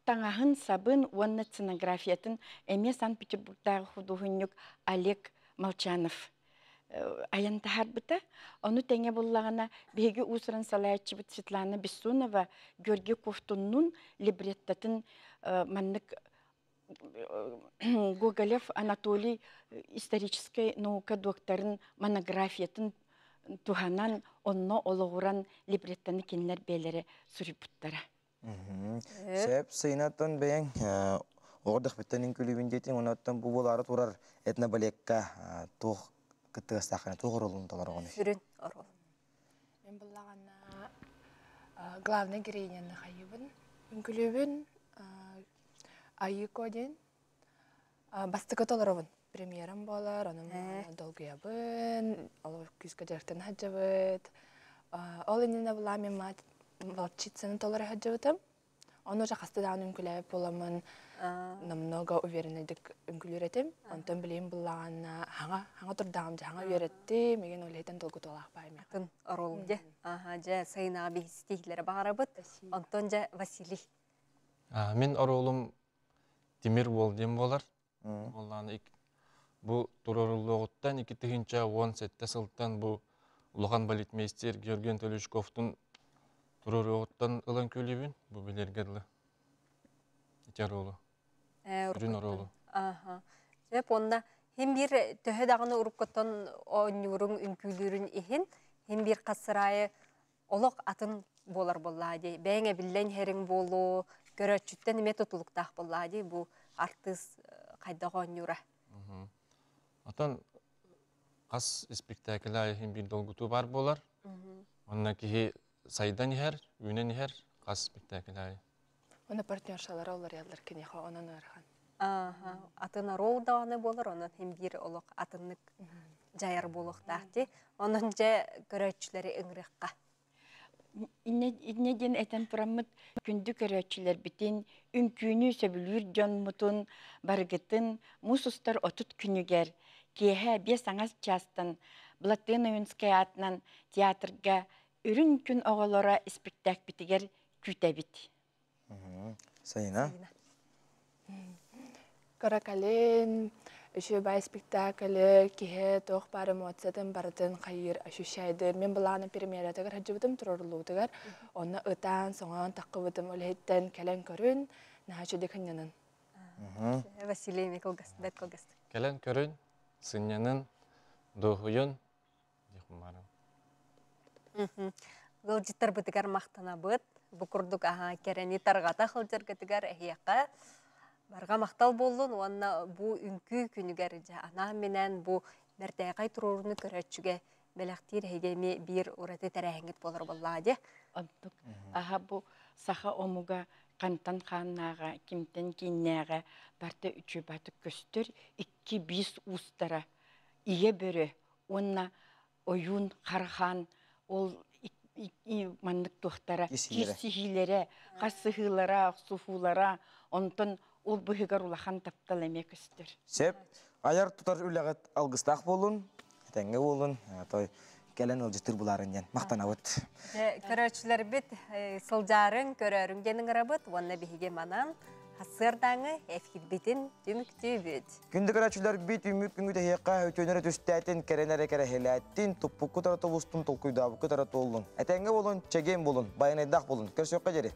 таңағын сабын онны сценографиятын әме Санкт-Петербургдағы художник Олег Молчанов аянтахар бұта. Оны тәңе боллағына беге ұсырын салаятчы бұт Светлана Бессонова Георгий Кофтунның либреттатын маннык Гоголев Анатолий исторической наука докторын монографиятын туханан онно олығыран либреттаны кенлер бәлері сүріпуттара. Сәп, сайнаттан бәйін оғырдық біттенің күлібіндетін, онаттан бұл болары тұрар әтіна балекка тоқ күттігістақына тоғыр олын талар оғыны. Сүрін орыл. Мен бұлағана главный героиняны қайыбын. Үңкілібін айы коден бастықы толарывын. Премьерам болар, оным долгуябын, ол күзгі дәрттен хаджабыд. Ол еніне бұла мен волчицаны толары хаджабыдым. Оны жақасты дағын үңкіләбі боламын, намного уверенедік үңкілер етім. Онтан білейін бұлағына хаңа тұрдағымды, хаңа уверетті, меген ойлайтын долгу толақ байым. Тын орол де, жа сайынаға бейістейлері бағарабыд. Онтан жа Василий. Мен оролым Демир Волдем болар. Бұл турорулуғыттан 2-10 сылттан бұл Лохан балетмейстер Георгий Анатольевичковтың турорулуғыттан ылан көлебін, бұл білергерлі. Итер олы. Үрін оролу. Жеп, онда hem bir töhe dağını urupkotan oynurun ünkülürün ihin, hem bir kasırayı olaq atın bolar bolladı. Bəyəngə bilən herin bolu, görəçütten ime tutuluqtaq bolladı. Bu artist qayda oynura. Atan qas spektakl hem bir dolgutu var bolar. Ondan ki saydan her, ünen her qas spektakl. Ona partnerşaları olur yallar ki onun arxan. Atına rol dağını bolur, onun hem bir olaq atınlık jayar boluqtaqdı. Onun ja görəçüləri ıngırıqqa. İnneden eten turamıt kündü görəçülər bitin, ünkünü söbülür canmutun, bargıtın, musustar otut günüger. Kehe bir sanat çastan, Blatınoyunskaya atnan teatrga ürün gün oğalara spektak bitiger kütebit. Sayına? Каракален, еще бай спектакль, кихе тох пара моцетен бардын кайыр ощущайды. Мен баланы премьера тагар хаджыбытым турарлуу тагар. Онна ытан соңан таккыбытым олеттен келен көрүн, нахачы деканянын. Василий Миколгас, бет колгас. Келен көрүн, сынянын, дохуйун, дихумарым. Гыл життар бытыгар мақтана быт, букурдук керени таргата хылжар кетигар эхияқа. Барға мақтал болуын, онна бұ үнкі күнігер ана менен бұ мәртәйқай тұрорыны көрәтшіге бәләқтер хегеме бір ұраты тәрәхіңет болар болады. Аға бұ саха омуға қантан қаннаға, кемтен кейнәға барты үчі баты көстір, 2-5 ұстара ие бөрі, онна ойын, қархан, ол мандық тоқтара, кесігілері, қасығылара, суфулара, онтын ол бұхығар улахан таптал әме көстір. Сеп, аяр тұтар үләғет алғыстақ болын, әтәңге болын, кәлін ұлжытыр бұларын ден, мақтана өт. Көрәтшілер біт, сылжарын көрәрін денің арабыт, онна бейге манан, хасырдаңы әфкіл бітін дүмікті бүт. Күнді көрәтшілер біт үмік күнгіде хеққа өтөнері түстәтін, кәренәрі кәрәхеләттін, тұппыққы тараты ұлыстың тұлқүйда бұқы тараты олын. Әтәңге болын, чеген болын, байын айдақ болын. Көрсөкқа жері.